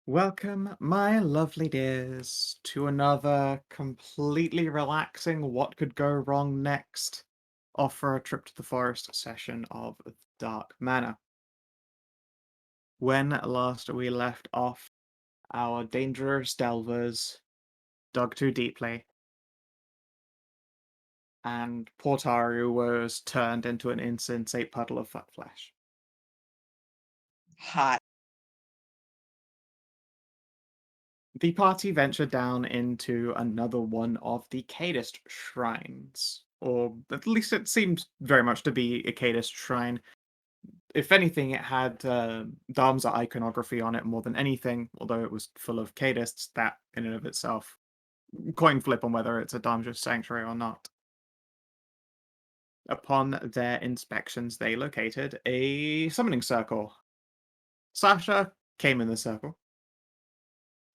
Welcome, my lovely dears, to another completely relaxing What Could Go Wrong Next off for a trip to the forest session of Dark Manor. When last we left off, our dangerous delvers dug too deeply, and poor Tahru was turned into an insensate puddle of fuck flesh. Hot. The party ventured down into another one of the Cadist shrines, or at least it seems very much to be a Cadist shrine. If anything, it had Dharmsa iconography on it more than anything, although it was full of Cadists, that in and of itself, coin flip on whether it's a Dharmsa sanctuary or not. Upon their inspections, they located a summoning circle. Sasha came in the circle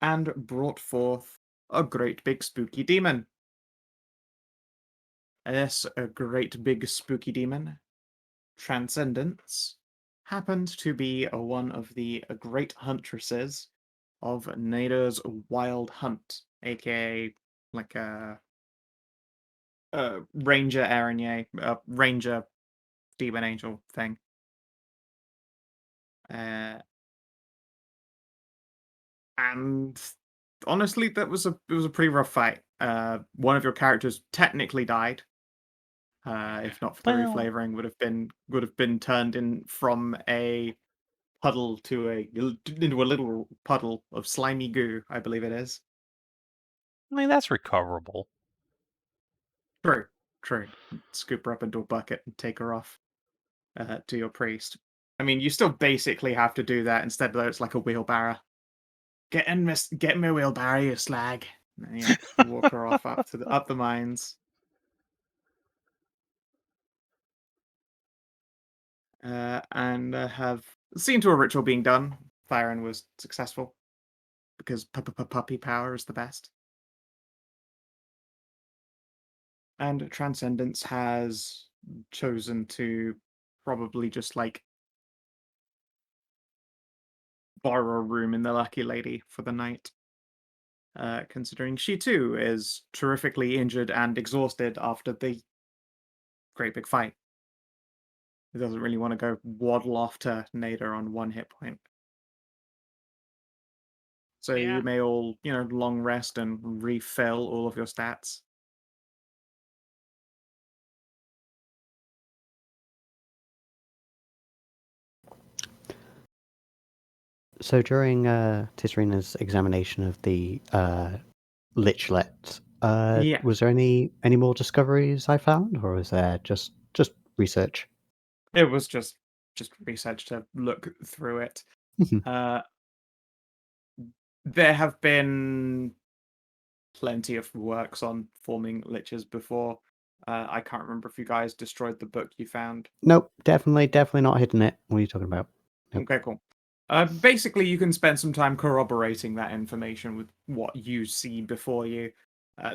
and brought forth a great big spooky demon. This a great big spooky demon, Transcendence, happened to be one of the great huntresses of Nader's Wild Hunt, aka like a ranger Araignée, a ranger demon angel thing. Uh, and honestly, it was a pretty rough fight. One of your characters technically died, if not for the Well, reflavoring, would have been turned in from a puddle to into a little puddle of slimy goo, I believe it is. I mean, that's recoverable. True, true. Scoop her up into a bucket and take her off to your priest. I mean, you still basically have to do that. Instead, though, it's like a wheelbarrow. Get in my wheelbarrow, you slag. And you walk her off up the mines. And have seen to a ritual being done. Firen was successful because puppy power is the best. And Transcendence has chosen to probably just like borrow a room in the Lucky Lady for the night. Considering she too is terrifically injured and exhausted after the great big fight. He doesn't really want to go waddle off to Nader on one hit point. So Yeah. you may all, long rest and refill all of your stats. So during Tisrena's examination of the Lichlet, Yeah. was there any more discoveries I found, or was there just research? It was just research to look through it. Mhm. Uh, there have been plenty of works on forming liches before. I can't remember if you guys destroyed the book you found. Nope, definitely not hidden it. What are you talking about? Nope. Okay, cool. Basically, you can spend some time corroborating that information with what you see before you.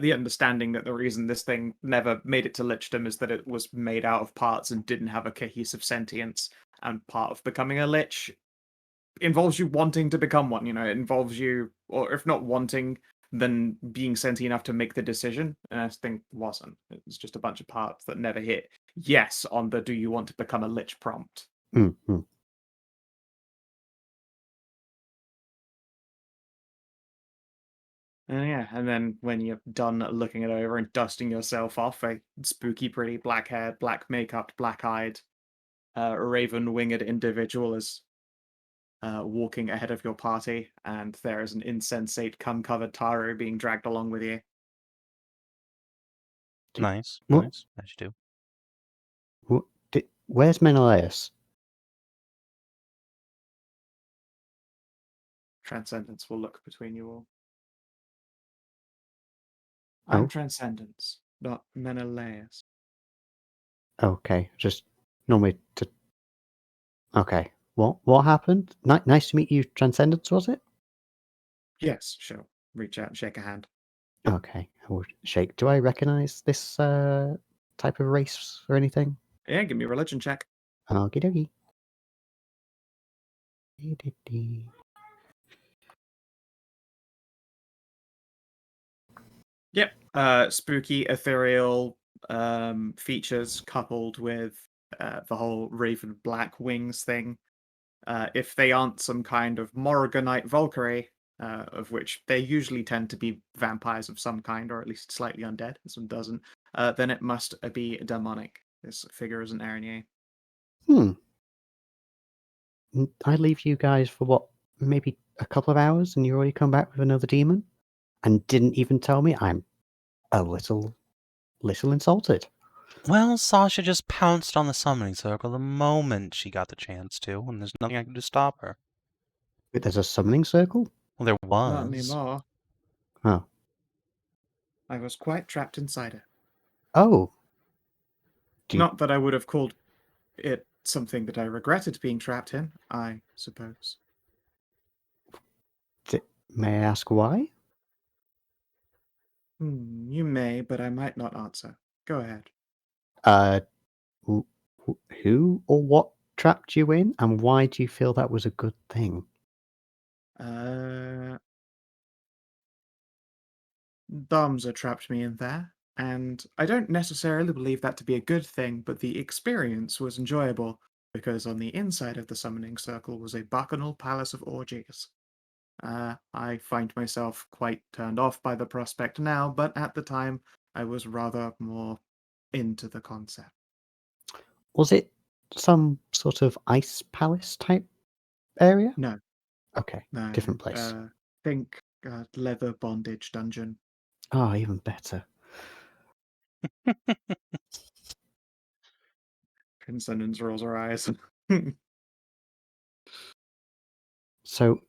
The understanding that the reason this thing never made it to lichdom is that it was made out of parts and didn't have a cohesive sentience. And part of becoming a lich involves you wanting to become one. It involves you, or if not wanting, then being sentient enough to make the decision. And this thing wasn't. It was just a bunch of parts that never hit yes on the "Do you want to become a lich?" prompt. Mm-hmm. Yeah, and then when you're done looking it over and dusting yourself off, a spooky, pretty black haired, black makeup, black eyed, raven winged individual is walking ahead of your party, and there is an insensate, cum covered Tahru being dragged along with you. Nice, What? nice. As you do. Where's Menelaus? Transcendence will look between you all. I'm Oh, Transcendence, not Menelaus. okay. Just normally to. Okay. What happened? Nice to meet you, Transcendence. Was it? Yes, she'll reach out and shake a hand. Okay. I will shake. Do I recognize this type of race or anything? Yeah, give me a religion check. Okie dokie. spooky, ethereal features coupled with the whole Raven Black Wings thing. If they aren't some kind of Morriganite Valkyrie, of which they usually tend to be vampires of some kind, or at least slightly undead, this one doesn't, then it must be demonic. This figure is an Araignée. Hmm. I leave you guys for what, maybe a couple of hours, and you already come back with another demon, and didn't even tell me. I'm a little insulted. Well, Sasha just pounced on the summoning circle the moment she got the chance to, and there's nothing I can do to stop her. Wait, there's a summoning circle? Well, there Not was. anymore. Oh. I was quite trapped inside it. Oh. Do you, Not that I would have called it something that I regretted being trapped in, I suppose. may I ask why? You may, but I might not answer. Go ahead. Wh- who or what trapped you in, and why do you feel that was a good thing? Dhamsa trapped me in there, and I don't necessarily believe that to be a good thing, but the experience was enjoyable, because on the inside of the summoning circle was a bacchanal palace of orgies. I find myself quite turned off by the prospect now, but at the time I was rather more into the concept. Was it some sort of ice palace type area? No, Okay, no. different place. Think leather bondage dungeon. Oh, even better. Transcendence rolls her eyes. So,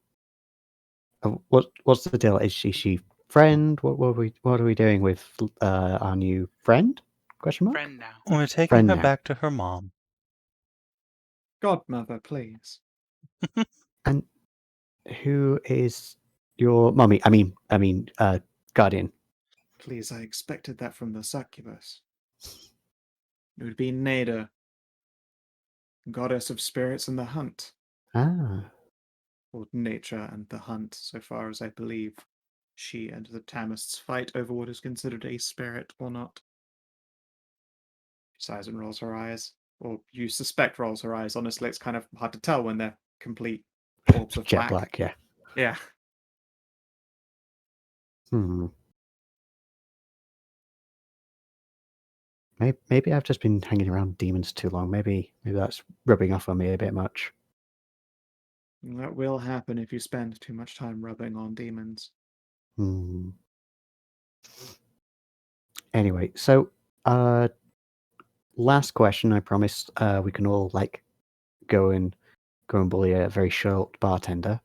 what's the deal? Is she friend? What are we doing with our new friend? Question mark. Friend now. We're taking Friend her now. back to her mom. Godmother, please. And who is your mummy? I mean, guardian. Please, I expected that from the succubus. It would be Neda, goddess of spirits and the hunt, Ah, or nature and the hunt, so far as I believe she and the Tamists fight over what is considered a spirit or not. She sighs and rolls her eyes, or you suspect rolls her eyes. Honestly, it's kind of hard to tell when they're complete orbs of jet black. black. Yeah. Yeah. Hmm. Maybe I've just been hanging around demons too long. Maybe that's rubbing off on me a bit much. That will happen if you spend too much time rubbing on demons. Hmm. Anyway, so last question. I promise we can all like go and bully a very short bartender.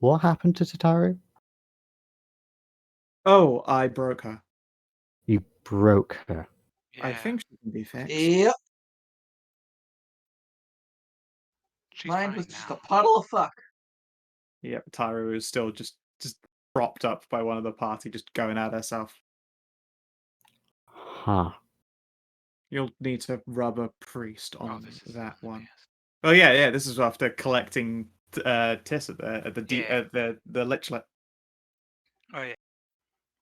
What happened to Tahru? Oh, I broke her. You broke her. Yeah. I think she can be fixed. Yep. She's Mine fine was just now. a puddle of fuck. Yep, Tahru is still just propped up by one of the party, just going at herself. Huh. You'll need to rub a priest on this is that one. fast. Oh yeah, this is after collecting Tis at Yeah. the Lichlet. Oh yeah.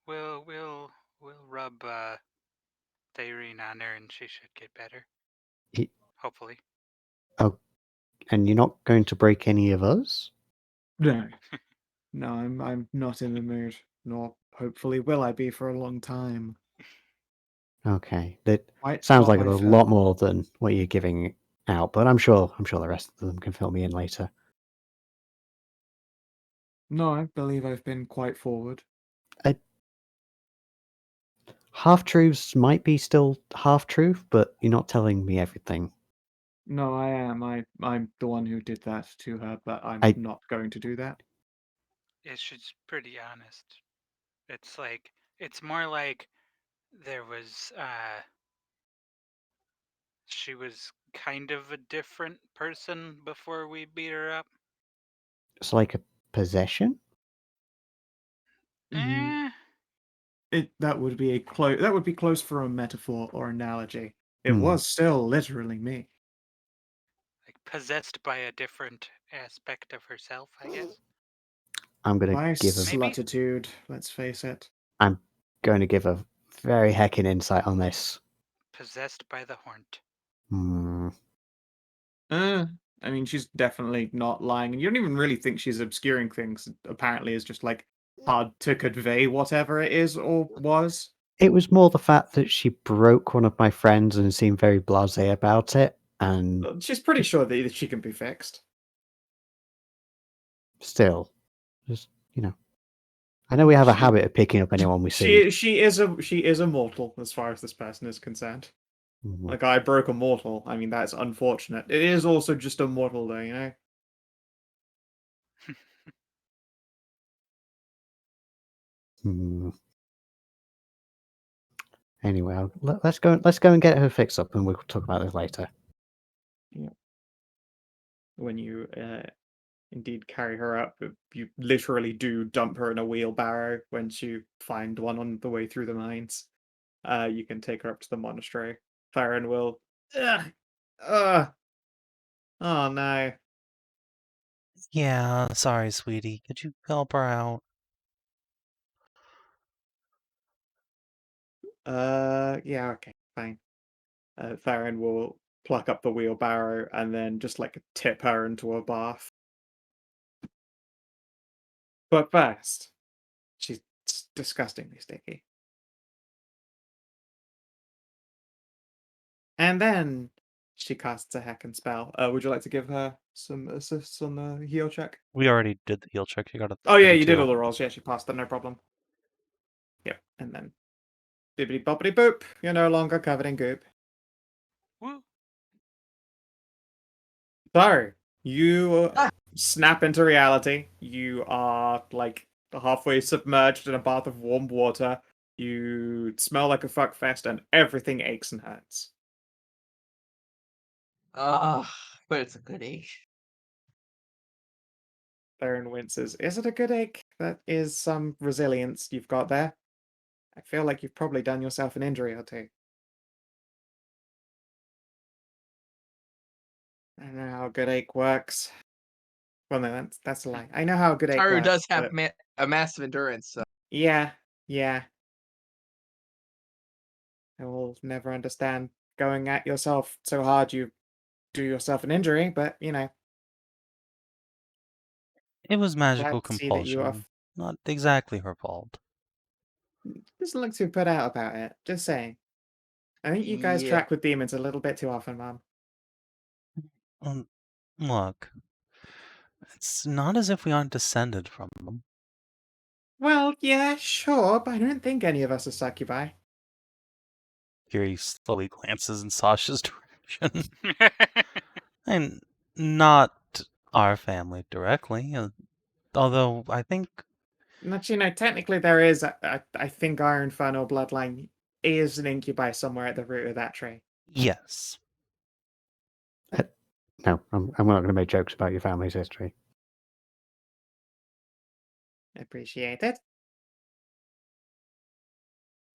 We'll rub Tahru on her and she should get better. He- Hopefully. Oh, and you're not going to break any of us? No. No, I'm not in the mood, nor hopefully will I be for a long time. Okay, that Quite sounds not like a my lot fill. more than what you're giving out, but I'm sure the rest of them can fill me in later. No, I believe I've been quite forward. Half truths might be still half truth, but you're not telling me everything. No, I am. I'm the one who did that to her, but I'm I- not going to do that. Yeah, she's pretty honest. It's more like there was she was kind of a different person before we beat her up. It's like a possession. Eh, That would be close for a metaphor or analogy. It Hmm. was still literally me. like possessed by a different aspect of herself, I guess. I'm gonna By give him. Maybe. slutitude, let's face it. I'm going to give a very heckin' insight on this. Possessed by the horned. Hmm. I mean, she's definitely not lying, and you don't even really think she's obscuring things. Apparently, it's just like hard to convey whatever it is or was. It was more the fact that she broke one of my friends and seemed very blasé about it, and She's pretty sure that she can be fixed. still, just I know we have a She- habit of picking up anyone we see. She is a mortal as far as this person is concerned. Mhm. Like, I broke a mortal. I mean, that's unfortunate. It is also just a mortal, though, you know. Hmm. Anyway, let's go. Let's go and get her fixed up, and we'll talk about this later. When you indeed carry her up, you literally do dump her in a wheelbarrow once you find one on the way through the mines. You can take her up to the monastery. Farron will. Ugh, ugh. Oh no. Yeah, sorry, sweetie. Could you help her out? Yeah, okay, fine. Farron will pluck up the wheelbarrow and then just like tip her into a bath. But first, she's disgustingly sticky. And then she casts a heckin' spell. Would you like to give her some assists on the heal check? We already did the heal check. You got a Oh yeah, you did 32. all the rolls. Yeah, she passed that, no problem. Yep, and then bibbity boppity boop. You're no longer covered in goop. Woo! So you snap into reality. You are like halfway submerged in a bath of warm water. You smell like a fuckfest, and everything aches and hurts. But it's a good age. Theron winces. Is it a good ache? That is some resilience you've got there. I feel like you've probably done yourself an injury or two. I don't know how a good ache works. Well, no, that's a lie. I know how a good ache Tahru works. does have but a massive endurance, so yeah. I will never understand going at yourself so hard you do yourself an injury, but It was magical glad to see that you are. compulsion. Not exactly her fault. Doesn't look too put out about it. Just saying. I think you guys yeah. track with demons a little bit too often, Mom. Look, it's not as if we aren't descended from them. Well, yeah, sure, but I don't think any of us are succubi. Fury slowly glances in Sasha's direction. And not our family directly. Although I think Not, technically there is. I think our infernal bloodline is an incubi somewhere at the root of that tree. yes. No, I'm not going to make jokes about your family's history. Appreciate it.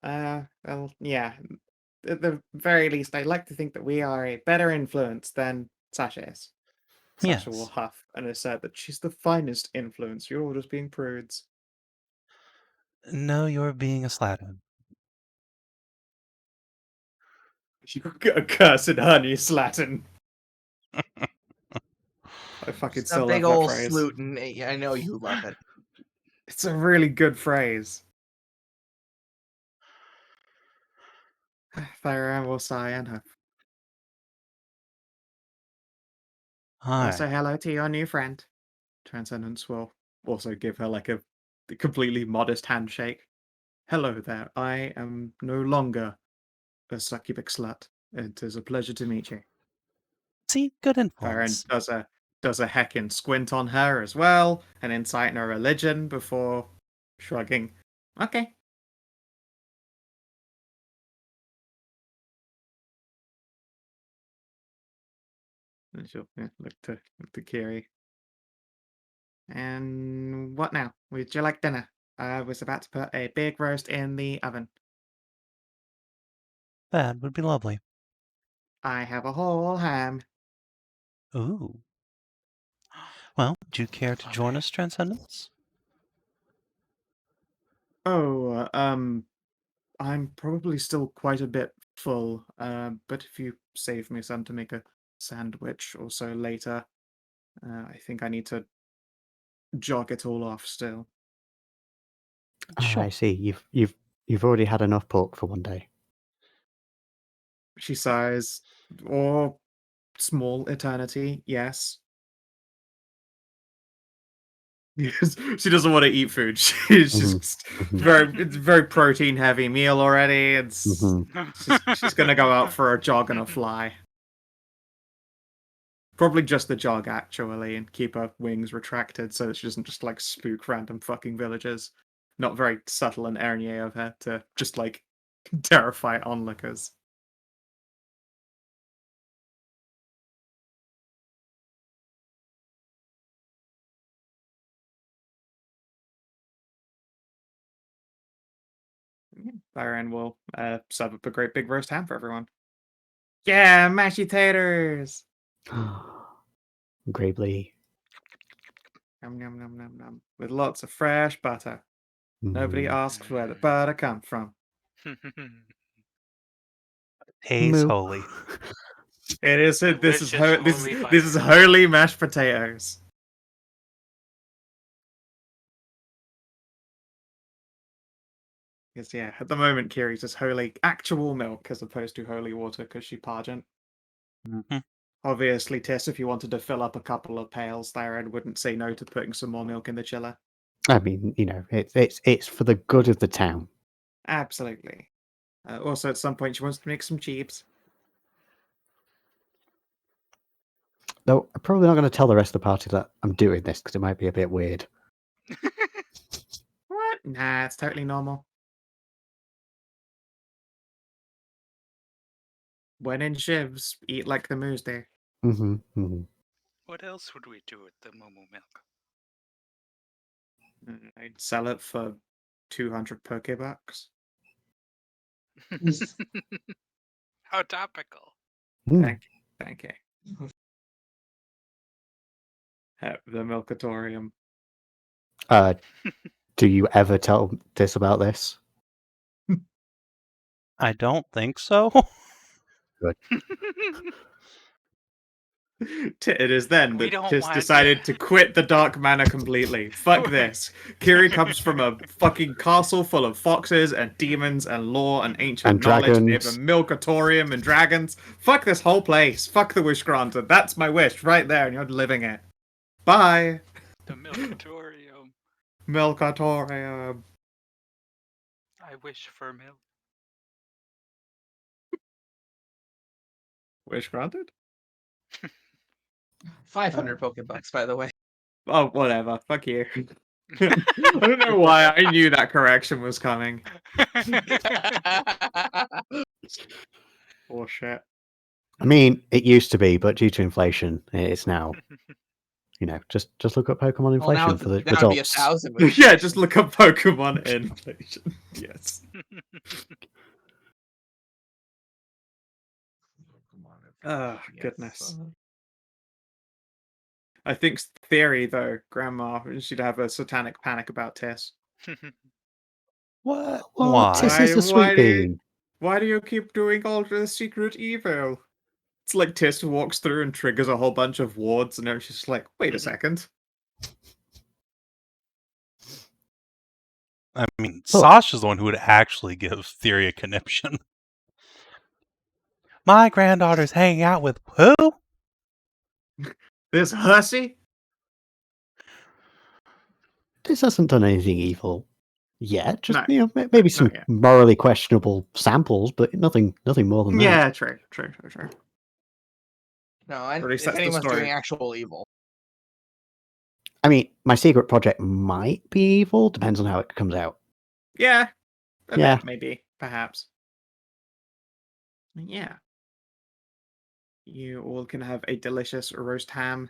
Well, yeah. At the very least, I'd like to think that we are a better influence than Sasha is. Sasha will Yes. huff and assert that she's the finest influence. You're all just being prudes. No, you're being a slattern. You accursed honey slattern. I fucking Just a still big love that old phrase. sloot, and I know you love it. It's a really good phrase. Fire will sigh and huff. All Say right. hello to your new friend. Transcendence will also give her like a completely modest handshake. Hello there. I am no longer a succubic slut. It is a pleasure to meet you. See, good Farron influence. does a heckin' squint on her as well, an insight in her religion before shrugging. Okay. And she'll look to Kiri. And what now? Would you like dinner? I was about to put a big roast in the oven. That would be lovely. I have a whole ham. Ooh. Well, would you care to join us, Transcendence? Oh, I'm probably still quite a bit full, but if you save me some to make a sandwich or so later, I think I need to jog it all off still. Sure. I see. You've already had enough pork for one day. She sighs. Or small eternity, yes. Yes, she doesn't want to eat food. She's just it's a very protein heavy meal already. She's gonna go out for a jog and a fly. Probably just the jog actually, and keep her wings retracted so that she doesn't just like spook random fucking villagers. Not very subtle and Ernier of her to just like terrify onlookers. Byron will serve up a great big roast ham for everyone. Yeah, mashy taters. Gravely. Nom nom nom nom nom. With lots of fresh butter. Nobody asks where the butter comes from. Taste Moo. holy. It is. This is Delicious holy this is butter. holy mashed potatoes. Because yeah, at the moment Kiri's just holy actual milk as opposed to holy water because she pargent. Hmm. Obviously, Tiss, if you wanted to fill up a couple of pails there, I wouldn't say no to putting some more milk in the chiller. I mean, it's for the good of the town. Absolutely. Also, at some point, she wants to make some cheeps. Though I'm probably not going to tell the rest of the party that I'm doing this because it might be a bit weird. What? Nah, it's totally normal. When in shivs, eat like the moose do. What else would we do with the Momo milk? I'd sell it for 200 Pokebucks. How topical. Thank you. The Milkatorium. Do you ever tell this about this? I don't think so. It is then We that don't Tis want decided to quit the Dark Manor completely. Fuck this. Kiri comes from a fucking castle full of foxes and demons and lore and ancient And knowledge. And they have a dragons. Milkatorium and dragons. Fuck this whole place. Fuck the wish granted. That's my wish right there, and you're living it. Bye. The Milkatorium. Milkatorium. I wish for milk. Wish granted? 500 Pokebucks, by the way. Oh, whatever. Fuck you. I don't know why I knew that correction was coming. Oh shit. I mean, it used to be, but due to inflation, it's now. Just look up Pokemon Well, now inflation for the that would be results. 1,000. With Yeah, just look up Pokemon inflation. Yes. Oh, goodness. I think theory though, Grandma, she'd have a satanic panic about Tess. What? Well, Why? Tis is the sweet bean. Why do you keep doing all the secret evil? It's like Tis walks through and triggers a whole bunch of wards, and she's just like, wait a second. I mean, Sasha's the one who would actually give Theory a conniption. My granddaughter's hanging out with who? This hussy? Tis hasn't done anything evil yet. Just No. maybe some yet. morally questionable samples, but nothing more than that. Yeah, true. No, and Or at least if that's the anyone's story. doing actual evil. I mean, my secret project might be evil. Depends on how it comes out. Yeah. Yeah. Maybe. Perhaps. Yeah. You all can have a delicious roast ham.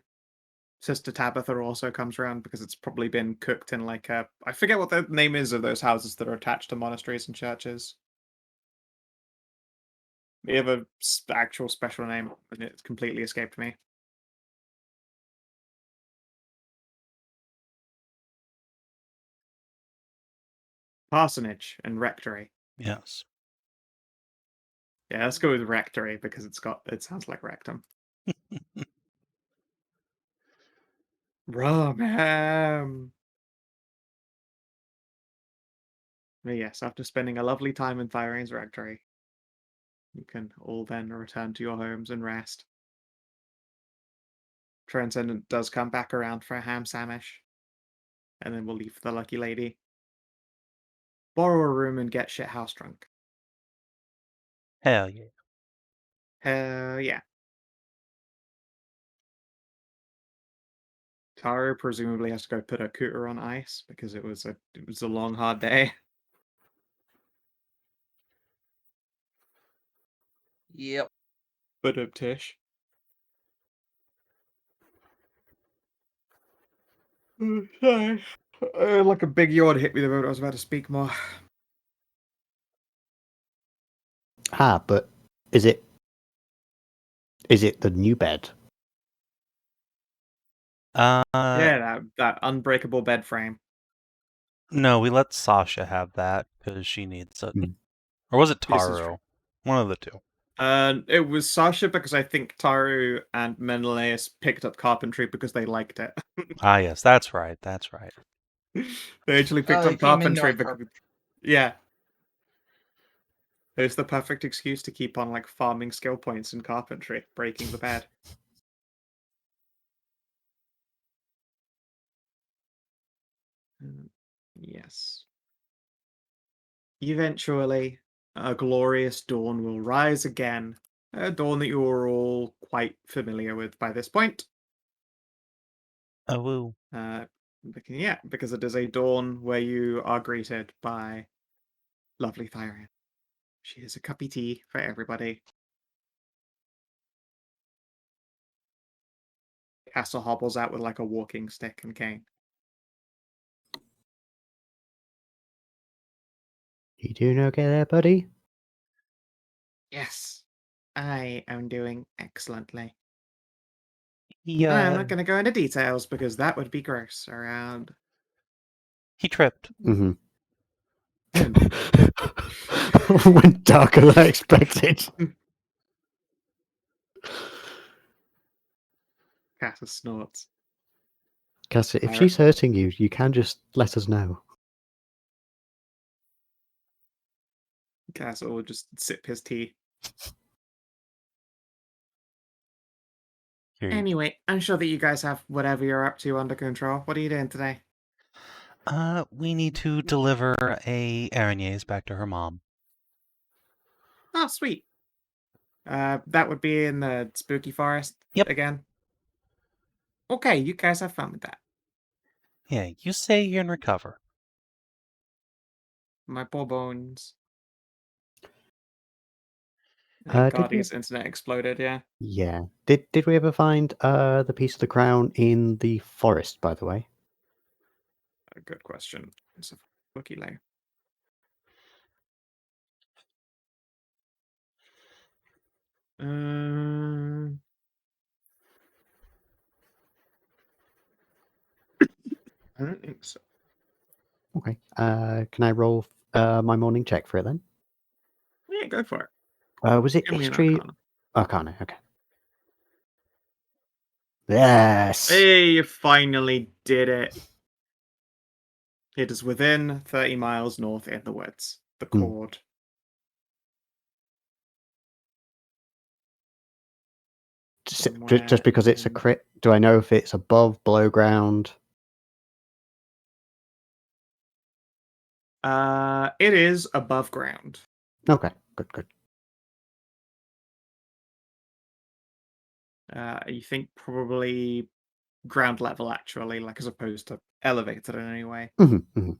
Sister Tabitha also comes around because it's probably been cooked in like a... I forget what the name is of those houses that are attached to monasteries and churches. They have a actual special name, and it's completely escaped me. Parsonage and rectory. Yes. Yeah, let's go with rectory because it sounds like rectum. Rum. But yes, after spending a lovely time in Thyrane's rectory, you can all then return to your homes and rest. Transcendent does come back around for a ham sandwich, and then we'll leave for the lucky lady. Borrow a room and get shit house drunk. Hell yeah. Hell yeah. Tahru presumably has to go put her cooter on ice because it was a long, hard day. Yep. But up Tish. Sorry. Like a big yawn hit me the moment I was about to speak more. But is it the new bed? Yeah, that unbreakable bed frame. No, we let Sasha have that because she needs it. Mm. Or was it This is Tahru? One of the two. It was Sasha because I think Tahru and Menelaus picked up carpentry because they liked it. Ah, yes, that's right. That's right. They actually picked They up came in carpentry on because, purpose. yeah, it's the perfect excuse to keep on like farming skill points in carpentry, breaking the bed. Yes. Eventually, a glorious dawn will rise again. A dawn that you are all quite familiar with by this point. Oh, woo. Because it is a dawn where you are greeted by lovely Thyrian. She has a cuppy tea for everybody. Castle hobbles out with like a walking stick and cane. You doing okay there, buddy? Yes, I am doing excellently. I'm Yeah. not going to go into details because that would be gross around. He tripped. Mm-hmm. Went darker than I expected. Cassa snorts. Cassie, if Alright. she's hurting you, you can just let us know. Cassa will just sip his tea. Here you Anyway, I'm sure that you guys have whatever you're up to under control. What are you doing today? We need to deliver a Araignées back to her mom. Oh, sweet. That would be in the spooky forest Yep. again. Okay, you guys have fun with that. Yeah, you stay here and recover. My poor bones. Did we Guardian's internet exploded, yeah. Yeah. Did we ever find the piece of the crown in the forest, by the way? A good question. It's a bookie layer. I don't think so. Okay. Can I roll my morning check for it then? Yeah, go for it. Was it Give me an history? arcana. Arcana, okay. Yes! Hey, you finally did it. It is within 30 miles north in the woods. The Hmm. cord. Just because it's a crit, do I know if it's above, below ground? It is above ground. Okay, good. You think probably ground level, actually, like as opposed to elevated in any way. Mm-hmm.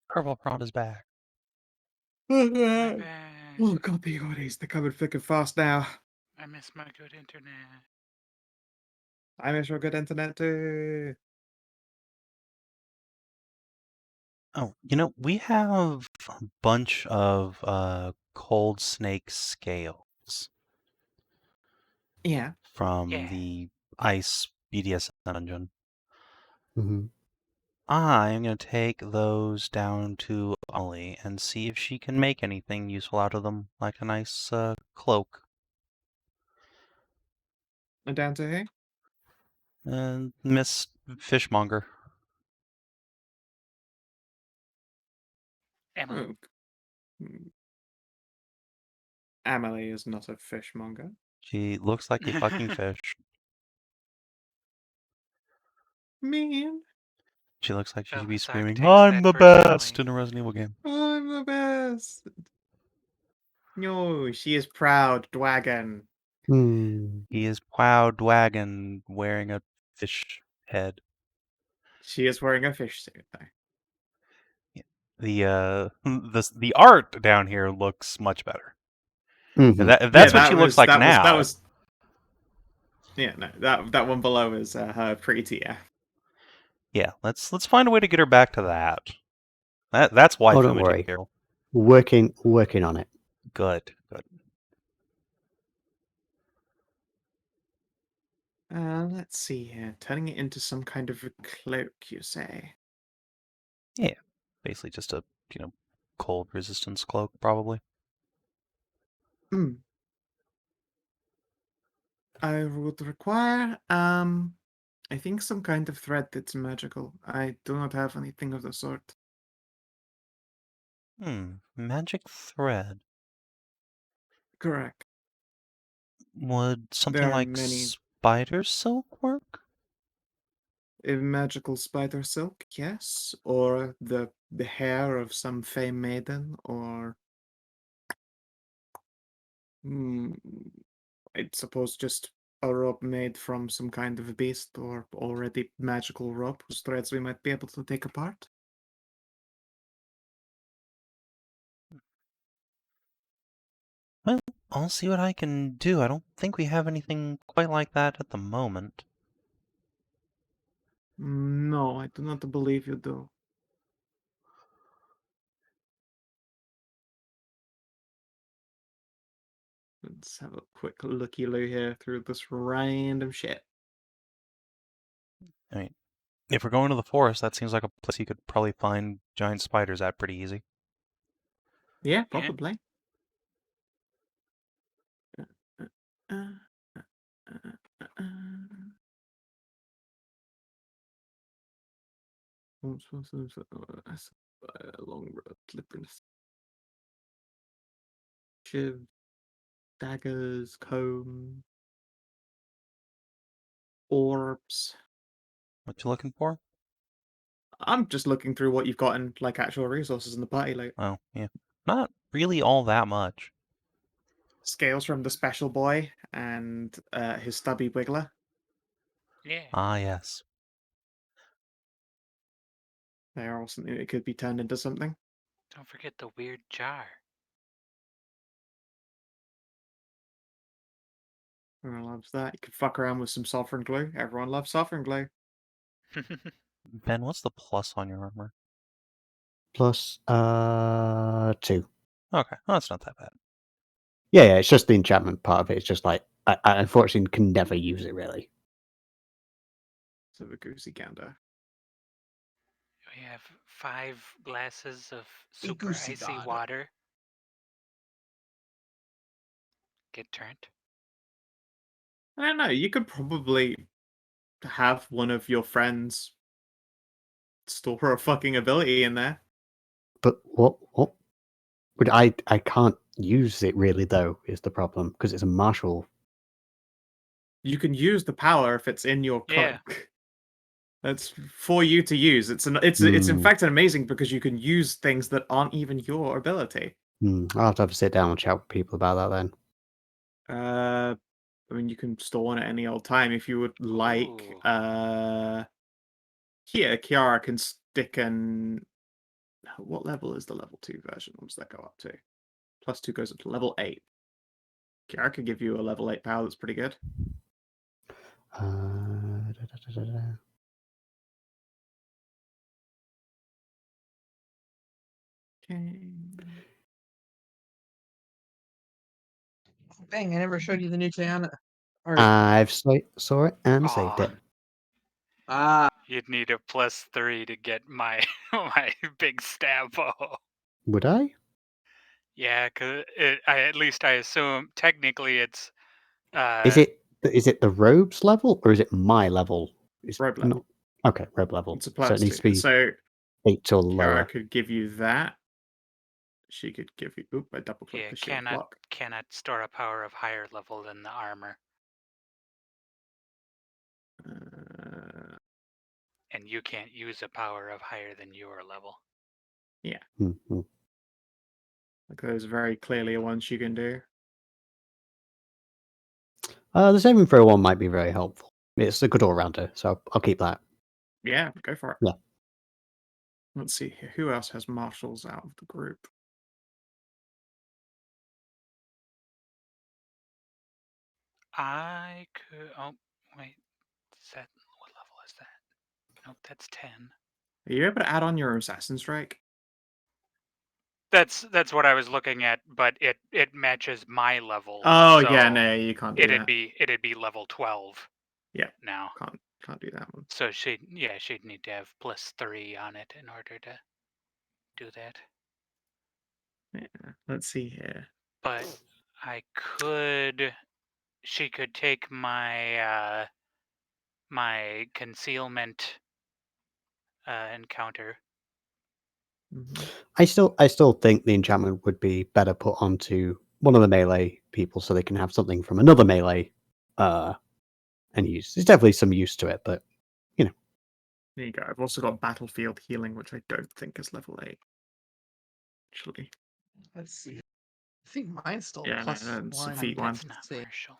Purple Prawn is back. Oh, back. God, the oddies. They're coming thick and fast now. I miss my good internet. I miss your good internet too. Oh, we have a bunch of cold snake scales Yeah. from Yeah. the ice BDS dungeon. Hmm. I am going to take those down to Ollie and see if she can make anything useful out of them, like a nice cloak. And down to who? And Miss Fishmonger. Emily. Oh, Emily is not a fishmonger. She looks like a fucking fish. Mean. She looks like she should be Velazar screaming, takes "I'm that the personally. best!" in a Resident Evil game. I'm the best. No, she is proud, Dwagon. Hmm. He is proud wagon wearing a fish head. She is wearing a fish suit, though. The art down here looks much better. Mhm. That's what she looks like now. That was. Yeah, no, that one below is her pretty TF. Yeah, let's find a way to get her back to that. That's why Oh, don't worry. Carol. Working on it. Good. Let's see here. Turning it into some kind of a cloak, you say? Yeah, basically just a cold resistance cloak, probably. Hmm. I would require I think some kind of thread that's magical. I do not have anything of the sort. Magic thread. Correct. Would something There are like many. spider silk work? A magical spider silk, yes, or the hair of some fey maiden, or I suppose just a rope made from some kind of beast or already magical rope whose threads we might be able to take apart. Well, I'll see what I can do. I don't think we have anything quite like that at the moment. No, I do not believe you do. Let's have a quick looky-loo here through this random shit. I mean, if we're going to the forest, that seems like a place you could probably find giant spiders at pretty easy. Yeah, Yeah. probably. Uh, uh, uh, long road, slipperiness. Shiv, daggers, comb, orbs. What you looking for? I'm just looking through what you've got in like actual resources in the party, like Oh, yeah. Not really all that much. scales from the special boy and his stubby wiggler. Yeah. Ah, yes. They are all something that could be turned into something. Don't forget the weird jar. Everyone loves that. You could fuck around with some sovereign glue. Everyone loves sovereign glue. Ben, what's the plus on your armor? Plus 2. Okay, well, that's not that bad. Yeah, it's just the enchantment part of it. It's just like I unfortunately can never use it really. So the goosey gander. We have 5 glasses of super goosey icy gander. water. Get turned. I don't know. You could probably have one of your friends store a fucking ability in there. But what? But I can't use it really though. Is the problem because it's a martial. You can use the power if it's in your Yeah. cloak. That's for you to use. It's in fact amazing because you can use things that aren't even your ability. I'll have to sit down and chat with people about that then. I mean, you can store one at any old time if you would like. Ooh. Here, Kiara can stick an. What level is the level 2 version? What does that go up to? +2 goes up to level 8. Kiara could give you a level 8 power that's pretty good. Okay. Dang, I never showed you the new Tiana. Or, I've saw it and saved it. Aw. You'd need a +3 to get my my big stab bow. Would I? Yeah, cause at least I assume technically it's Is it the robe's level or is it my level? It's Robe not level. okay. Robe level. It's a So it needs to +2. be So 8 or Kara lower. could give you that. She could give you. Oop! I double clicked yeah the shield block. cannot store a power of higher level than the armor, and you can't use a power of higher than your level. Mhm. Like those very clearly are ones you can do. The saving throw one might be very helpful. It's a good all rounder, so I'll keep that. Yeah, go for it. Yeah. Let's see here. Who else has marshals out of the group? I could. Oh wait, is that what level is that? Nope, that's 10. Are you able to add on your assassin strike? That's what I was looking at, but it matches my level. Oh so yeah, no, you can't do that. it'd be level 12. Yeah. Now. Can't do that one. So she'd need to have +3 on it in order to do that. Yeah. Let's see here. But she could take my my concealment encounter. Mhm. I still think the enchantment would be better put onto one of the melee people so they can have something from another melee and use. There's definitely some use to it, but There you go. I've also got battlefield healing, which I don't think is level 8. Actually. Let's see. I think mine's still Yeah, no, +1. that's a feat one. That's not See. martial.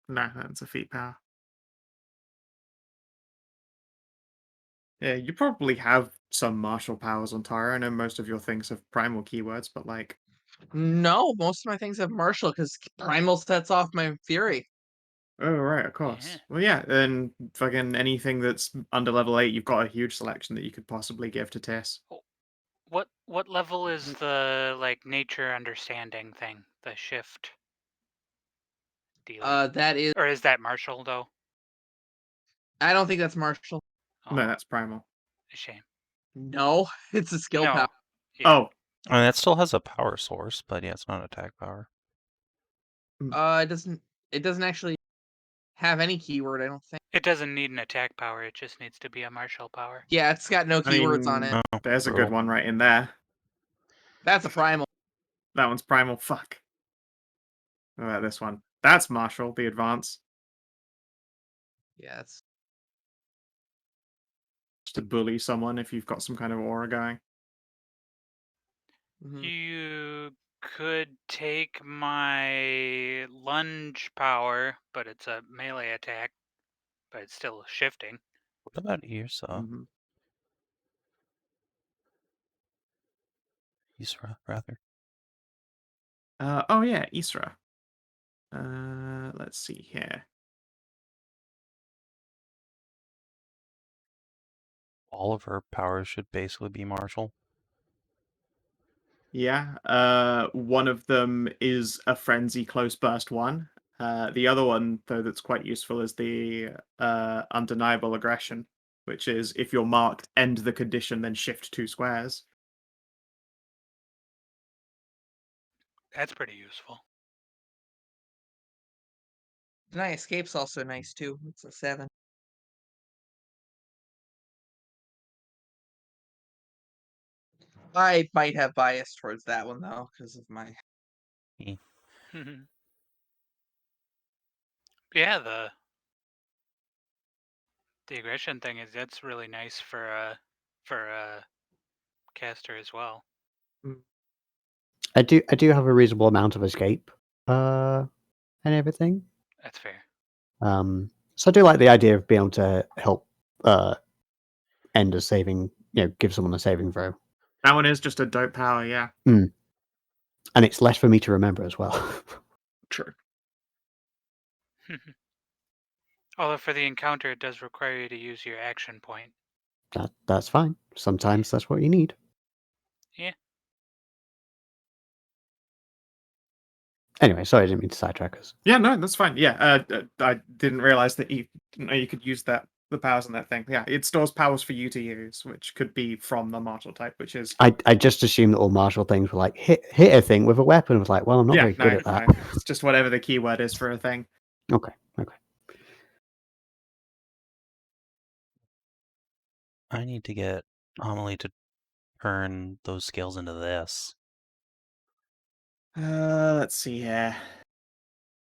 No, that's a feat power. Yeah, you probably have some martial powers on Tara. I know most of your things have primal keywords, but like, No, most of my things have martial because primal sets off my fury. oh right, of course. Well, yeah, then fucking anything that's under level 8, you've got a huge selection that you could possibly give to Tiss. What level is the like nature understanding thing? The shift dealing? That is. Or is that martial though? I don't think that's martial. Oh, No, that's primal. a shame. No, it's a skill No. power. Yeah. Oh, I mean, that still has a power source, but yeah, it's not an attack power. It doesn't actually have any keyword. I don't think. It doesn't need an attack power. It just needs to be a martial power. Yeah, it's got no I keywords on mean, it. Oh, there's a good brutal. one right in there. That's a primal. That one's primal. Fuck. What about this one? That's martial, the advance. Yeah, it's. Just to bully someone if you've got some kind of aura going. Mhm. You could take my lunge power, but it's a melee attack, but it's still shifting. What about Siorsa? Mhm. Isra, rather. Oh yeah, Isra. Let's see here. All of her powers should basically be martial. Yeah, one of them is a frenzy close burst one. The other one, though, that's quite useful is the undeniable aggression, which is if you're marked, end the condition, then shift 2 squares. That's pretty useful. Deny escape's also nice too. It's a 7. I might have bias towards that one though, because of my. Yeah, the aggression thing that's really nice for a caster as well. I do have a reasonable amount of escape and everything. That's fair. So I do like the idea of being able to help end a saving, give someone a saving throw. That one is just a dope power, yeah. And it's less for me to remember as well. True. Although for the encounter, it does require you to use your action point. That's fine. Sometimes that's what you need. Yeah. Anyway, sorry, I didn't mean to sidetrack us. Yeah, no, that's fine. Yeah, I didn't realize that you could use that the powers in that thing. Yeah, it stores powers for you to use, which could be from the martial type, which is I just assumed that all martial things were like hit a thing with a weapon. I was like, well, I'm not yeah, very good no, at that. no. It's just whatever the keyword is for a thing. Okay. I need to get Amelie to turn those scales into this. Let's see here.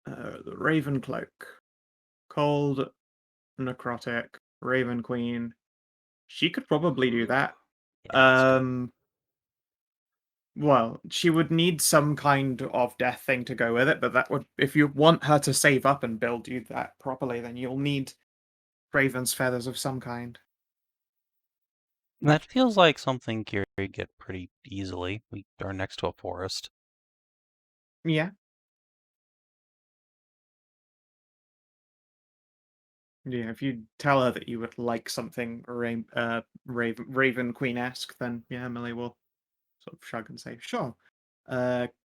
The Raven Cloak, Cold, Necrotic, Raven Queen. She could probably do that. Yeah, let's do it. Well, she would need some kind of death thing to go with it, but that would, if you want her to save up and build you that properly, then you'll need Raven's feathers of some kind. That feels like something Kierwyn get pretty easily. We are next to a forest. Yeah. Yeah, if you tell her that you would like something Raven Queen-esque, then yeah, Emily will sort of shrug and say, sure.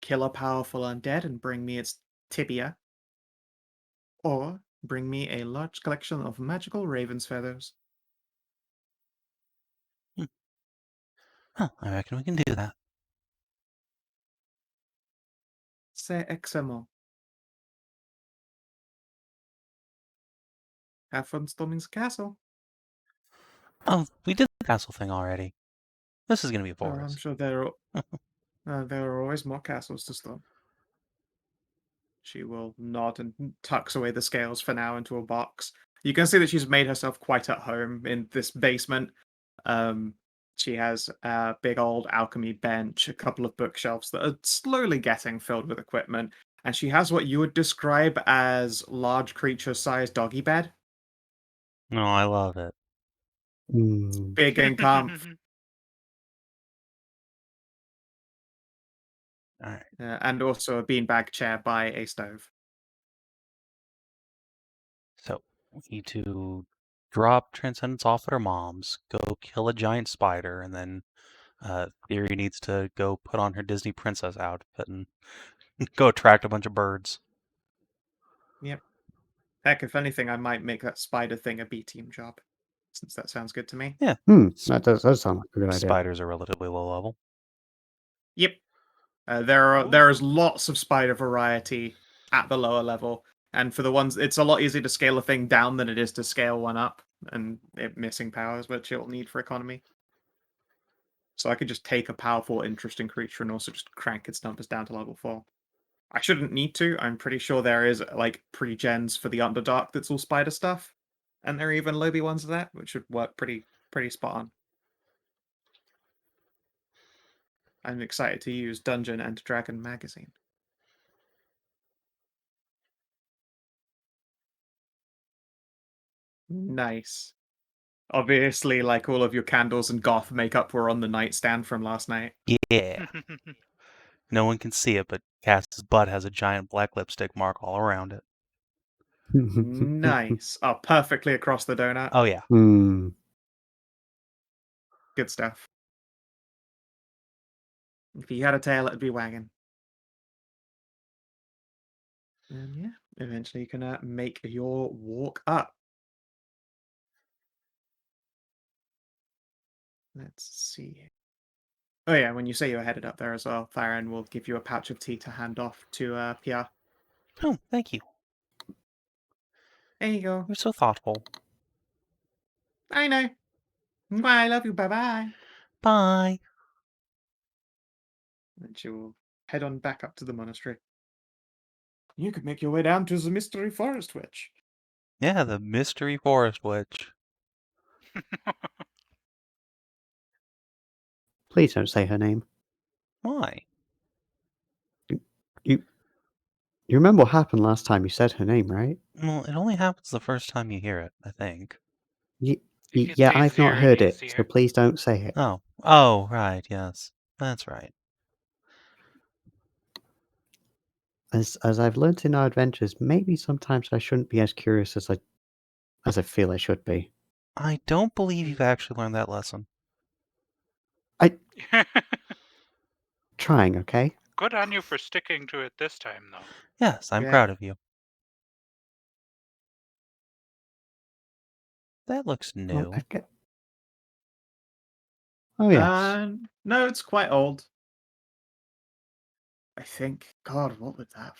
Kill a powerful undead and bring me its tibia. Or bring me a large collection of magical raven's feathers. Huh, I reckon we can do that. C'est excellent. Have fun storming the castle. Oh, we did the castle thing already. This is going to be a Oh, I'm forest. sure there are always more castles to storm. She will nod and tucks away the scales for now into a box. You can see that she's made herself quite at home in this basement. She has a big old alchemy bench, a couple of bookshelves that are slowly getting filled with equipment, and she has what you would describe as large creature-sized doggy bed. No, I love it. Big and comf. All right. And also a beanbag chair by a stove. So we need to drop Transcendence off at her mom's, go kill a giant spider, and then Theory needs to go put on her Disney princess outfit and go attract a bunch of birds. Yep. Heck, if anything, I might make that spider thing a B-team job, since that sounds good to me. Yeah. That does sound like a good idea. Spiders are relatively low level. Yep. There is lots of spider variety at the lower level, and for the ones, it's a lot easier to scale a thing down than it is to scale one up, and it missing powers, which it'll need for economy. So I could just take a powerful, interesting creature and also just crank its numbers down to level 4. I shouldn't need to. I'm pretty sure there is like pre-gens for the Underdark that's all spider stuff, and there are even lobby ones of that, which would work pretty spot on. I'm excited to use Dungeon and Dragon magazine. Nice. Obviously, like all of your candles and goth makeup were on the nightstand from last night. Yeah. No one can see it, but Cass's butt has a giant black lipstick mark all around it. Nice. Oh, perfectly across the donut. Oh, yeah. Good stuff. If he had a tail, it'd be wagging. And yeah, eventually you can make your walk up. Let's see. Oh yeah, when you say you're headed up there as well, Farron will give you a pouch of tea to hand off to Pierre. Oh, thank you. There you go. You're so thoughtful. I know. Bye, I love you. Bye-bye. Bye. And she will head on back up to the monastery. You could make your way down to the Mystery Forest Witch. Yeah, the Mystery Forest Witch. Please don't say her name. Why? You remember what happened last time you said her name, right? Well, it only happens the first time you hear it, I think. It's Yeah, I've easier not and heard it, so easier. please don't say it. Oh. Oh, right, yes. That's right. As I've learnt in our adventures, maybe sometimes I shouldn't be as curious as I feel I should be. I don't believe you've actually learned that lesson. Trying, okay? Good on you for sticking to it this time, though. Yes, I'm Yeah. proud of you. That looks Oh, new. okay. Oh yes. No, it's quite old. I think. God, what would that?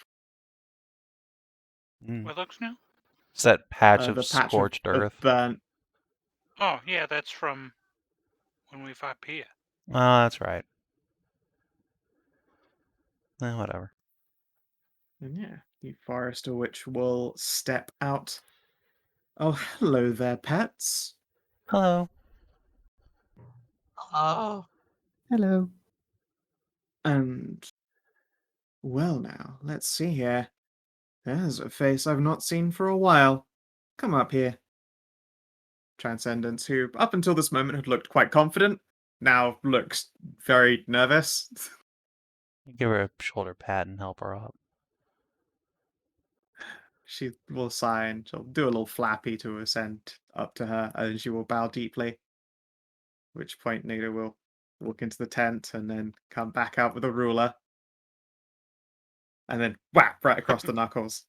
Mm. What looks new? It's that patch of The patch scorched of earth. burnt. Oh, yeah, that's from when we fought Pia. Oh, that's right. Whatever. And yeah, the forester witch will step out. Oh, hello there, pets. Hello. Oh, Hello. And well, now let's see here. There's a face I've not seen for a while. Come up here. Transcendence, who up until this moment had looked quite confident, now looks very nervous. Give her a shoulder pat and help her up. She will sigh and she'll do a little flappy to ascend up to her, and she will bow deeply. At which point Nita will walk into the tent and then come back out with a ruler. And then whap right across the knuckles.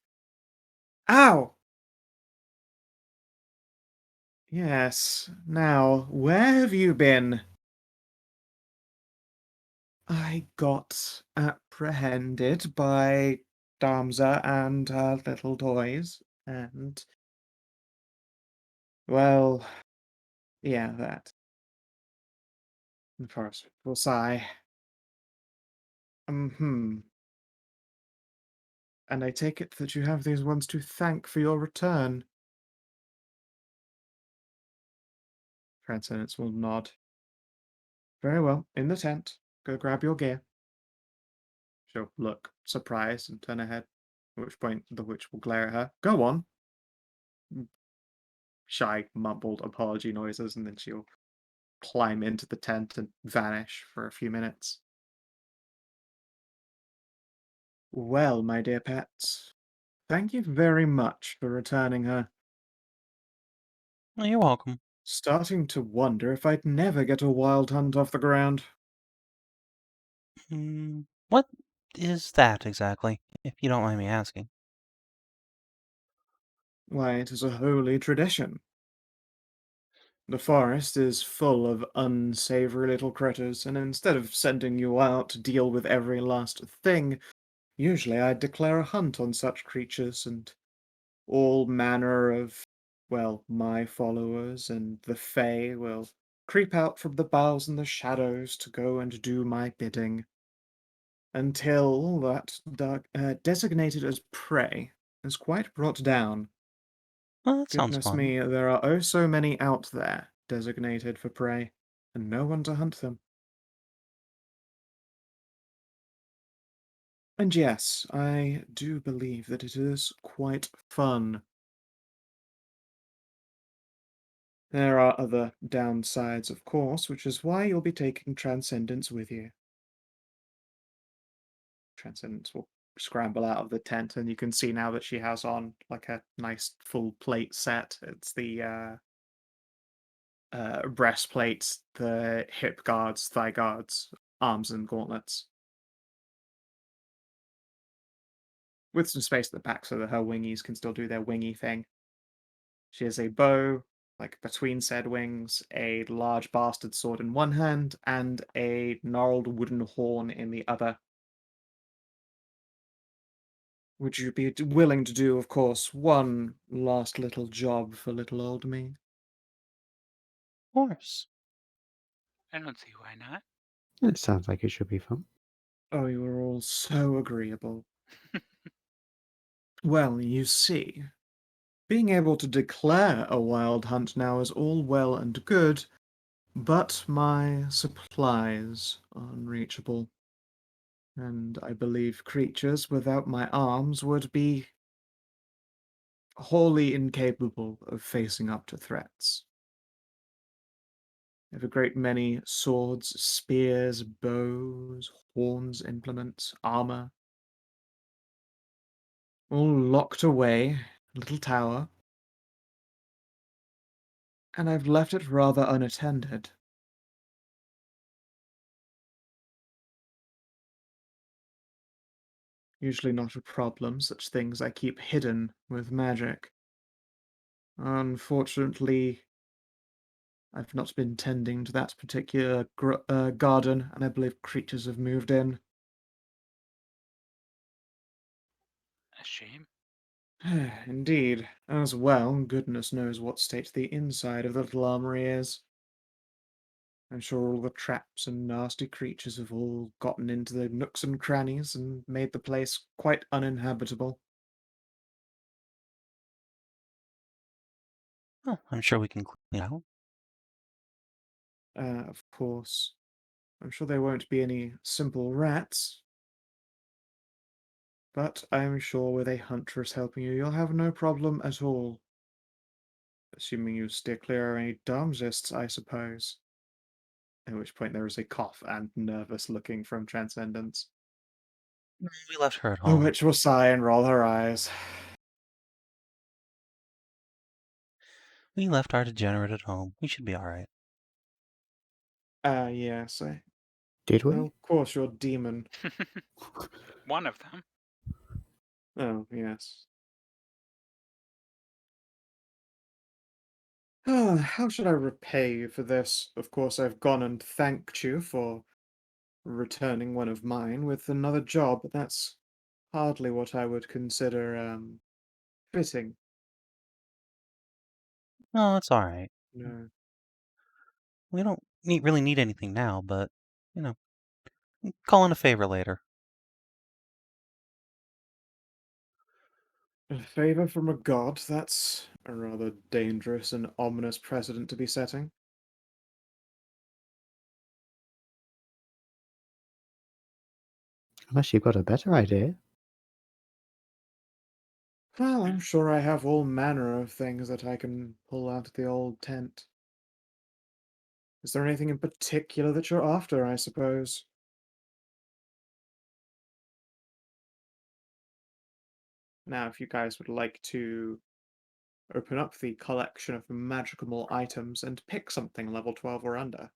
Ow! Yes. Now, where have you been? I got apprehended by Damsa and her little toys, and well, yeah, that. The forest will sigh. Hmm. And I take it that you have these ones to thank for your return. Transcendence will nod. Very well, in the tent. Go grab your gear. She'll look surprised and turn her head, at which point the witch will glare at her. Go on. Shy, mumbled apology noises, and then she'll climb into the tent and vanish for a few minutes. Well, my dear pets, thank you very much for returning her. Well, you're welcome. Starting to wonder if I'd never get a wild hunt off the ground. What is that exactly, if you don't mind me asking? Why, it is a holy tradition. The forest is full of unsavory little critters, and instead of sending you out to deal with every last thing, usually I'd declare a hunt on such creatures, and all manner of, well, my followers and the Fae will creep out from the boughs and the shadows to go and do my bidding, until that designated as prey is quite brought down. Well, that sounds Goodness fun. me, there are oh so many out there designated for prey, and no one to hunt them. And yes, I do believe that it is quite fun. There are other downsides, of course, which is why you'll be taking Transcendence with you. Transcendence will scramble out of the tent, and you can see now that she has on like a nice full plate set. It's the breastplate, the hip guards, thigh guards, arms and gauntlets, with some space at the back so that her wingies can still do their wingy thing. She has a bow, like between said wings, a large bastard sword in one hand, and a gnarled wooden horn in the other. Would you be willing to do, of course, one last little job for little old me? Of course. I don't see why not. It sounds like it should be fun. Oh, you are all so agreeable. Well, you see, being able to declare a wild hunt now is all well and good, but my supplies are unreachable. And I believe creatures without my arms would be wholly incapable of facing up to threats. I have a great many swords, spears, bows, horns, implements, armor, all locked away in a little tower, and I've left it rather unattended. Usually not a problem, such things I keep hidden with magic. Unfortunately, I've not been tending to that particular garden, and I believe creatures have moved in. A shame. Indeed. As well, goodness knows what state the inside of the little armory is. I'm sure all the traps and nasty creatures have all gotten into the nooks and crannies and made the place quite uninhabitable. Well, I'm sure we can clean it out. Of course. I'm sure there won't be any simple rats. But I'm sure with a huntress helping you, you'll have no problem at all. Assuming you steer clear of any Darmzists, I suppose. At which point there is a cough and nervous looking from Transcendence. We left her at The home. witch will sigh and roll her eyes. We left our degenerate at home. We should be alright. Yes. Did we? Of course, you're demon. One of them. Oh, yes. How should I repay you for this? Of course, I've gone and thanked you for returning one of mine with another job, but that's hardly what I would consider, fitting. No, it's alright. No. We don't really need anything now, but, call in a favor later. A favor from a god? That's a rather dangerous and ominous precedent to be setting. Unless you've got a better idea. Well, I'm sure I have all manner of things that I can pull out of the old tent. Is there anything in particular that you're after, I suppose? Now, if you guys would like to open up the collection of magical items and pick something level 12 or under.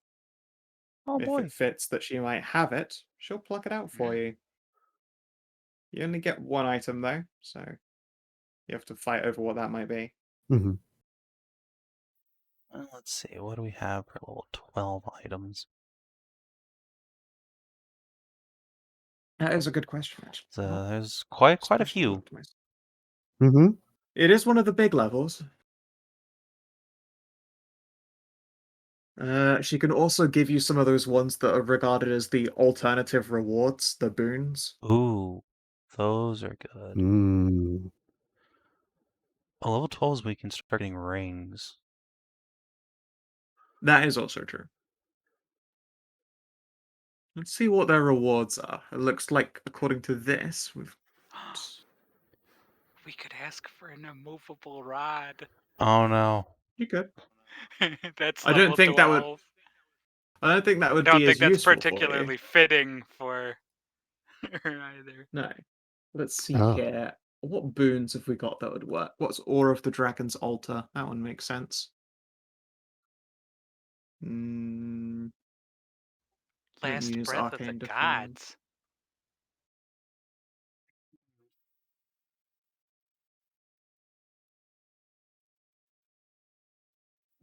Oh If boy. it fits that she might have it, she'll pluck it out for you. You only get one item though, so you have to fight over what that might be. Mm-hmm. Well, let's see. What do we have for level 12 items? That is a good question, actually. So there's quite a Special few. optimized. Mm-hmm. It is one of the big levels. She can also give you some of those ones that are regarded as the alternative rewards, the boons. Ooh, those are good. Mm. Well, level 12s we can start getting rings. That is also true. Let's see what their rewards are. It looks like, according to this, we've... We could ask for an immovable rod. Oh no. You could. That's I don't level think that 12. would- I don't think that I would don't be think as that's useful for particularly you. fitting for her either. No. Let's see Oh. here. What boons have we got that would work? What's Aura of the Dragon's Altar? That one makes sense. Don't Last use breath of the Arcane Define. gods.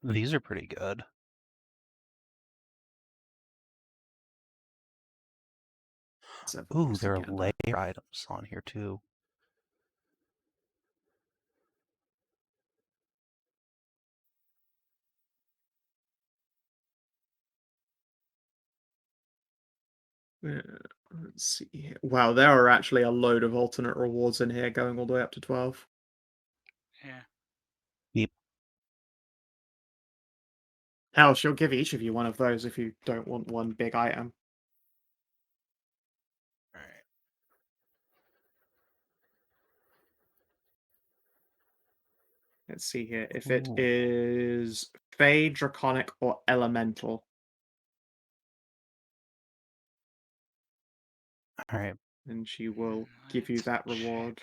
These are pretty good. Let's have Ooh, those there are together. layer items on here too. Let's see here. Wow, there are actually a load of alternate rewards in here going all the way up to 12. Yeah. Yep. Hell, she'll give each of you one of those if you don't want one big item. Alright. Let's see here. If it Ooh. is Fey, Draconic, or Elemental. Alright. And she will give you Let's that check. reward.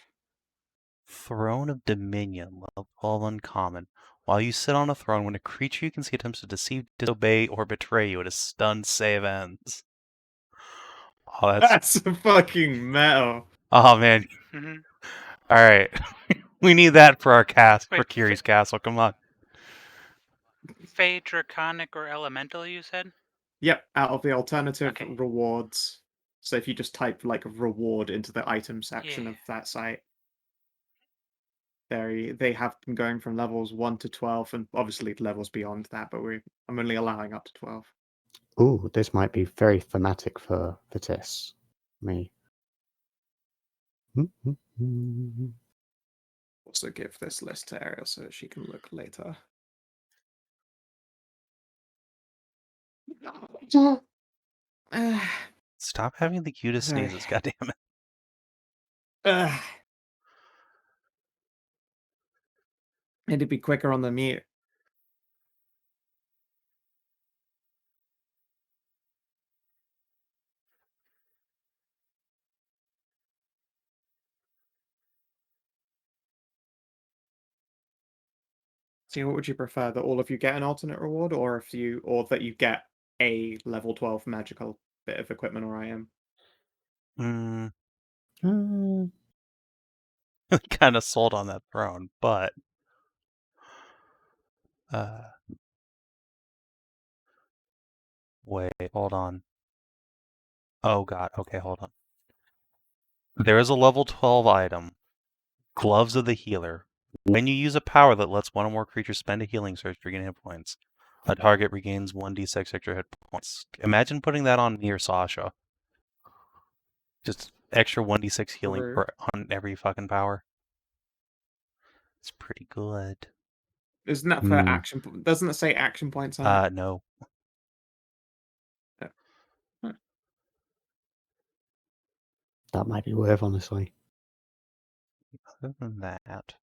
Throne of Dominion, level 12 uncommon. While you sit on a throne, when a creature you can see attempts to deceive, disobey, or betray you, it is stunned save ends. Oh, That's fucking metal. Oh man. Mhm. Alright. We need that for our cast, for Wait, Kiri's castle. Come on. Fey, Draconic, or Elemental, you said? Yep, out of the alternative Okay. rewards. So if you just type like reward into the item section Yeah. of that site, they have been going from levels 1 to 12, and obviously levels beyond that, but I'm only allowing up to 12. Ooh, this might be very thematic for Tis. Me. Also give this list to Ariel so that she can look later. Stop having the cutest sneezes, goddammit. Need to be quicker on the mute. See, what would you prefer? That all of you get an alternate reward, or that you get a level 12 magical bit of equipment or item? Kind of sold on that throne, but wait, hold on. Oh god, okay, hold on. There is a level 12 item, Gloves of the Healer. When you use a power that lets one or more creatures spend a healing surge to regain hit points, a target regains 1d6 extra hit points. Imagine putting that on me or Sasha. Just extra 1d6 healing on every fucking power. It's pretty good. Isn't that for action? Doesn't it say action points on it? No. That might be worth, honestly. Other than that,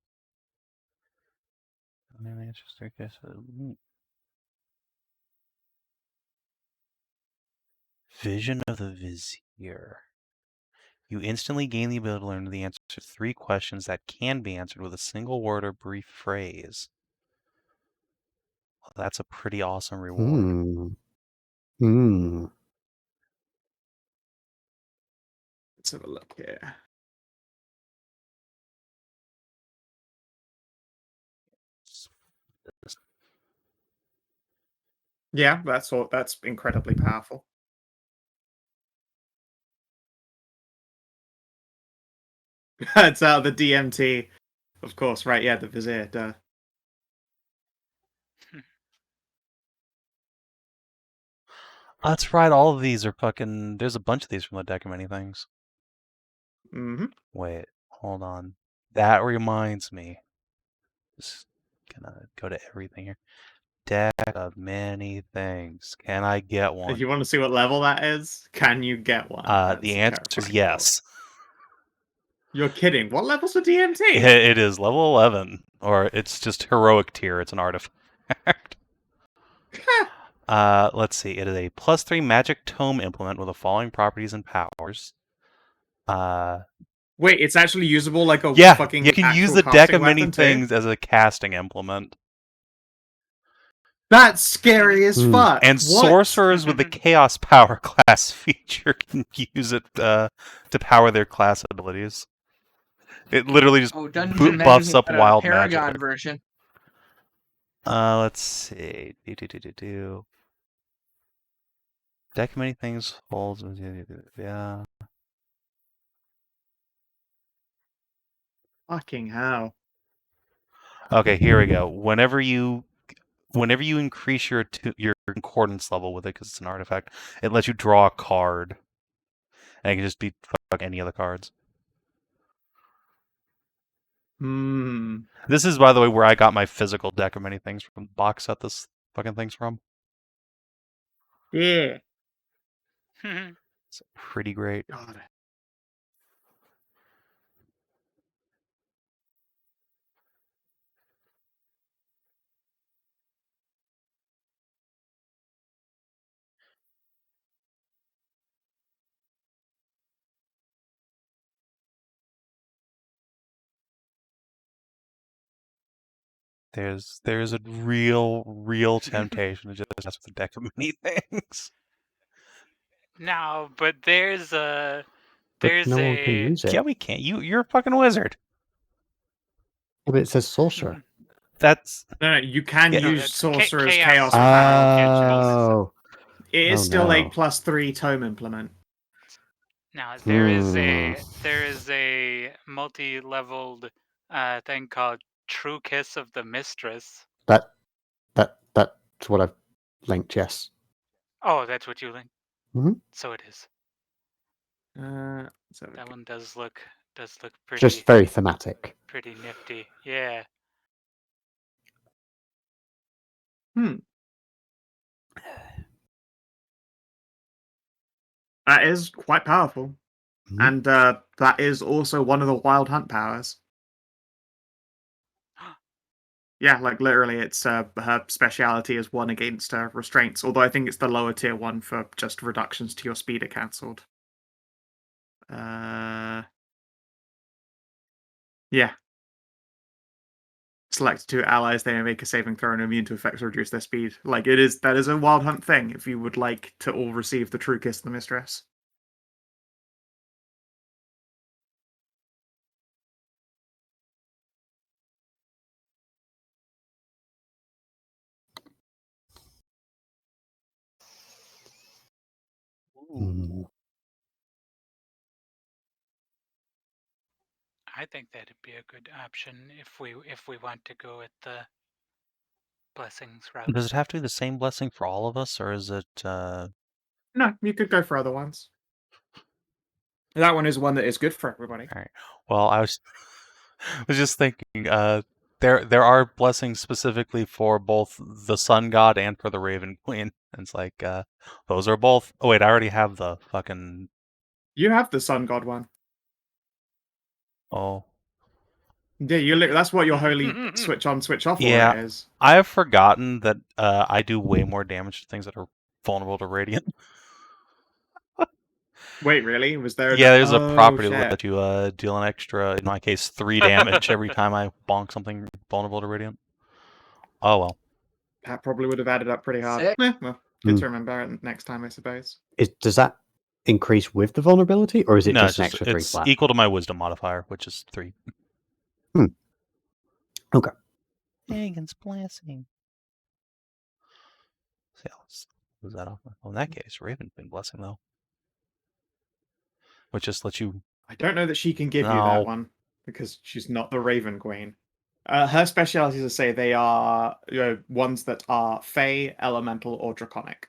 Vision of the Vizier. You instantly gain the ability to learn the answer to 3 questions that can be answered with a single word or brief phrase. Well, that's a pretty awesome reward. Let's have a look here. Yeah, that's incredibly powerful. It's out of the DMT. Of course, right, yeah, the Vizier, duh. That's right, all of these are fucking... There's a bunch of these from the deck of many things. Mm-hmm. Wait, hold on. That reminds me. Just gonna go to everything here. Deck of many things. Can I get one? If you want to see what level that is, can you get one? The answer is yes. You're kidding. What level's the DMT? It is level 11. Or it's just heroic tier. It's an artifact. Let's see. It is a +3 magic tome implement with the following properties and powers. Wait, it's actually usable like a fucking you can use the deck of many things as a casting implement. That's scary as fuck. And sorcerers with the Chaos Power class feature can use it to power their class abilities. It literally just buffs up wild magic. Paragon version. Let's see. Deck of many things holds. Yeah. Fucking hell. Okay, here we go. Whenever you increase your concordance level with it, because it's an artifact, it lets you draw a card. And it can just be any of the cards. This is, by the way, where I got my physical deck of many things from the box set this fucking thing's from. Yeah. It's pretty great. God. There's a real temptation to just mess with a deck of many things. No, but there's no one can use it. Yeah, we can't. You're a fucking wizard. But it says sorcerer. That's No, you can Yeah. No, use that's Sorcerer's chaos Chaos Power. Oh, It is Oh, still a no. +3 tome implement. Now Hmm. there is a multi-leveled thing called True Kiss of the Mistress. That's what I've linked. Yes. Oh, that's what you link. Mhm. So it is. So That one does look pretty Just very thematic. pretty nifty. Yeah. that is quite powerful. Mhm. And that is also one of the Wild Hunt powers. Yeah, like literally, it's her speciality is 1 against restraints. Although I think it's the lower tier one for just reductions to your speed are cancelled. Yeah. Select 2 allies, they may make a saving throw and immune to effects or reduce their speed. Like that is a Wild Hunt thing. If you would like to all receive the True Kiss of the Mistress. Hmm. I think that'd be a good option if we want to go with the blessings route. Does it have to be the same blessing for all of us, or is it? No, you could go for other ones. That one is one that is good for everybody. All right. Well, I was just thinking. There are blessings specifically for both the Sun God and for the Raven Queen. And it's like those are both. Oh wait, I already have the fucking. You have the Sun God one. Oh. Yeah, that's what your holy switch on, switch off Yeah. aura is. I have forgotten that I do way more damage to things that are vulnerable to radiant. Wait, really? Was there? Yeah, there's a property shit. that let you deal an extra, in my case, 3 damage every time I bonk something vulnerable to radiant. Oh well. That probably would have added up pretty hard. Sick. Well, good to remember next time, I suppose. Does that increase with the vulnerability, or is it No, just an extra 3 it's flat? equal to my wisdom modifier, which is 3. Okay. Hagen's blessing. See, was that off? Well, in that case, Raven's blessing though, which just lets you. I don't know that she can give you that No. one because she's not the Raven Queen. Her specialities, to say, they are ones that are Fey, Elemental, or Draconic.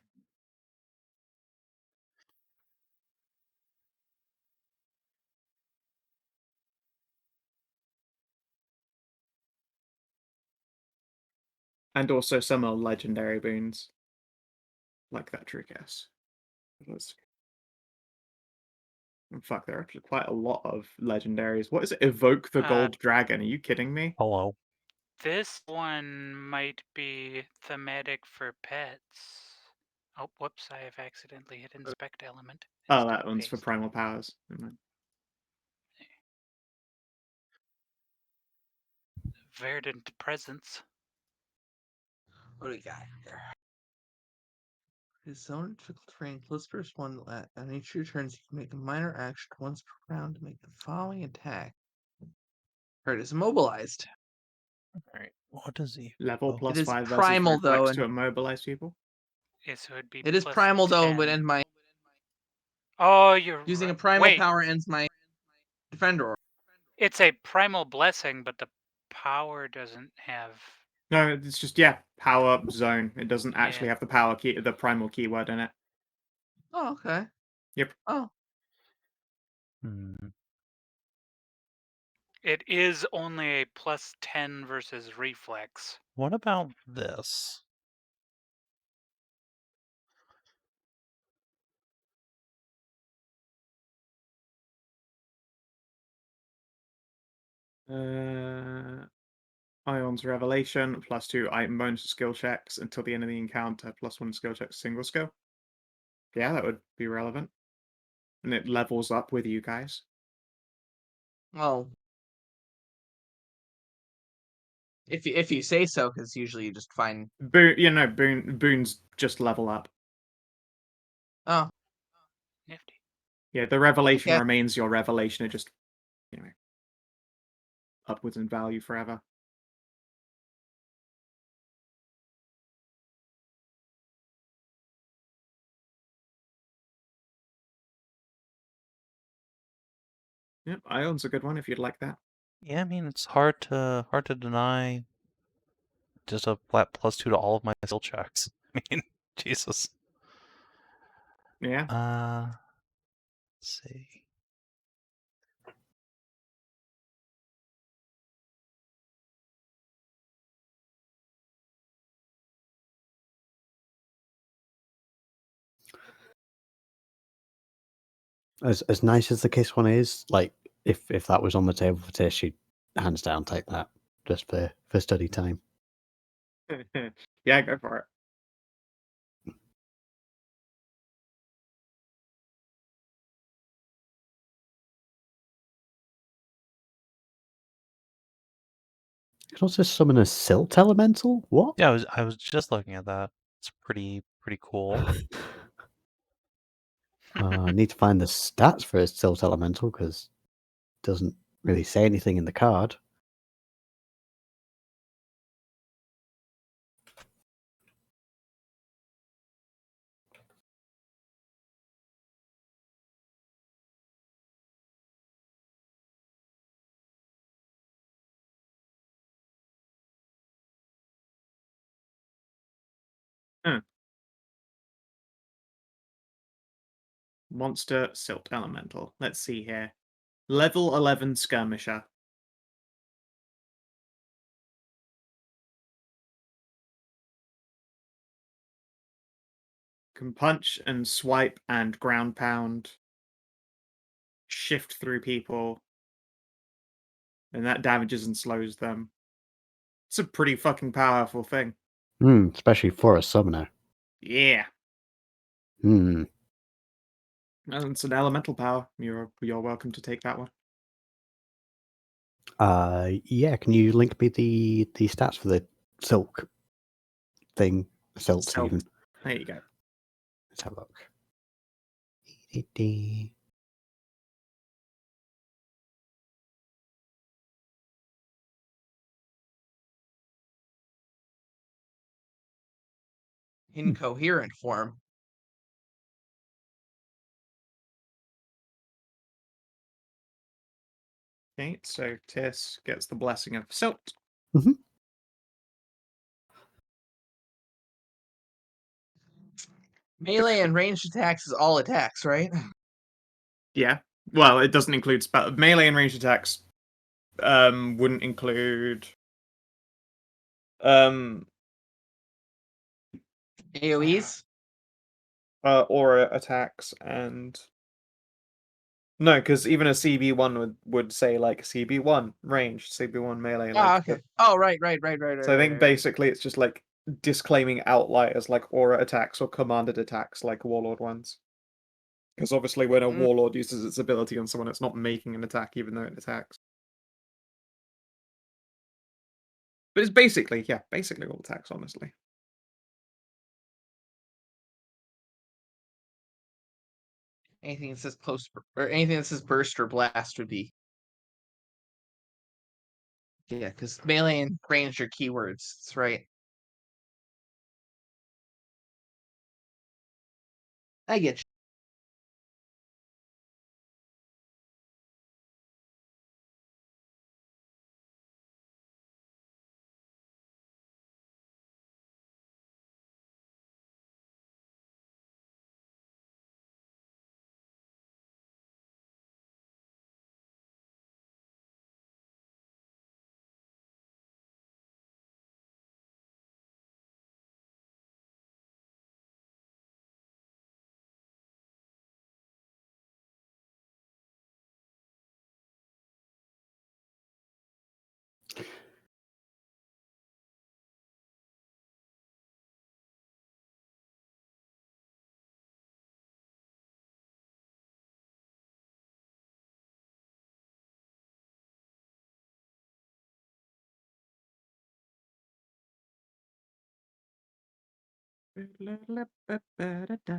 And also some are legendary boons. Like that True Kiss. Fuck, there are actually quite a lot of legendaries. What is it? Evoke the Gold Dragon. Are you kidding me? Hello. This one might be thematic for pets. Oh, whoops! I have accidentally hit inspect element. Oh, that one's for Primal Powers. Verdant presence. What do we got here? His zone difficult terrain close first one on each of your turns you can make a minor action once per round to make the following attack. Hurt is immobilized. Alright. What does he? Level Oh. plus It is 5 versus primal, though, reflex and- to immobilize people. Yeah, so it'd be. It is plus primal though, 10. but end my Oh, you're using a right. primal Wait, power ends my defender. it's a primal blessing, but the power doesn't have. No, it's just power zone. It doesn't actually Yeah. have the power key, the primal keyword in it. Oh, okay. Yep. Oh, It is only a plus 10 versus reflex. What about this? Ion's Revelation, +2 item bonus to skill checks until the end of the encounter, +1 skill checks, single skill. Yeah, that would be relevant. And it levels up with you guys. well. If you say so, because usually you just find. Boons just level up. Oh, Nifty. Yeah, the revelation Okay. remains your revelation. It just, upwards in value forever. Yep, Ion's a good one if you'd like that. Yeah, I mean it's hard to deny just a flat +2 to all of my skill checks. I mean, Jesus. Yeah. Let's see. As nice as the kiss one is, like if that was on the table for Tish, she'd hands down take that just for study time. Yeah, go for it. You can also summon a silt elemental. What? Yeah, I was just looking at that. It's pretty cool. I need to find the stats for a silt elemental because it doesn't really say anything in the card. Monster Silt Elemental. Let's see here. Level 11 Skirmisher. Can punch and swipe and ground pound. Shift through people. And that damages and slows them. It's a pretty fucking powerful thing. Especially for a summoner. Yeah. Hmm. And it's an elemental power. You're welcome to take that one. Yeah. Can you link me the stats for the silk thing? Silt Silt. even. There you go. Let's have a look. Incoherent form. Okay, so Tis gets the blessing of Silt. Melee and ranged attacks is all attacks, right? Yeah. Well, it doesn't include spell melee and ranged attacks. Wouldn't include AoEs? aura attacks and no, because even a CB1 would say like CB1 ranged, CB1 melee. Like, Okay. Oh, right. so I think Right. basically it's just like disclaiming outliers like aura attacks or commanded attacks like warlord ones. Because obviously when a warlord uses its ability on someone, it's not making an attack even though it attacks. But it's basically all attacks, honestly. Anything that says close or anything that says burst or blast would be. Yeah, because melee and ranged are keywords. That's right. I get you.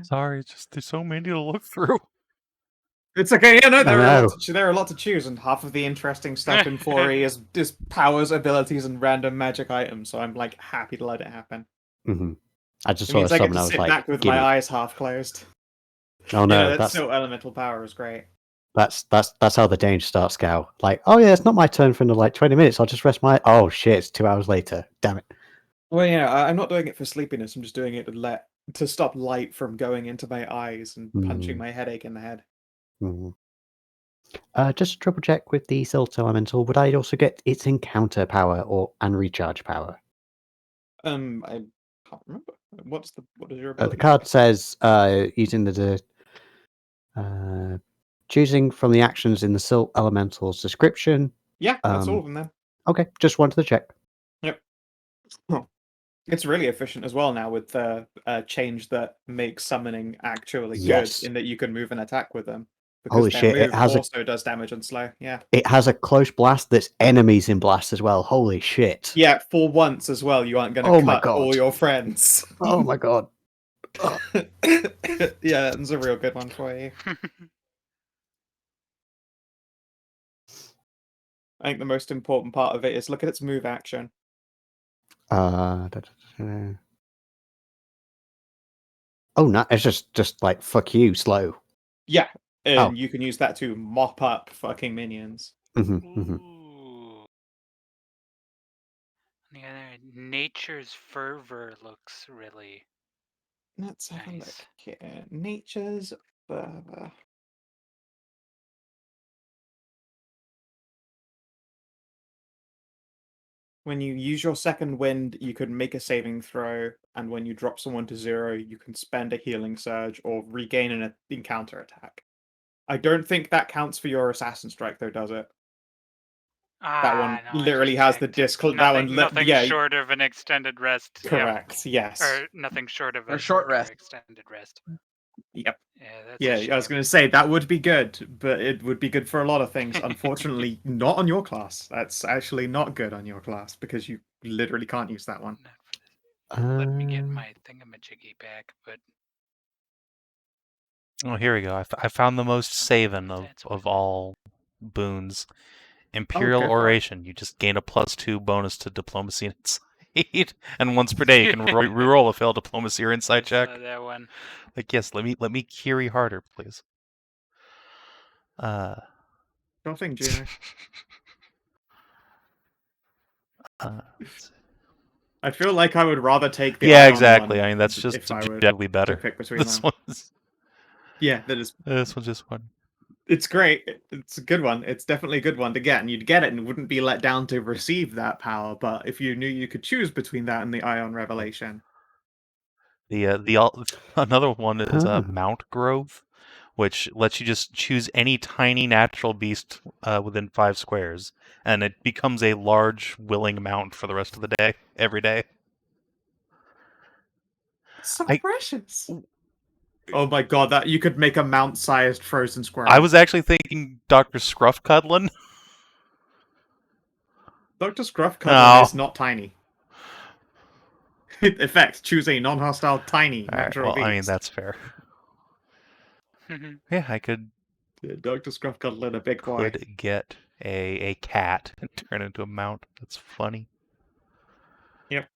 Sorry, it's just there's so many to look through. It's okay. Yeah, no, there are a know. lot to choose, and half of the interesting stuff in 4E is powers, abilities, and random magic items. So I'm like happy to let it happen. Hmm. I just It saw means I get someone to I was sit like, back with gimme. my eyes half closed. Oh You know, no, that Silt elemental power is great. that's how the danger starts, Scow. Like, oh yeah, it's not my turn for another like 20 minutes. I'll just rest my. Oh shit, it's 2 hours later. Damn it. Well, yeah, I'm not doing it for sleepiness. I'm just doing it to stop light from going into my eyes and punching my headache in the head. Mm. Just to triple check with the Silt Elemental, would I also get its encounter power and recharge power? I can't remember. What does your The ability card say? says using choosing from the actions in the Silt Elemental's description. Yeah, that's all of them then. Okay, just wanted to check. Yep. Oh. It's really efficient as well now with the change that makes summoning actually Yes. good in that you can move and attack with them. Because Holy their shit, move also does damage and slow. Yeah. It has a close blast that's enemies in blast as well. Holy shit. Yeah, for once as well, you aren't going to Oh my cut God. all your friends. Oh my god. Yeah, that's a real good one for you. I think the most important part of it is look at its move action. Oh no, it's just like fuck you, slow. Yeah, and you can use that to mop up fucking minions. Ooh. On the other hand, Nature's Fervor looks really Let's have a look nice. here. Nature's Fervor. When you use your second wind, you can make a saving throw, and when you drop someone to 0, you can spend a healing surge or regain an encounter attack. I don't think that counts for your assassin strike, though, does it? That one No, literally has the disc. Nothing yeah, short of an extended rest. correct. Yes. Or nothing short of Or a short rest. extended rest. Yep. Yeah, that's Yeah, a shame. I was going to say that would be good, but it would be good for a lot of things. Unfortunately, not on your class. That's actually not good on your class because you literally can't use that one. Not for this. Let me get my thingamajiggy back, but Oh, here we go. I found the most Savin That's of all boons. Oh, Imperial go for it. Oration. You just gain a +2 bonus to diplomacy and insight, and once per day you can reroll a failed diplomacy or insight check. that one. Like, yes, let me Kiri harder, please. Nothing, Juno. I feel like I would rather take the Ion exactly. one I mean, that's just if I were objectively better. to pick between This them. one's Yeah, that is. this one's just fun. It's great. It's a good one. It's definitely a good one to get, and you'd get it and wouldn't be let down to receive that power. But if you knew you could choose between that and the Ion Revelation, Another one is Mount Grove, which lets you just choose any tiny natural beast within 5 squares, and it becomes a large willing mount for the rest of the day, every day. so precious. Oh my god, that you could make a mount-sized frozen squirrel. I was actually thinking Dr. Scruffcuddlin. Dr. Scruffcuddlin is not tiny. Effect: choose a non-hostile tiny natural beast. I mean, that's fair. Yeah, I could. Dr. Scruffcuddlin, a big boy. Could get a cat and turn it into a mount. That's funny. Yep.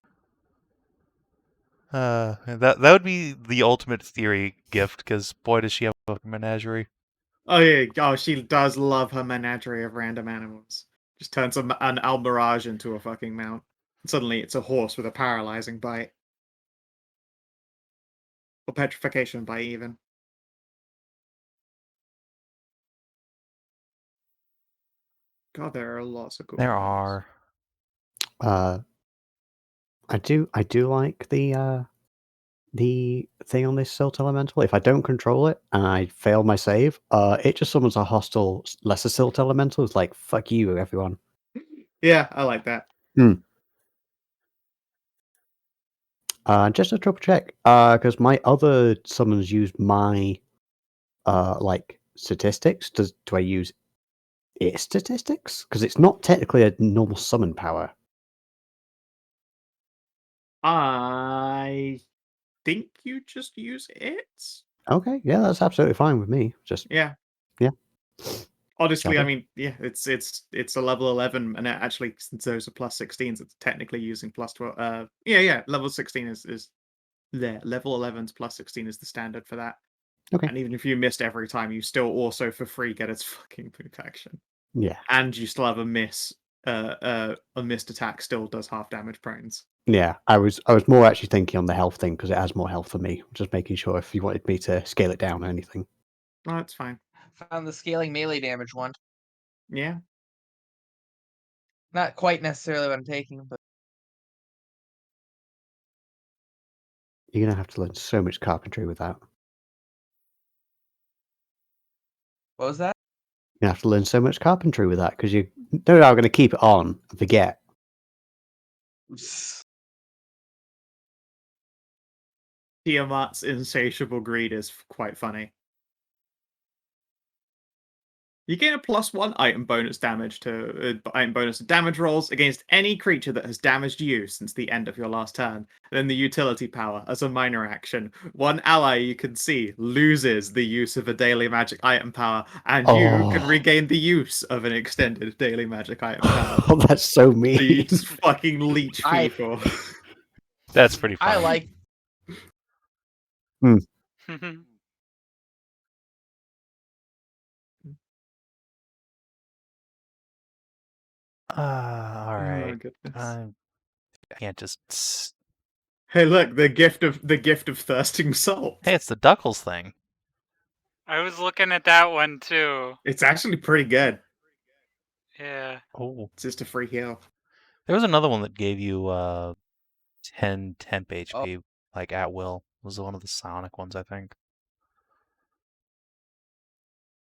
That would be the ultimate theory gift, because boy, does she have a menagerie. Oh yeah, oh she does love her menagerie of random animals. Just turns an Almirage into a fucking mount. Suddenly it's a horse with a paralyzing bite. Or petrification bite even. God, there are lots of cool There ones. are. I do like the thing on this Silt Elemental. If I don't control it and I fail my save, it just summons a hostile lesser Silt Elemental. It's like, fuck you, everyone. Yeah, I like that. Just a triple check, because my other summons use my like statistics. Do I use its statistics? Because it's not technically a normal summon power. I think you just use it. Okay, yeah, that's absolutely fine with me. Just Yeah. Yeah. Honestly, I Shadow? mean, yeah, it's a level 11, and actually, since those are plus 16s, it's technically using plus 12. Yeah, level 16 is there. Level 11's plus 16 is the standard for that. Okay. And even if you missed every time, you still also for free get its fucking boot action. Yeah. And you still have a miss. A missed attack still does half damage prones. Yeah, I was more actually thinking on the health thing because it has more health for me. Just making sure if you wanted me to scale it down or anything. No, that's fine. Found the scaling melee damage one. Yeah. Not quite necessarily what I'm taking, but You're gonna have to learn so much carpentry with that. what was that? You're gonna have to learn so much carpentry with that because you no doubt gonna keep it on and forget. Tiamat's insatiable greed is quite funny. You gain a +1 item bonus damage to item bonus to damage rolls against any creature that has damaged you since the end of your last turn. Then the utility power, as a minor action, one ally you can see loses the use of a daily magic item power, and you can Oh. regain the use of an extended daily magic item power. Oh, that's so So you mean. just fucking leech I- people. That's pretty funny. I like All Oh right. goodness. I can't just. Hey, look, the gift of thirsting salt. Hey, it's the Duckles thing. I was looking at that one too. It's actually pretty good. Yeah. Oh, It's just a free heal. there was another one that gave you 10 temp HP, like at will. It was one of the psionic ones, I think.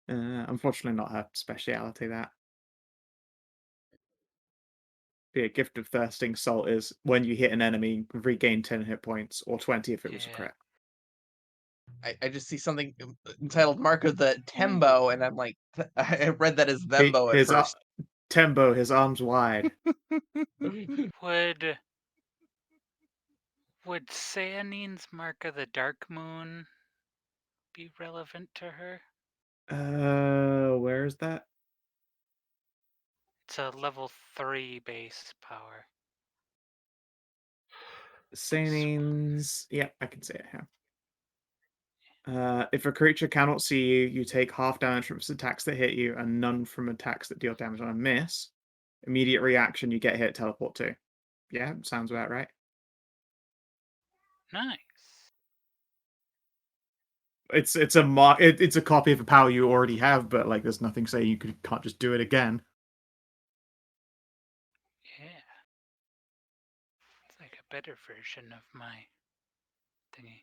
Unfortunately, not her speciality. That. The gift of thirsting salt is when you hit an enemy, regain 10 hit points or 20 if it was a Yeah. crit. I just see something entitled Mark of the Tembo, and I'm like, I read that as Thembo at His first. Tembo, his arms wide. Would Saonine's Mark of the Dark Moon be relevant to her? Where is that? It's a level 3 base power. Sainings. Yeah, I can see it here. If a creature cannot see you, you take half damage from its attacks that hit you and none from attacks that deal damage on a miss. Immediate reaction, you get hit, teleport to. Yeah, sounds about right. Nice. It's a copy of a power you already have, but like there's nothing saying you can't just do it again. Yeah. It's like a better version of my thingy.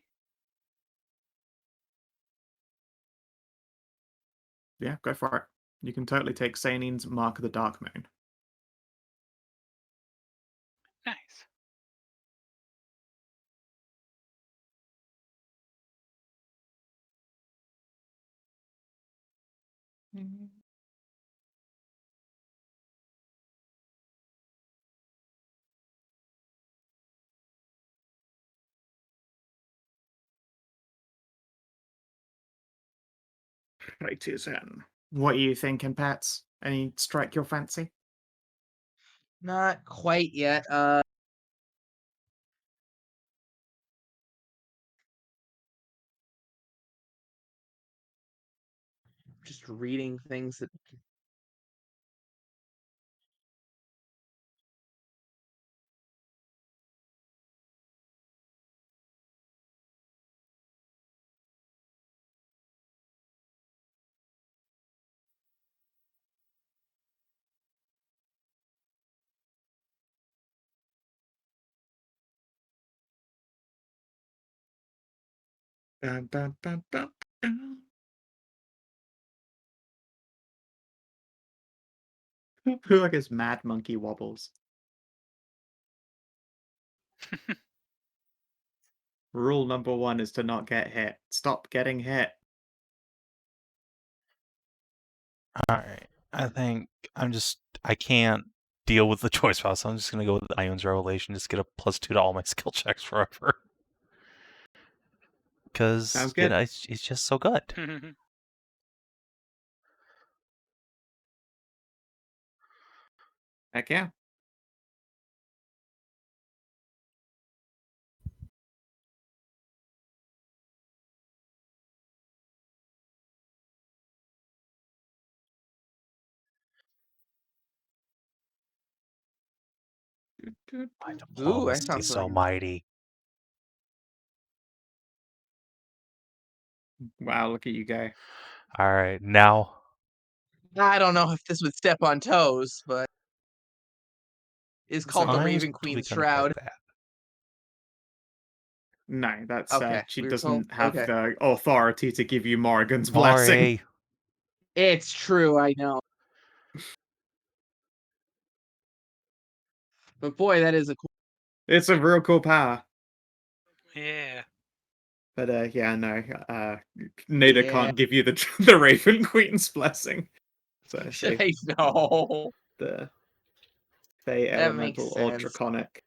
Yeah, go for it. You can totally take Sanin's Mark of the Dark Moon. Nice. Right to Zen. What are you thinking, Pats? Any strike your fancy? Not quite yet. Just reading things that Bum, bum, bum, bum, bum. Who like his mad monkey wobbles? Rule number 1 is to not get hit. Stop getting hit. All right. I think I can't deal with the choice file, so I'm just going to go with Ion's Revelation, just get a +2 to all my skill checks forever. Because Sounds good. it's just so good. Heck yeah. My Ooh, I diplomacy found is so something. mighty. Wow, look at you go. All right, now I don't know if this would step on toes, but it's called the I was Raven totally Queen's gonna pick Shroud. that. No, that's Okay, she we were told. doesn't have Okay, the authority to give you Morrigan's blessing. Maury. it's true. I know, but boy, that is a cool. It's a real cool power. Yeah. But yeah, no, Nada Yeah. can't give you the the Raven Queen's blessing. So I know. the Fey That makes Elemental or sense. Draconic.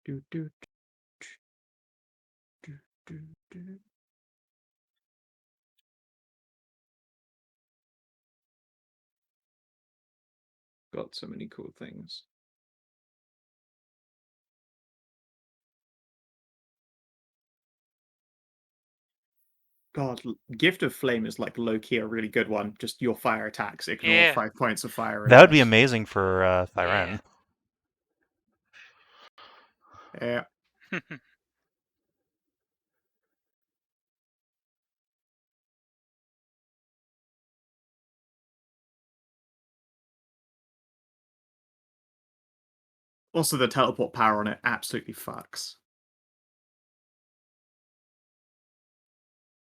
Do, do, do, do, do. Got so many cool things. God, Gift of Flame is like low-key a really good one. Just your fire attacks ignore Yeah. 5 points of fire. That would be radius. amazing for Thyren. Yeah. Also, the teleport power on it absolutely fucks.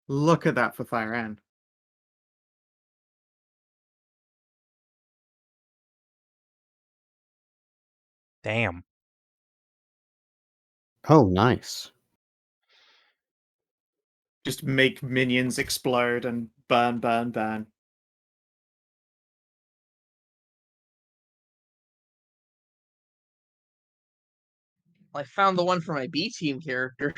Look at that for Thyren. Damn. Oh, nice. Just make minions explode and burn, burn, burn. I found the one for my B team character.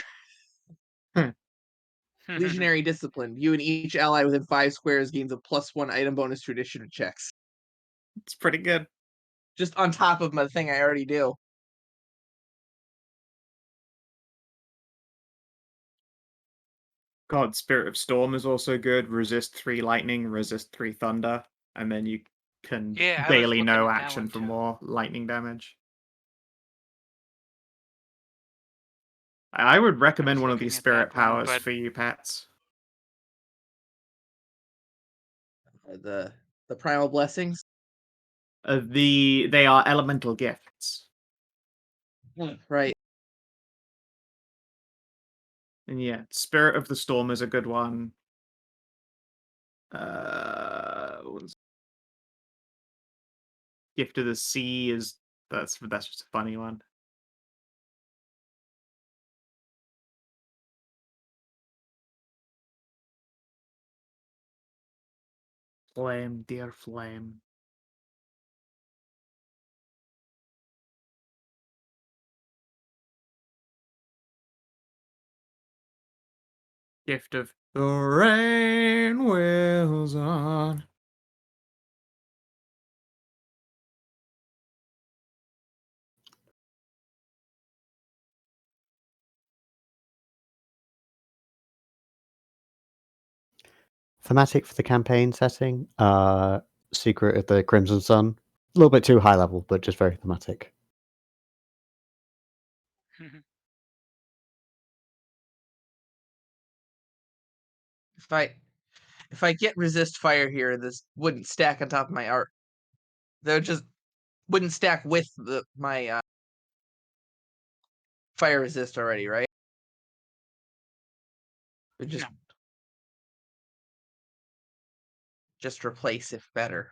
Legionary Discipline. You and each ally within 5 squares gains a +1 item bonus to initiative checks. It's pretty good. Just on top of my thing I already do. God, Spirit of Storm is also good. Resist 3 lightning, resist 3 thunder, and then you can Yeah, I was daily looking no at that action one for too. more lightning damage. I would recommend one of looking these at spirit that one, powers but- for you, pets. The Primal Blessings. They are elemental gifts. Right. And yeah, Spirit of the Storm is a good one. Gift of the Sea is that's just a funny one. Flame, dear flame. Gift of the rain wills on. Thematic for the campaign setting. Secret of the Crimson Sun. A little bit too high level, but just very thematic. If I get resist fire here, this wouldn't stack on top of my art. That just wouldn't stack with my fire resist already, right? It just replace if better.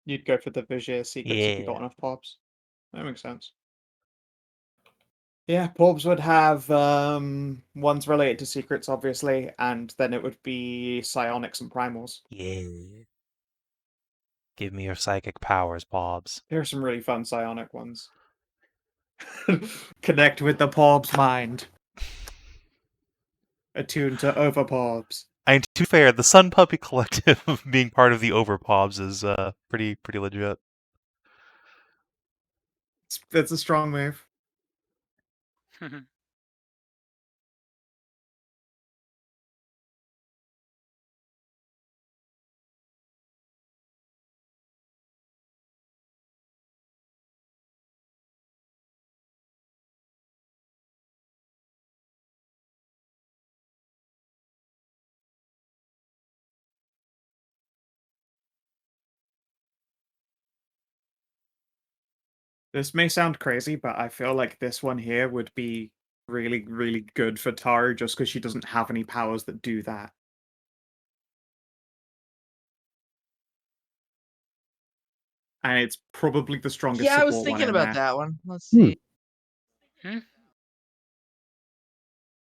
You'd go for the Vizier secrets if you got Yeah. enough pops. That makes sense. Yeah, Porbs would have ones related to secrets, obviously, and then it would be psionics and primals. Yeah. Give me your psychic powers, Bobs. There are some really fun psionic ones. Connect with the Porb's mind. Attuned to Overporbs. I mean, to be fair, the Sunpuppy Collective being part of the Overpobs is pretty legit. It's a strong move. This may sound crazy, but I feel like this one here would be really, really good for Tahru just because she doesn't have any powers that do that. And it's probably the strongest Yeah, I was support one thinking in about there. that one. Let's see. Hmm?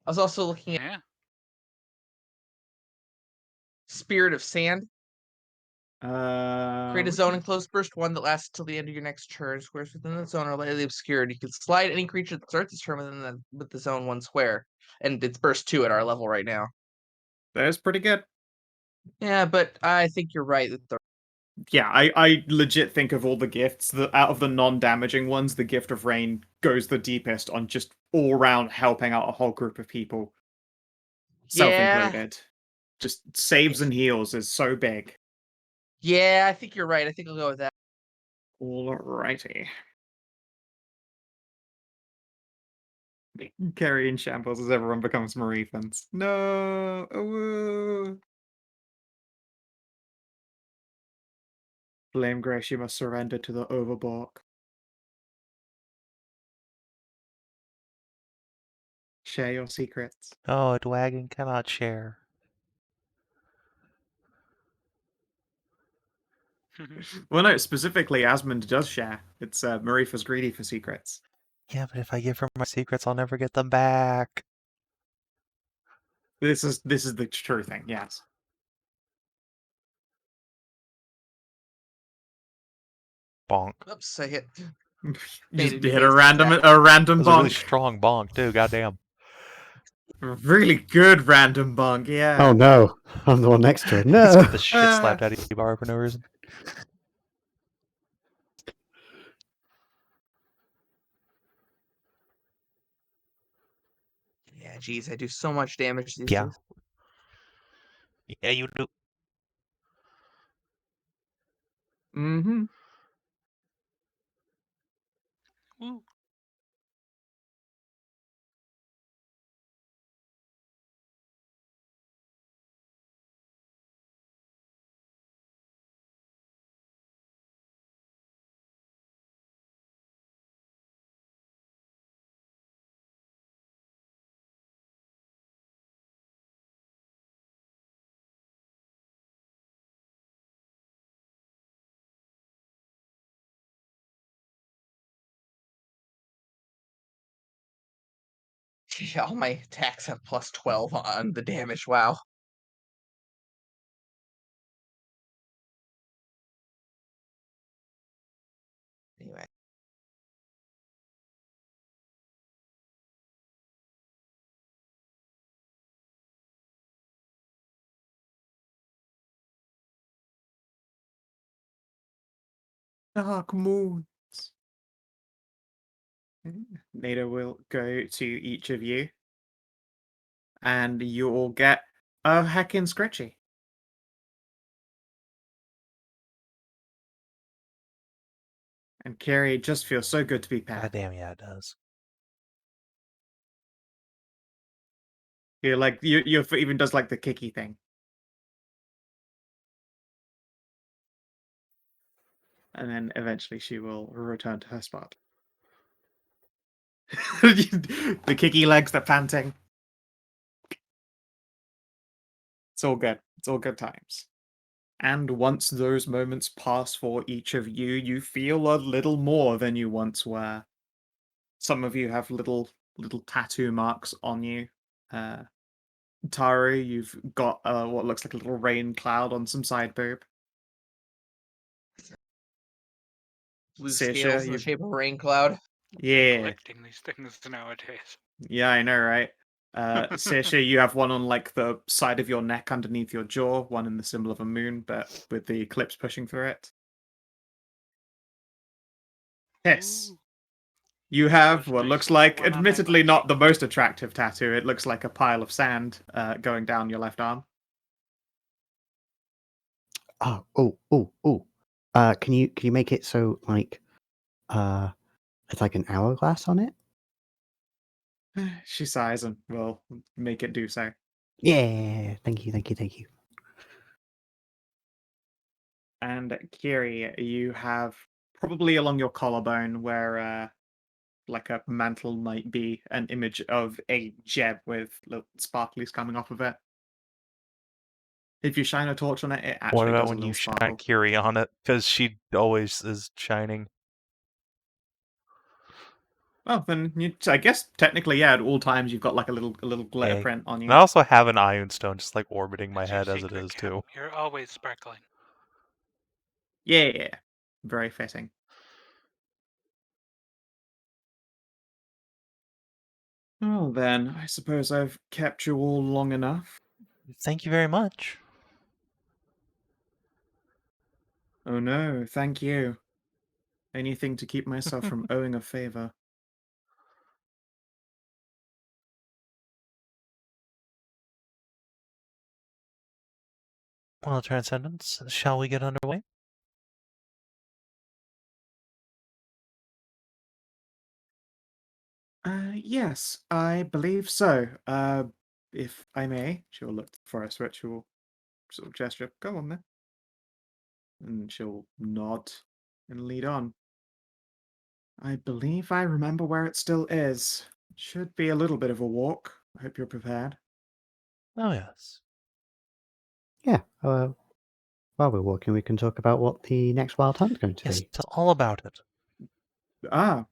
I was also looking at Yeah. Spirit of Sand. Create a Which zone one? enclosed burst, one that lasts till the end of your next turn. Squares within the zone are lightly obscured. You can slide any creature that starts its turn with the zone one square, and it's burst 2 at our level right now. That is pretty good. Yeah, but I think you're right that the Yeah, I legit think of all the gifts, that out of the non-damaging ones, the Gift of Rain goes the deepest on just all-round helping out a whole group of people. Yeah. Self-included. Just saves and heals is so big. Yeah, I think you're right. I think I'll go with that. Alrighty. Carry in shambles as everyone becomes Marifans. No! Ooh. Blame Grace, you must surrender to the Overbork. Share your secrets. Oh, a dragon cannot share. Well, no, specifically, Asmund does share. It's Marifa's greedy for secrets. Yeah, but if I give her my secrets, I'll never get them back. This is the true thing, yes. Bonk. Oops, I hit. Just Made an hit a evasive random attack. It was a really bonk. strong bonk, too. Goddamn. Really good random bonk, yeah. Oh no, I'm the one next to it. Just No. get the shit slapped out of you bar for no reason. Yeah, geez, I do so much damage these Yeah. days. Yeah, you do. Mm-hmm. Woo. Yeah, all my attacks have plus 12 on the damage. Wow. Anyway. Dark moons. Nada will go to each of you. And you all get a heckin' scritchy. And Carrie, it just feels so good to be pet. Goddamn, yeah, it does. You're like your foot even does like the kicky thing. And then eventually she will return to her spot. The kicky legs, the panting. It's all good. It's all good times. And once those moments pass for each of you, you feel a little more than you once were. Some of you have little tattoo marks on you. Tahru, you've got what looks like a little rain cloud on some side boob. Blue Saoirse, scales in the you've shape of a rain cloud. yeah, Collecting these things nowadays. yeah, I know, right? Saoirse, you have one on like the side of your neck underneath your jaw, one in the symbol of a moon, but with the eclipse pushing through it. Yes. Ooh. You have Most what looks recently, like, one on my admittedly, left not cheek. the most attractive tattoo. It looks like a pile of sand going down your left arm. Oh. Can you make it so like it's like an hourglass on it? She sighs and will make it do so. Yeah, thank you. And Kiri, you have probably along your collarbone where like a mantle might be an image of a gem with little sparklies coming off of it. If you shine a torch on it, it What actually about does a when little you shine sparkle. Kiri on it? Because she always is shining. Well, then I guess technically, yeah. At all times, you've got like a little glitter Yay. print on And you. I also have an Ion Stone just like orbiting my That's your head as it secret, is Cap. too. You're always sparkling. Yeah, very fitting. Well, then, I suppose I've kept you all long enough. Thank you very much. Oh no, thank you. Anything to keep myself from owing a favor. Well, Transcendence, shall we get underway? Yes, I believe so. If I may, she'll look for a ritual sort of gesture. Go on then. And she'll nod and lead on. I believe I remember where it still is. Should be a little bit of a walk. I hope you're prepared. Oh, yes. Yeah. While we're walking, we can talk about what the next wild hunt's going to Yes, be. it's all about it. Ah.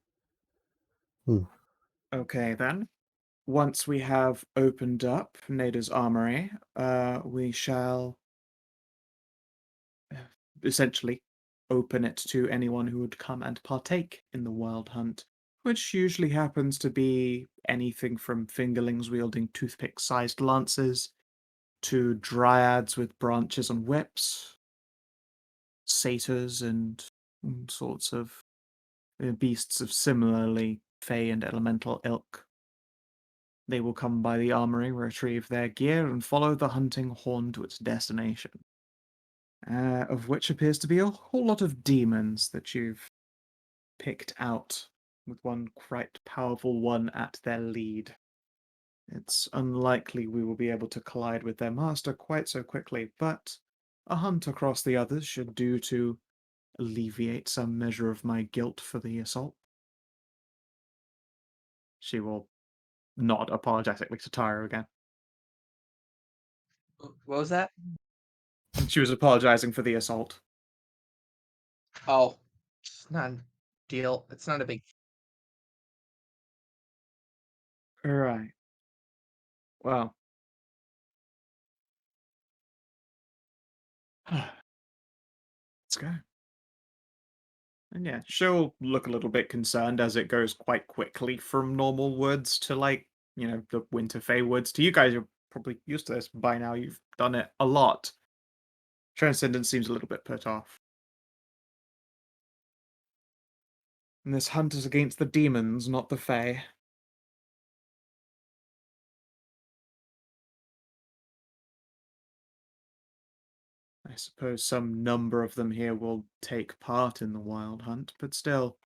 Hmm. Okay then. Once we have opened up Nada's armory, we shall essentially open it to anyone who would come and partake in the wild hunt, which usually happens to be anything from fingerlings wielding toothpick-sized lances to dryads with branches and whips, satyrs and all sorts of beasts of similarly fey and elemental ilk. They will come by the armory, retrieve their gear, and follow the hunting horn to its destination. Of which appears to be a whole lot of demons that you've picked out, with one quite powerful one at their lead. It's unlikely we will be able to collide with their master quite so quickly, but a hunt across the others should do to alleviate some measure of my guilt for the assault. She will nod apologetically to Tahru again. What was that? She was apologizing for the assault. Oh, it's not a deal. It's not a big. Alright. Well. Let's go. And yeah, she'll look a little bit concerned as it goes quite quickly from normal woods to like, the Winterfey woods. To you guys, you're probably used to this by now. You've done it a lot. Transcendence seems a little bit put off. And this hunt is against the demons, not the Fey. I suppose some number of them here will take part in the wild hunt, but still,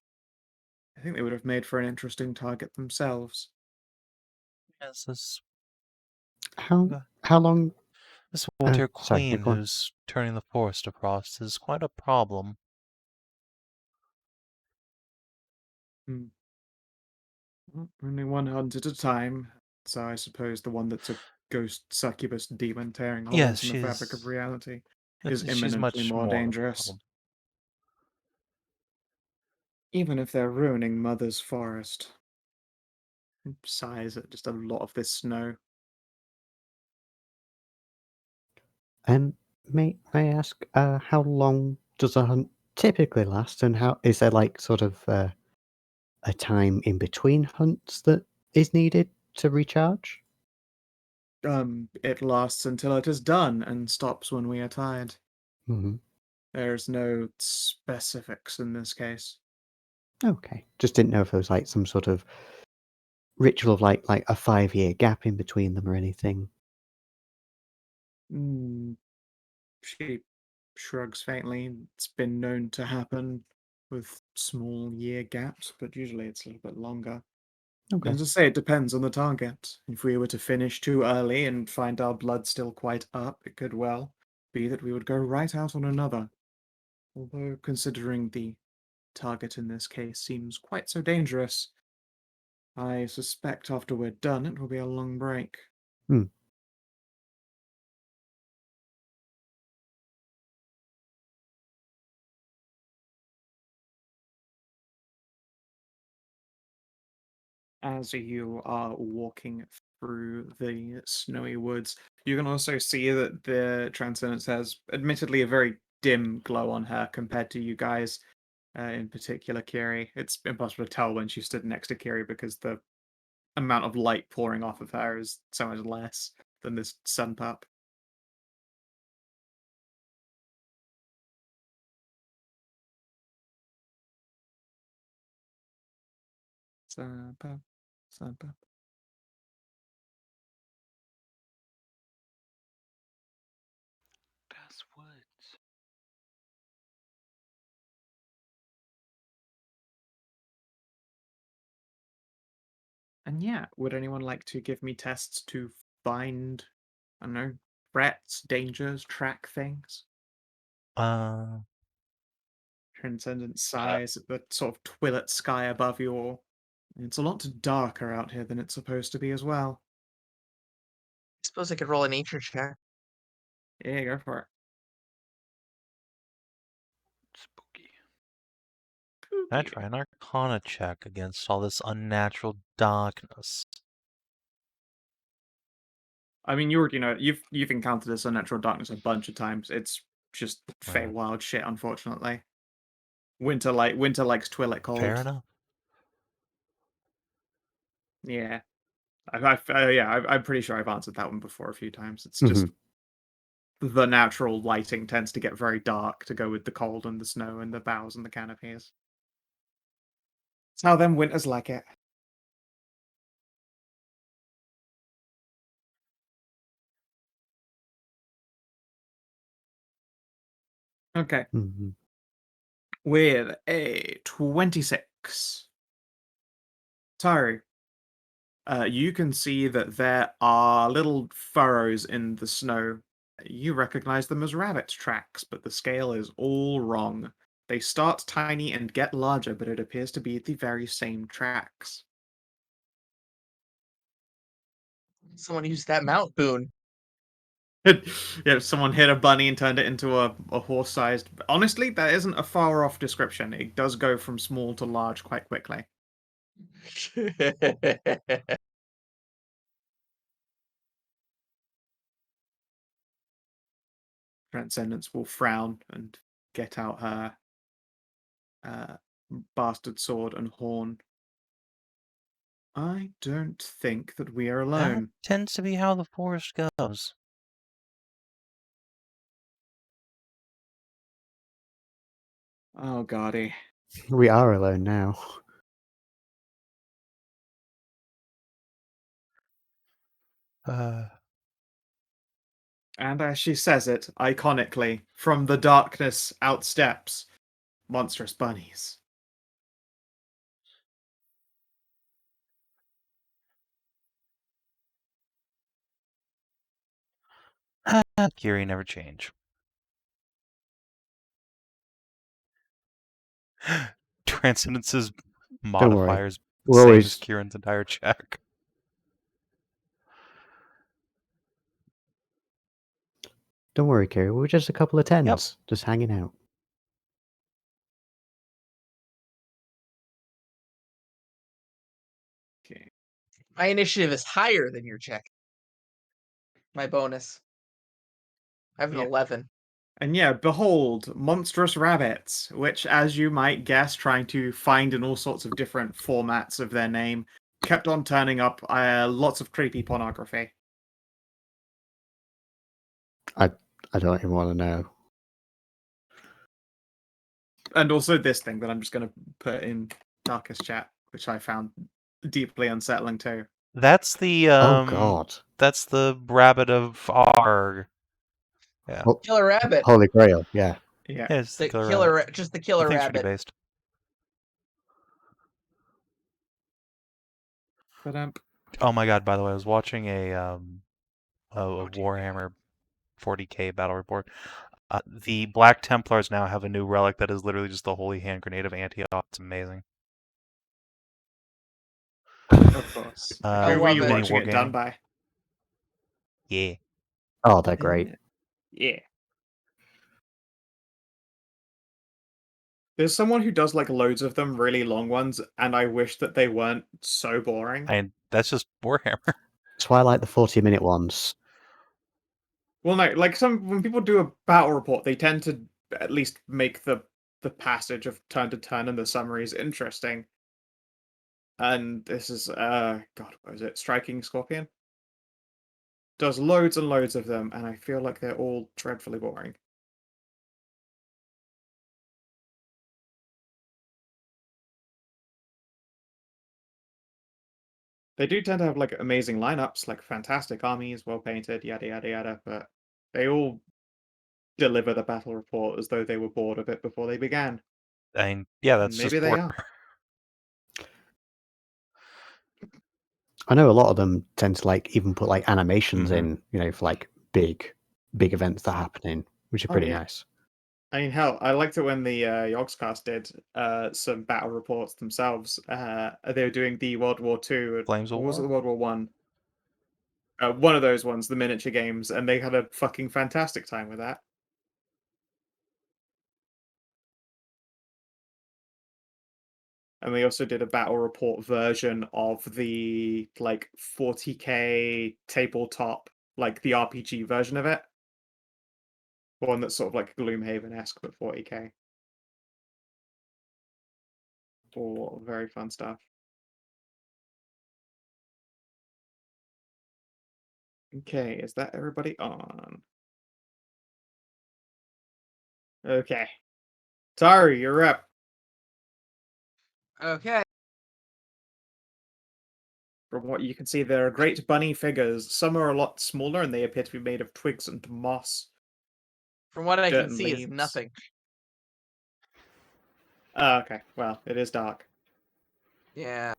I think they would have made for an interesting target themselves. Yes, this How long? Winter Sorry, Queen go on. who's turning the forest across is quite a problem. Well, only one hunt at a time, so I suppose the one that's a ghost succubus demon tearing Yes, holes in the fabric of reality is she's imminently much more more of a dangerous. problem. Even if they're ruining Mother's forest. Sighs at just a lot of this snow. May I ask, how long does a hunt typically last, and how is there like sort of a time in between hunts that is needed to recharge? It lasts until it is done and stops when we are tired. Hmm. There's no specifics in this case. Okay, just didn't know if there was like some sort of ritual of like a 5-year gap in between them or anything. Mm, she shrugs faintly. It's been known to happen with small year gaps, but usually it's a little bit longer. Okay. As I say, it depends on the target. If we were to finish too early and find our blood still quite up, it could well be that we would go right out on another. Although, considering the target in this case seems quite so dangerous, I suspect after we're done it will be a long break. Hmm. As you are walking through the snowy woods, you can also see that the Transcendence has admittedly a very dim glow on her compared to you guys, in particular Kiri. It's impossible to tell when she stood next to Kiri because the amount of light pouring off of her is so much less than this sun pup. Sun pup, sun pup. Past woods. And yeah, would anyone like to give me tests to find, I don't know, threats, dangers, track things? Uh, Transcendent sighs at the sort of twilit sky above you all. It's a lot darker out here than it's supposed to be as well. I suppose I could roll a nature check. Yeah, go for it. Spooky. I try an Arcana check against all this unnatural darkness. I mean, you already know you've encountered this unnatural darkness a bunch of times. It's just Feywild shit, unfortunately. Winter likes twilit cold. Fair enough. Yeah, I'm pretty sure I've answered that one before a few times. It's Mhm. just the natural lighting tends to get very dark to go with the cold and the snow and the boughs and the canopies. It's how them winters like it. Okay. Mhm. With a 26. Tahru, you can see that there are little furrows in the snow. You recognize them as rabbit tracks, but the scale is all wrong. They start tiny and get larger, but it appears to be the very same tracks. Someone used that mount boon. Yeah, someone hit a bunny and turned it into a horse-sized. Honestly, that isn't a far off description. It does go from small to large quite quickly. Transcendence will frown and get out her uh, bastard sword and horn. I don't think that we are That alone. tends to be how the forest goes. Oh, Gardy. We are alone now. And as she says it, iconically, from the darkness outsteps monstrous bunnies. Kiri never change. Transcendence's Don't worry. modifiers We're same always as Kieran's entire check. Don't worry, Kiri. We're just a couple of tens, just hanging out. Okay. My initiative is higher than your check. My bonus. I have an Yeah. 11. And yeah, behold, monstrous rabbits, which, as you might guess, trying to find in all sorts of different formats of their name, kept on turning up lots of creepy pornography. I don't even want to know. And also this thing that I'm just going to put in Darkest Chat, which I found deeply unsettling too. That's the Oh God! that's the rabbit of R. Yeah. Oh, Killer rabbit. Holy Grail. Yeah. Yeah. Yeah, it's The killer killer, rabbit. just the The killer thing's pretty rabbit. based. But Oh my god! By the way, I was watching a dear Warhammer 40k battle report. The Black Templars now have a new relic that is literally just the holy hand grenade of Antioch. It's amazing. of course. I Who were love you it. watching it done by? Yeah. Oh, they're great. Yeah. There's someone who does like loads of them, really long ones, and I wish that they weren't so boring. And that's just Warhammer. That's why I like the 40-minute ones. Well, no, like when people do a battle report, they tend to at least make the passage of turn to turn and the summaries interesting. And this is God, what is it? Striking Scorpion? Does loads and loads of them, and I feel like they're all dreadfully boring. They do tend to have like amazing lineups, like fantastic armies, well painted, yada yada yada, but they all deliver the battle report as though they were bored of it before they began. I mean, yeah, that's Maybe just they Warhammer. are. I know a lot of them tend to like even put like animations Mhm. in, for like big events that are happening, which are Oh, pretty yeah. nice. I mean, hell, I liked it when the Yogscast did some battle reports themselves. They were doing the World War II, Flames of or was it War? the World War One? One of those ones, the miniature games, and they had a fucking fantastic time with that. And they also did a battle report version of the like 40k tabletop, like the RPG version of it. One that's sort of like Gloomhaven-esque, but 40k. All very fun stuff. Okay, is that everybody on? Okay. Tahru, you're up. Okay. From what you can see, there are great bunny figures. Some are a lot smaller and they appear to be made of twigs and moss. From what I Dirt can and see, is leaves. nothing. Oh, okay. Well, it is dark. Yeah.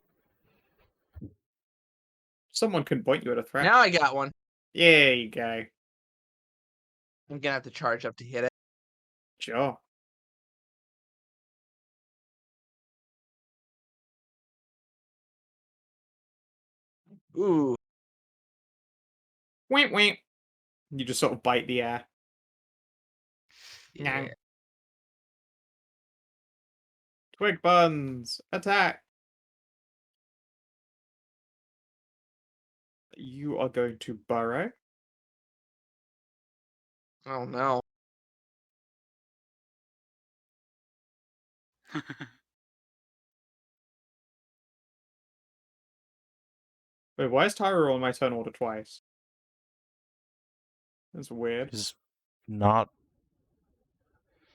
Someone can point you at a threat. Now I got one. There you go. I'm gonna have to charge up to hit it. Sure. Ooh. Wink, wink. You just sort of bite the air. Yeah. Nyang. Twig buns, attack. You are going to burrow. Oh no. Wait, why is Tahru on my turn order twice? That's weird. Is not.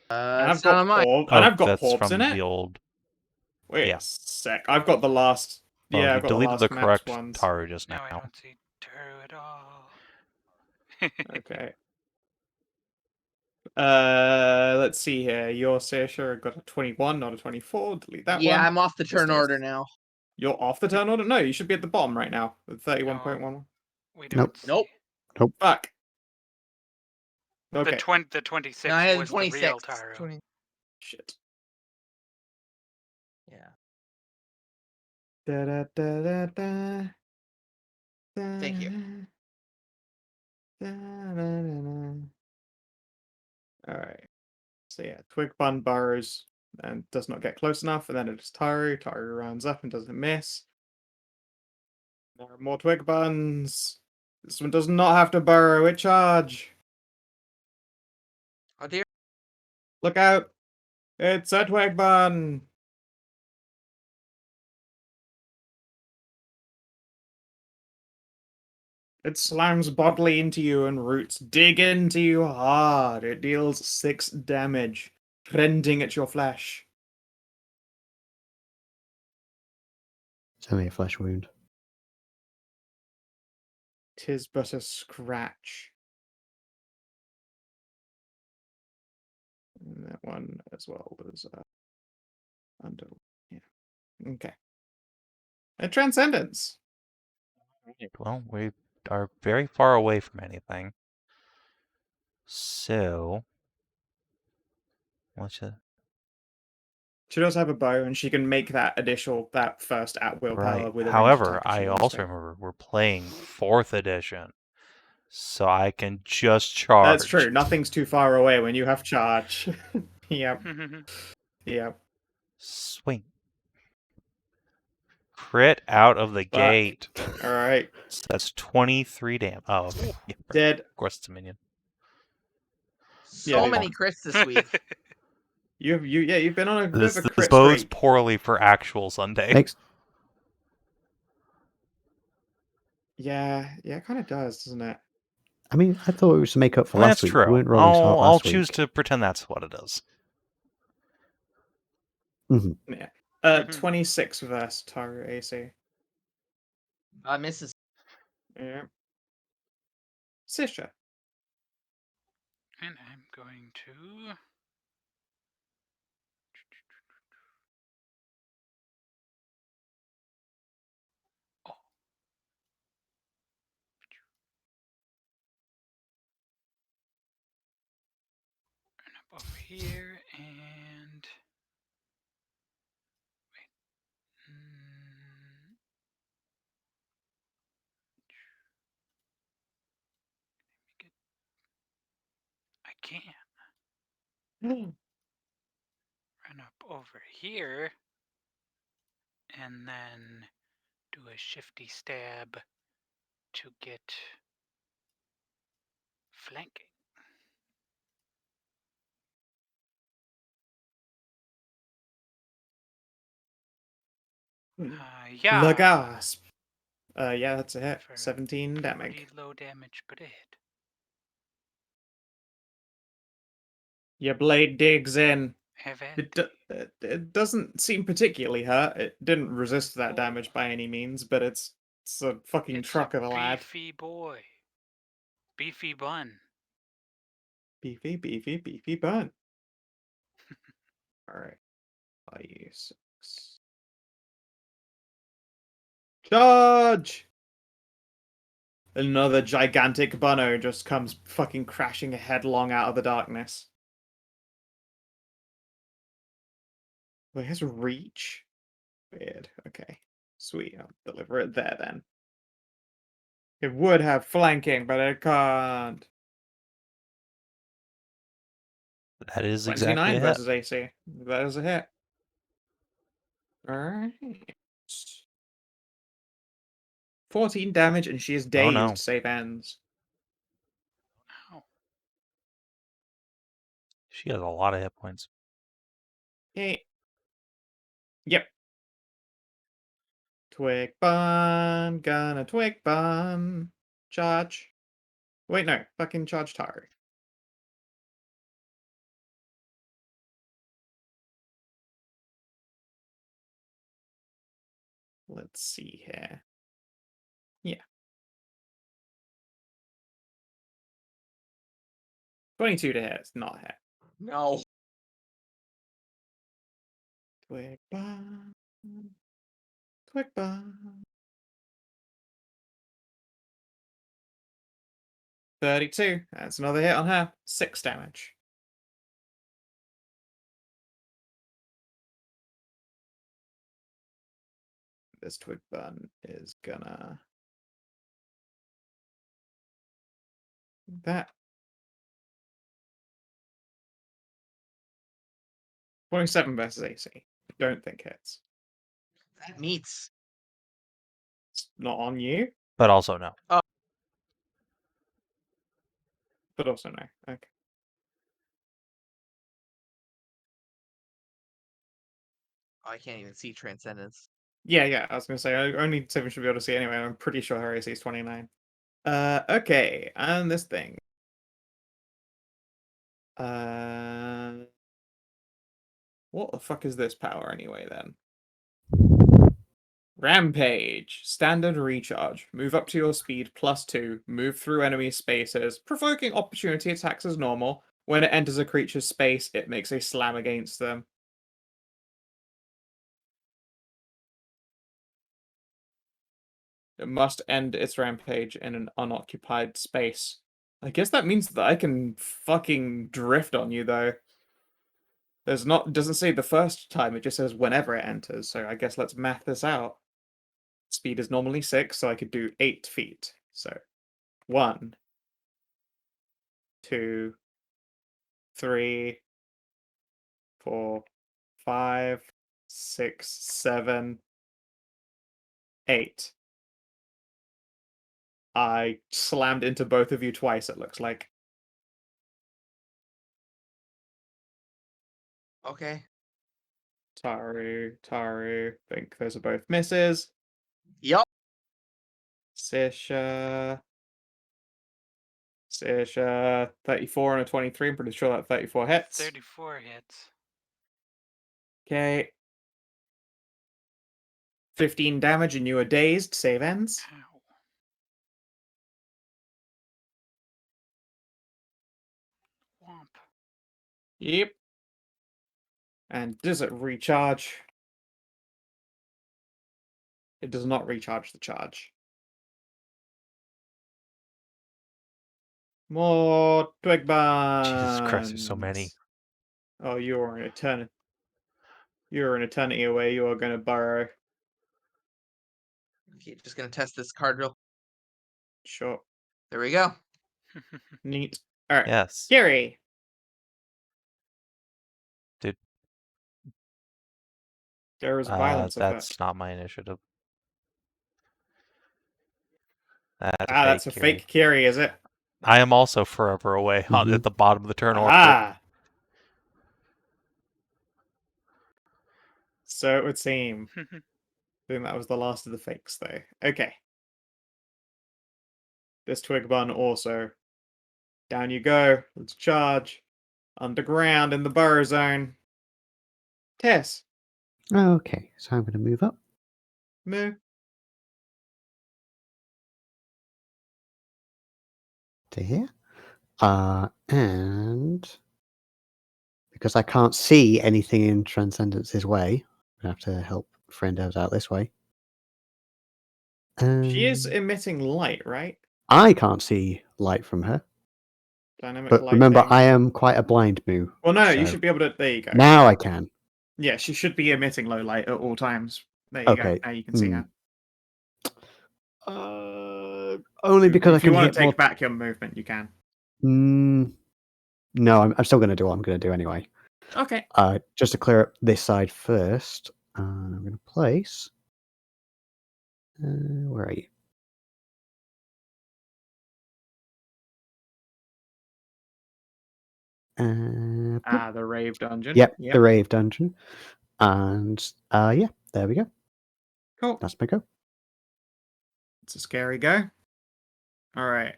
And I've It's not got on mine. Porb, Oh, and I've got that's Porbs in from it. the old. Wait Yeah. a sec. I've got the last. Well, Yeah, you I've got the deleted last the maps correct ones. Tahru just Now I now. don't see Tahru at all. Okay. Let's see here. Your Saoirse got a 21, not a 24. Delete that Yeah, one. I'm off the turn This order is- now. You're off the turn order? No, you should be at the bottom right now with 31.11. We don't see. Nope. Fuck. Okay. The 26 No, I had was 26. the real Tahru. 20. Shit. Yeah. Da, da, da, da, da. Thank you. Alright. So yeah, Twigbun burrows and does not get close enough, and then it is Tahru. Tahru rounds up and doesn't miss. There are more Twigbuns. This one does not have to burrow, it charge. Oh dear. Look out! It's a Twigbun! It slams bodily into you and roots dig into you hard. It deals 6 damage, rending at your flesh. It's only a flesh wound. 'Tis but a scratch. And that one as well was under. Yeah. Okay. A Transcendence. Well, we are very far away from anything. So, let's just... She does have a bow, and she can make that that first at will power Right. with a ranged However, attack if she I wants also to. remember we're playing 4th edition, so I can just charge. That's true. Nothing's too far away when you have charge. Yep. Yep. Swing. Crit out of the Fuck. gate. All right. So that's 23 damage. Oh, okay. Yeah, right. Dead. Of course, it's a minion. So Yeah, many crits this week. You've been on a bit This of a crit bodes streak. poorly for actual Sunday. Next, Yeah, it kind of does, doesn't it? I mean, I thought it was to make up for Well, last that's week. true. We weren't rolling so hot I'll last choose week. to pretend that's what it is. Yeah. 26 versus Tahru AC. Misses. Yeah. Sasha. And I'm going to run up over here and wait. I can't run up over here and then do a shifty stab to get flanking. Yeah. The gasp. Yeah, that's a hit. For 17 damage. pretty low damage, but a hit. Your blade digs in. Have It doesn't seem particularly hurt. It didn't resist that damage by any means, but it's a fucking truck of a lad. Beefy boy. Beefy bun. Beefy bun. Alright. 6. Charge! Another gigantic bunno just comes fucking crashing headlong out of the darkness. Well, it has reach. Weird. Okay. Sweet. I'll deliver it there then. It would have flanking, but it can't. That is 29 exactly a hit. versus AC. That is a hit. Alright. 14 damage, and she is dazed. Oh, no. Save ends. Ow. She has a lot of hit points. Okay. Yep. Twig bun. Gonna twig bun. Charge. Wait, no. Fucking charge Tahru. Let's see here. Yeah. 22 to hit. It's not a hit. No. Twig bun. Twig bun. 32. That's another hit on her. 6 damage. this twig bun is gonna... That... 27 versus AC. I don't think hits. That meets. It's not on you, But also no. but also no. Okay. Oh, I can't even see Transcendence. Yeah, I was gonna say, only Savin should be able to see anyway. I'm pretty sure her AC is 29. Okay, and this thing. What the fuck is this power anyway, then? Rampage. Standard recharge. Move up to your speed +2. Move through enemy spaces. Provoking opportunity attacks as normal. When it enters a creature's space, it makes a slam against them. It must end its rampage in an unoccupied space. I guess that means that I can fucking drift on you, though. Doesn't say the first time, it just says whenever it enters, so I guess let's math this out. Speed is normally 6, so I could do 8 feet. So 1, 2, 3, 4, 5, 6, 7, 8. I slammed into both of you twice, it looks like. Okay. Tahru. Think those are both misses. Yup. Sasha. 34 and a 23. I'm pretty sure that 34 hits. 34 hits. Okay. 15 damage and you are dazed. Save ends. Ow. Womp. Yep. And does it recharge? It does not recharge the charge. More twig buns. Jesus Christ, there's so many. Oh, you're an eternity. You're an eternity away. You are going to burrow. Okay, just gonna test this card real. Sure. There we go. Neat. All right. Yes. Gary. Dude. There is violence effect. That's not my initiative. That's That's a fake Kiri, is it? I am also forever away at the bottom of the turn order. Ah. So it would seem. I think that was the last of the fakes, though. Okay. This twig bun also. Down you go. Let's charge. Underground in the burrow zone. Tess. Okay, so I'm going to move up Moo. to here. And because I can't see anything in Transcendence's way, I'm going to have to help friendos out this way. She is emitting light, right? I can't see light from her. Dynamic But lighting. remember, I am quite a blind moo. Well, no, you so- should be able to. There you go. Now I can. Yeah, she should be emitting low light at all times. There you Okay. go. Now you can see her. Only because I If you can want hit to take more... back your movement, you can. No, I'm still going to do what I'm going to do anyway. Okay. Just to clear up this side first, I'm going to place... where are you? The Rave Dungeon. Yep, the Rave Dungeon. And yeah, there we go. Cool. That's my go. It's a scary go. All right.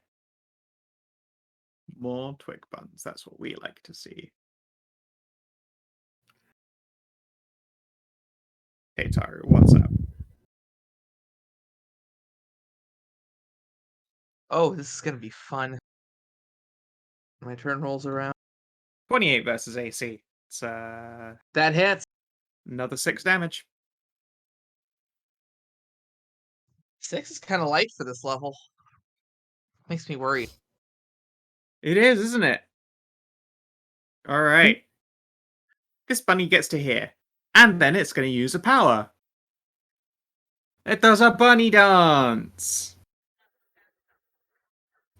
More twig buns. That's what we like to see. Hey, Tahru, what's up? Oh, this is gonna be fun. My turn rolls around. 28 versus AC. It's That hits. another 6 damage. 6 is kind of light for this level. Makes me worried. It is, isn't it? All right. This bunny gets to here. And then it's going to use a power. It does a bunny dance!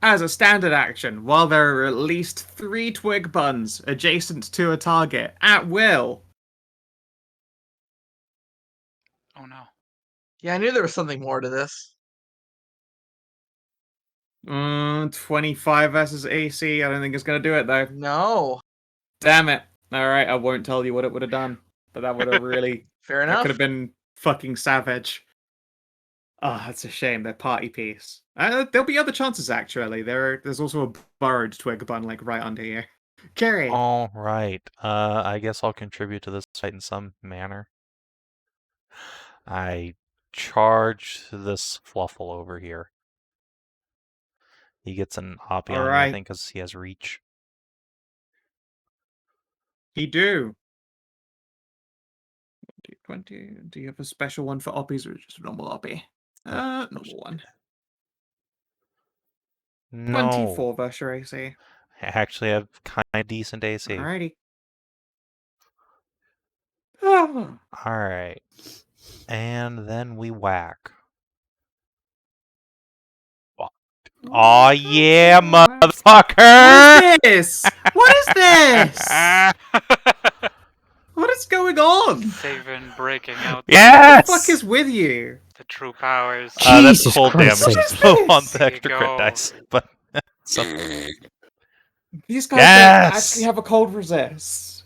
As a standard action, while there are at least 3 twig buns adjacent to a target at will. Oh no. Yeah, I knew there was something more to this. 25 versus AC. I don't think it's going to do it, though. No. Damn it. Alright, I won't tell you what it would have done. But that would have really... Fair that enough. could have been fucking savage. Ah, that's a shame. They're party piece. There'll be other chances, actually. There's also a burrowed twig bun, like, right under you. Jerry! All right. I guess I'll contribute to this fight in some manner. I charge this Fluffle over here. He gets an Oppie on me, I Alright. think, because he has reach. He do. 20. Do you have a special one for oppies or just a normal oppie? Normal one. No. 24 versus your AC. I actually have kind of decent AC. Alrighty. Ah. Alright. And then we whack. Aw, yeah, motherfucker! What is this? What is this? What is going on? Savin breaking out Yes! What the fuck is with you? the true powers. That's Jesus cold Christ, damage. Savin. So on What the is extra this? crit dice. But something. These guys Yes! don't actually have a cold resist.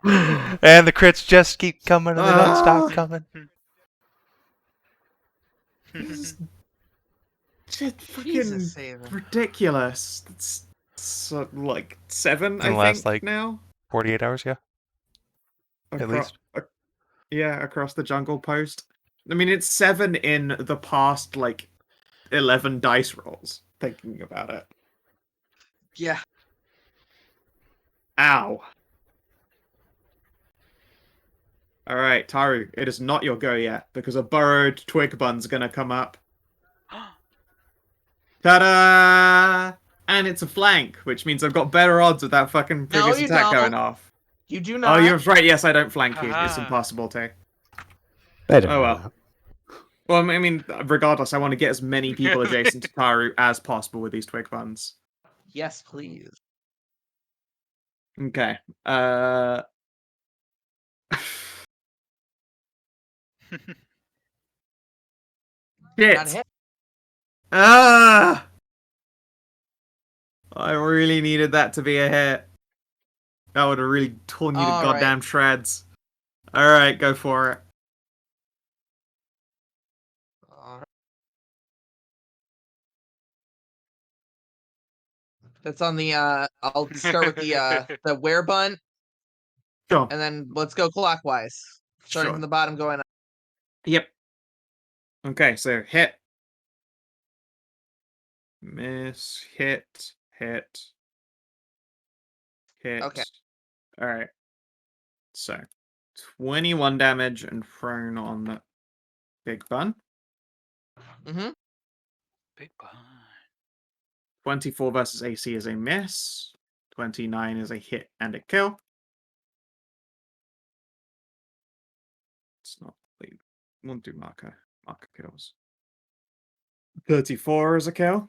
And the crits just keep coming and they don't stop Ah. coming. This is just fucking Jesus, Savin. ridiculous. It's like 7, In I the last, think, like, now. 48 hours, yeah? At least. Yeah, across the jungle post. I mean, it's 7 in the past, like, 11 dice rolls, thinking about it. Yeah. Ow. Alright, Tahru, it is not your go yet, because a burrowed twig bun's gonna come up. Ta-da! And it's a flank, which means I've got better odds with that fucking previous you attack going don't. off. You do Oh, not. you're right, yes, I don't flank you. It's Haha. impossible to. They don't Oh, know well. that. Well, I mean, regardless, I want to get as many people adjacent to Tahru as possible with these twig buns. Yes, please. Okay. Not Shit. hit. Ah! I really needed that to be a hit. That would have really torn you to All goddamn shreds. Alright, go for it. Alright. That's on the I'll start with the wear bun, Sure. and then let's go clockwise. Starting Sure. from the bottom going up. Yep. Okay, so hit. Miss, hit, hit. Hit. Okay. Alright. So, 21 damage and thrown on the big bun. Mm-hmm. Big bun. 24 versus AC is a miss. 29 is a hit and a kill. It's not. Won't do marker kills. 34 is a kill.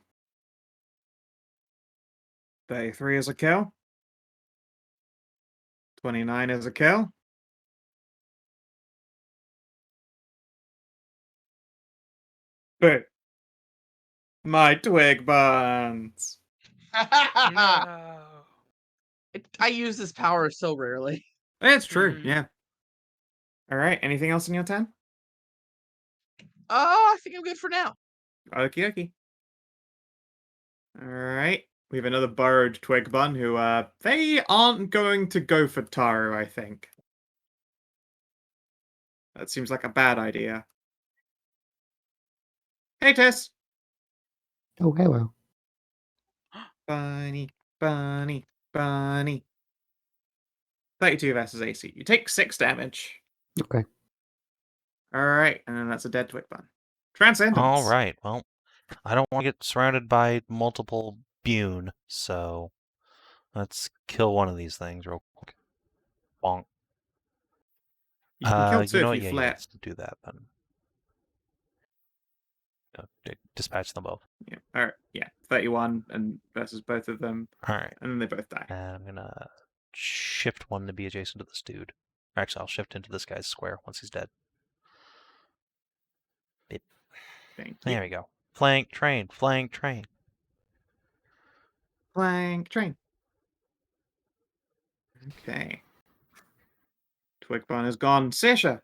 33 is a kill. 29 is a kill. But my twig buns. No. I use this power so rarely. It's true, Mhm. yeah. Alright, anything else in your turn? Oh, I think I'm good for now. Okie dokie. Alright. We have another burrowed twig bun who, they aren't going to go for Tahru, I think. That seems like a bad idea. Hey, Tess! Oh, hello. Bunny, bunny, bunny. 32 versus AC. You take 6 damage. Okay. Alright, and then that's a dead twig bun. Transcendence. Alright, well, I don't want to get surrounded by multiple Boon, so let's kill one of these things real quick. Bonk. You can kill 2 you know if what? you Yeah, flare. let's do that then. dispatch them both. Yeah. All right. Yeah. 31 and versus both of them, All right. and then they both die. And I'm gonna shift one to be adjacent to this dude. Actually, I'll shift into this guy's square once he's dead. Thank you. There we go. Flank train. Flank train. Flank train. Okay. Twigbone is gone. Sasha.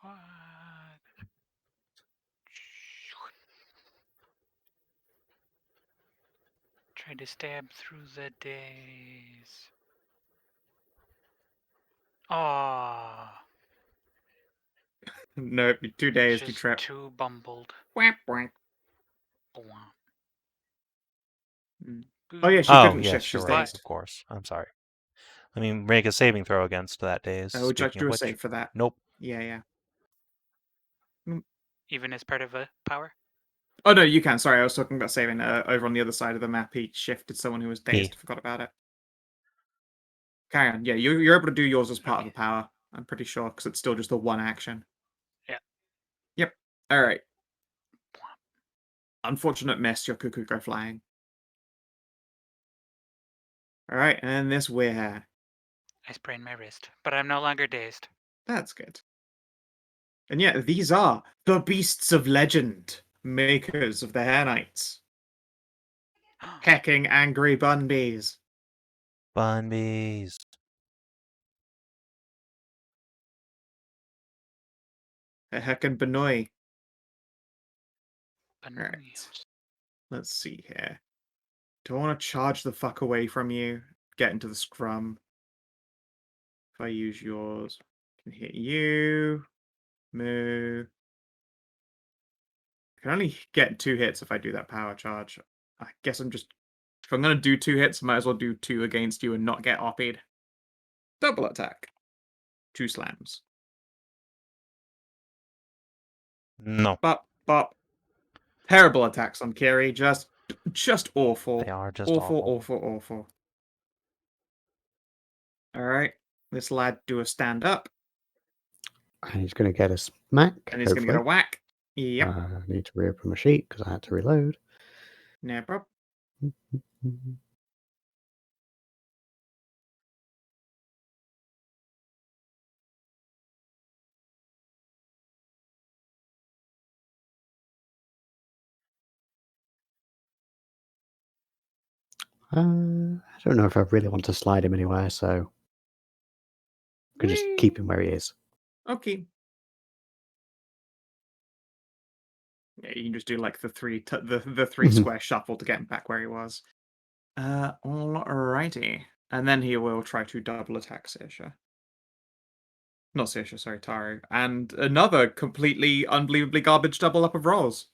What? Try to stab through the days. Ah, No, 2 days. You just trip. too bumbled. Whack, whack. Bwomp. Oh yeah, she Oh, couldn't yes, shift. you're She's right. dazed. Of course. I'm sorry. Let me make a saving throw against that daze. Would you like to speaking do of a which. save for that? Nope. Yeah. Even as part of a power? Oh no, you can. Sorry, I was talking about saving. Over on the other side of the map, he shifted someone who was dazed. Forgot about it. Carry on. Yeah, you're able to do yours as part of a power. I'm pretty sure because it's still just a one action. Yeah. Yep. All right. Unfortunate miss. Your cuckoo go flying. All right, and this we're. I sprained my wrist, but I'm no longer dazed. That's good. And yeah, these are the beasts of legend, makers of the Hair Knights, hecking angry bunbees. Bunbees. A heckin' Benoi. Banoios. Right. Let's see here. Do I want to charge the fuck away from you? Get into the scrum. If I use yours, I can hit you. Moo. I can only get 2 hits if I do that power charge. I guess I'm just... If I'm going to do 2 hits, I might as well do 2 against you and not get OP'd. Double attack. 2 slams. No. Bop. Terrible attacks on Kiri. Just awful. They are just awful. Alright. This lad do a stand up. And he's going to get a smack. And he's going to get a whack. Yep. I need to reopen my sheet because I had to reload. No problem. I don't know if I really want to slide him anywhere, so I could just keep him where he is. Okay. Yeah, you can just do like the three square shuffle to get him back where he was. Alrighty. And then he will try to double attack Saoirse. Not Saoirse, sorry, Tahru. And another completely unbelievably garbage double up of rolls.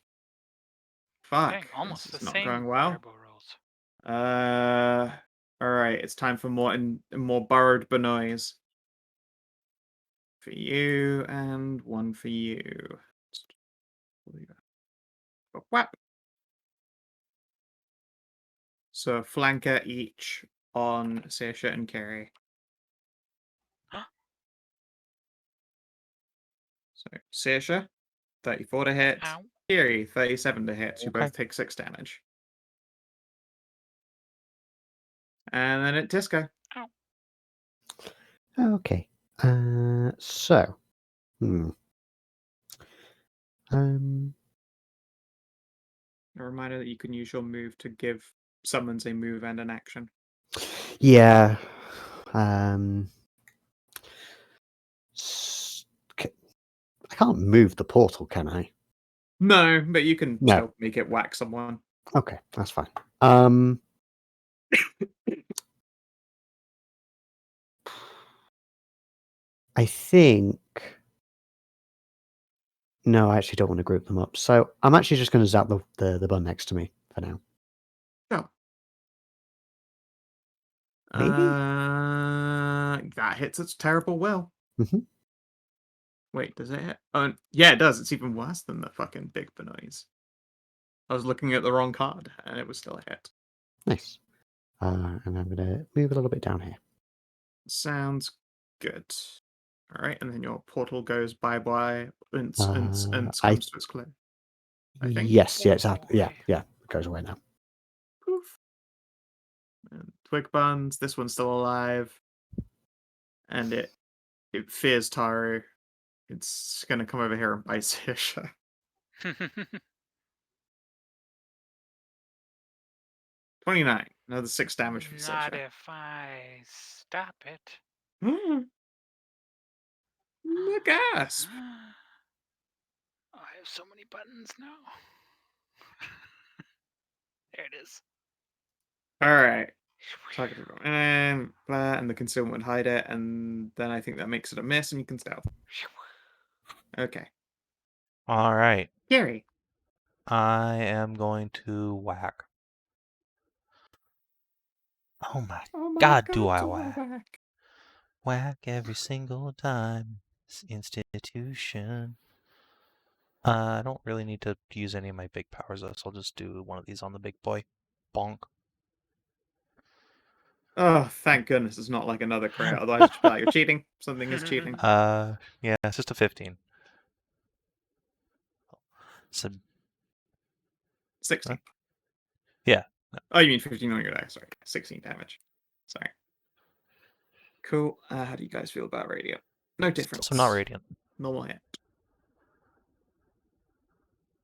Fuck. Dang, almost this the is not same going well. fireball rolls. Alright, it's time for more burrowed Benois. For you, and one for you. Whap. So flanker each on Saoirse and Kiri. So Saoirse, 34 to hit. Ow. Kiri, 37 to hit. You Okay. both take 6 damage. And then at Tisco. Okay. So. A reminder that you can use your move to give summons a move and an action. Yeah. I can't move the portal, can I? No, but you can No. still make it whack someone. Okay, that's fine. I think. No, I actually don't want to group them up. So I'm actually just going to zap the bun next to me for now. Sure. Maybe? That hits its terrible will. Mm-hmm. Wait, does it hit? Oh, yeah, it does. It's even worse than the fucking big Benois. I was looking at the wrong card, and it was still a hit. Nice. And I'm going to move a little bit down here. Sounds good. All right, and then your portal goes bye-bye and I comes to its close. I think. yes, yeah, it's Oh, yeah, boy. yeah, it goes away now. Poof. And Twig Buns, this one's still alive. And it fears Tahru. It's gonna come over here and bite Sasha. 29. Another 6 damage for Not Sasha. if I stop it. Gasp! Oh, I have so many buttons now. There it is. Alright. Target and the concealment would hide it, and then I think that makes it a miss, and you can stealth. Okay. All right. Gary. I am going to whack. Oh my God, do I whack? Whack every single time. This institution. I don't really need to use any of my big powers though, so I'll just do one of these on the big boy. Bonk. Oh, thank goodness it's not like another crit. Otherwise, it's just be like, you're cheating. Something is cheating. Yeah, it's just a 15. So 16. yeah. Oh, you mean 15 on your die. Sorry. 16 damage. Sorry. Cool. How do you guys feel about radiant? No difference. So I'm not radiant. Normal hit.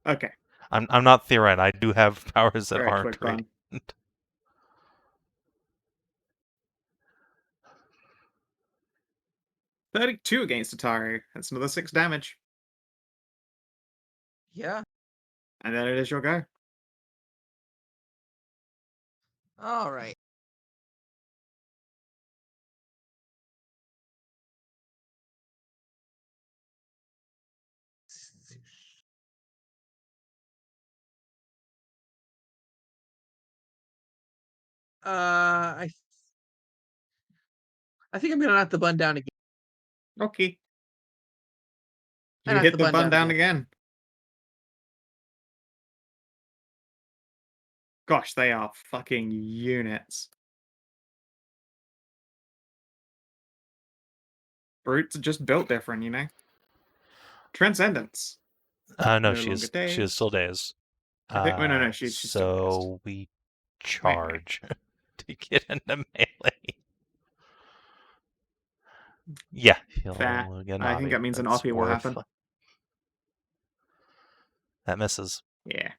Okay. I'm not Theron. I do have powers that Very aren't quick bun. radiant. 32 against Tahru. That's another 6 damage. Yeah. And then it is your go. All right. I think I'm gonna knock the bun down again. Okay. I You knocked hit the bun down again. Gosh, they are fucking units. Brutes are just built different, you know? Transcendence. No, No she longer is dazed. still dazed. I think, no, she's still dazed. So we charge to get into melee. Yeah, Fair. he'll get I think knobby. that means an That's RP will happen. That misses. Yeah.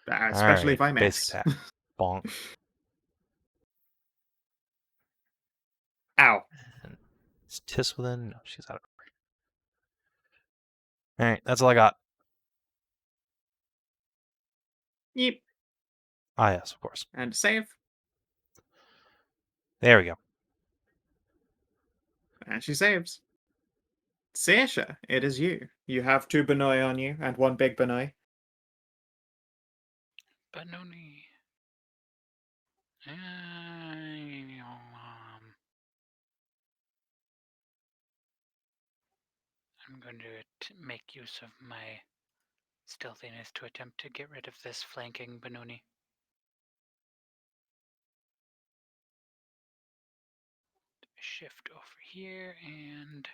Especially if I miss. Basic attack. Bonk. Ow. And is Tis within? No, she's out of range. Alright, that's all I got. Yep. Ah, yes, of course. And save. There we go. And she saves. Saoirse, it is you. You have 2 Benoi on you and 1 big Benoi. Benoni. I'm going to make use of my stealthiness to attempt to get rid of this flanking Benoni. Shift over here, and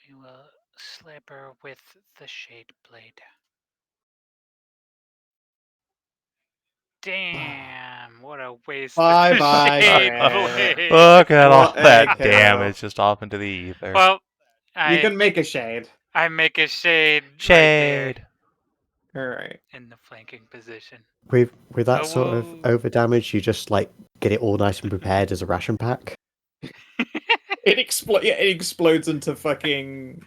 we will slap her with the Shade Blade. Damn, what a waste of the Bye-bye, Shade Grant. Blade. Look at all What a that kill. damage just off into the ether. Well, You can make a shade. I make a shade right Shade. there Alright. in the flanking position. With that sort of Ooh. over damage, you just like get it all nice and prepared as a ration pack. It explodes into fucking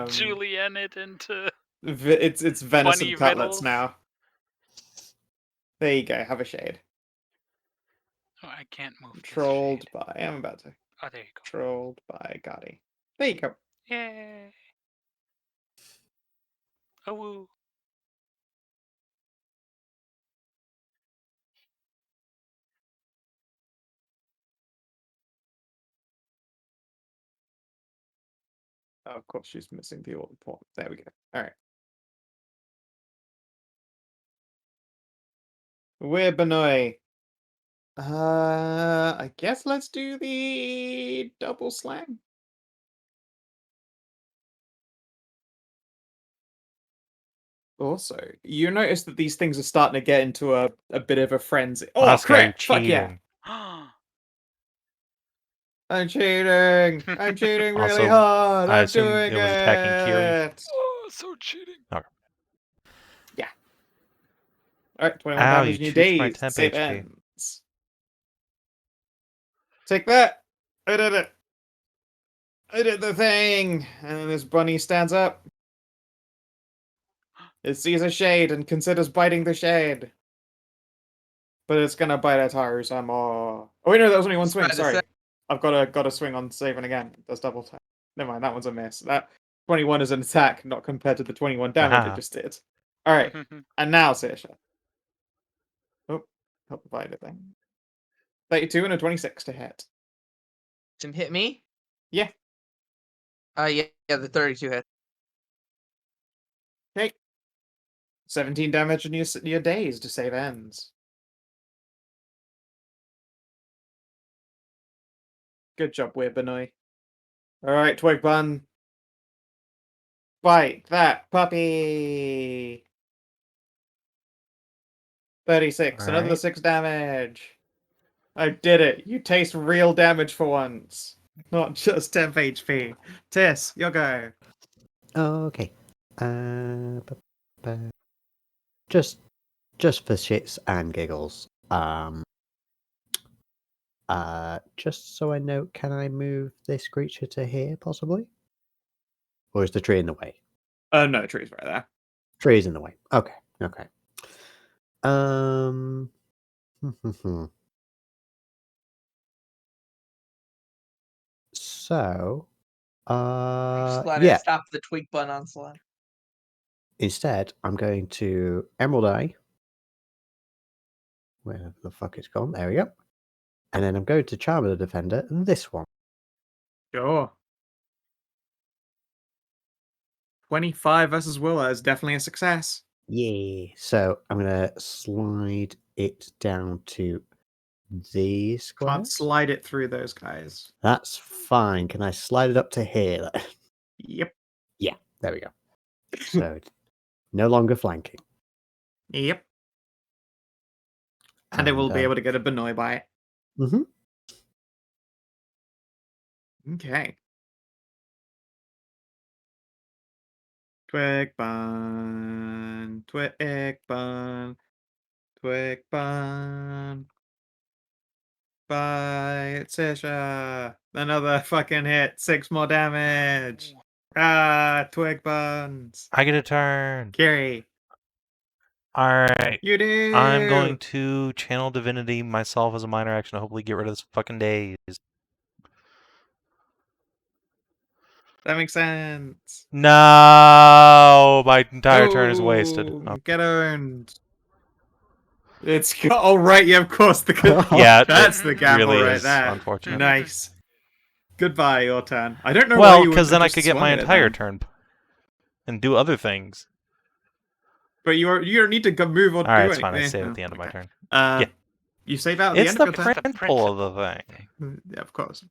Julienne it into it's venison bunny cutlets riddles. now. There you go, have a shade. Oh, I can't move Controlled this shade. by I'm about to. Oh, there you go. Controlled by Gotti. There you go. Yay. Oh, woo. Oh, of course she's missing the order point. There we go. Alright. We're Benoi. I guess let's do the double slam. Also, you notice that these things are starting to get into a bit of a frenzy. Oh, Oscar, you're crit! Fuck yeah! cheating. I'm cheating! I'm cheating really Also, hard! I I'm assume doing it was attacking Kierwyn. it! Oh, so cheating. Yeah. Alright, 21 Ow, damage you in your chewed my days. temp Save HP. ends. Take that! I did it! I did the thing! And then this bunny stands up. It sees a shade and considers biting the shade. But it's gonna bite at Tahru some more. Oh wait, no, that was only one swing, Try to sorry. say- I've got a swing on Savin again. That's double tap. Never mind, that one's a miss. That 21 is an attack, not compared to the 21 damage Aha. it just did. Alright, and now Saoirse. Oh, help the bite thing. 32 and a 26 to hit. Can hit me? Yeah. Yeah, the 32 hit. Okay. 17 damage in your days to save ends. Good job, Weird Benoy. Alright, Twig Bun. Bite that puppy! 36, another Alright. 6 damage. I did it. You taste real damage for once. Not just temp HP. Tis, your go. Okay. Just for shits and giggles. Just so I know, can I move this creature to here, possibly? Or is the tree in the way? No, tree's right there. Tree's in the way. Okay. So, I'm just glad I yeah. stopped the twig bun onslaught. Instead, I'm going to Emerald Eye. Where the fuck it's gone? There we go. And then I'm going to Charm of the Defender, this one. Sure. 25 versus Willa is definitely a success. Yeah. So I'm going to slide it down to these Can't squares. slide it through those guys. That's fine. Can I slide it up to here? Yep. Yeah, there we go. So it's no longer flanking. Yep. And it will be able to get a Benoy by it. Mm-hmm. Okay. Twig Bun. Twig Bun. Twig Bun. Bye, Sasha. Another fucking hit. 6 more damage. Ah, Twig Buns. I get a turn. Kiri. Alright. You do. I'm going to channel divinity myself as a minor action to hopefully get rid of this fucking daze. That makes sense. No! My entire turn is wasted. Oh. Get owned. It's oh right, yeah, of course. Yeah, That's it the gamble really right is there. unfortunate. Nice. Goodbye, your turn. I don't know why Well, you because then I just could get swung my at it entire then. turn and do other things. But you don't need to go move or do Alright, anything. it's fine. I save at the end of my turn. Yeah. You save out at the It's end the of your turn? principle of the thing. Yeah, of course.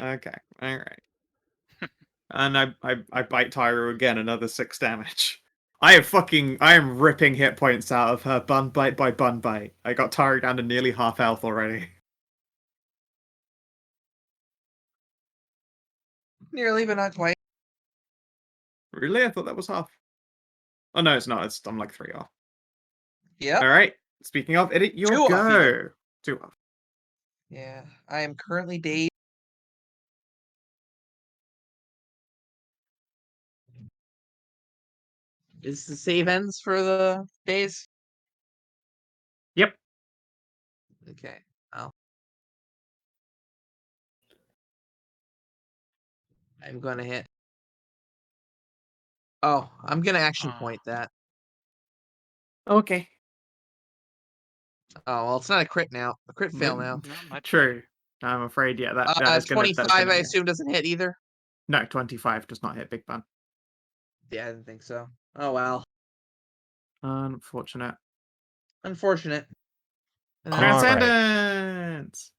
Okay, alright. And I bite Tahru again, another 6 damage. I am ripping hit points out of her bun bite by bun bite. I got Tahru down to nearly half health already. Nearly, but not quite. Really? I thought that was half. Oh no, it's not. I'm like 3 off. Yep. Alright. Speaking of, edit your 2 off, go. even. 2 off. Yeah, I am currently dazed. Is the save ends for the days? Yep. Okay. Oh. I'm gonna hit. Oh, I'm gonna action point that. Okay. Oh well, it's not a crit now. A crit fail now. Not much True. I'm afraid, yeah, that is gonna 25, I assume, doesn't hit either. No, 25 does not hit Big Bun. Yeah, I didn't think so. Oh well. Unfortunate. Unfortunate. And then All right. Transcendence!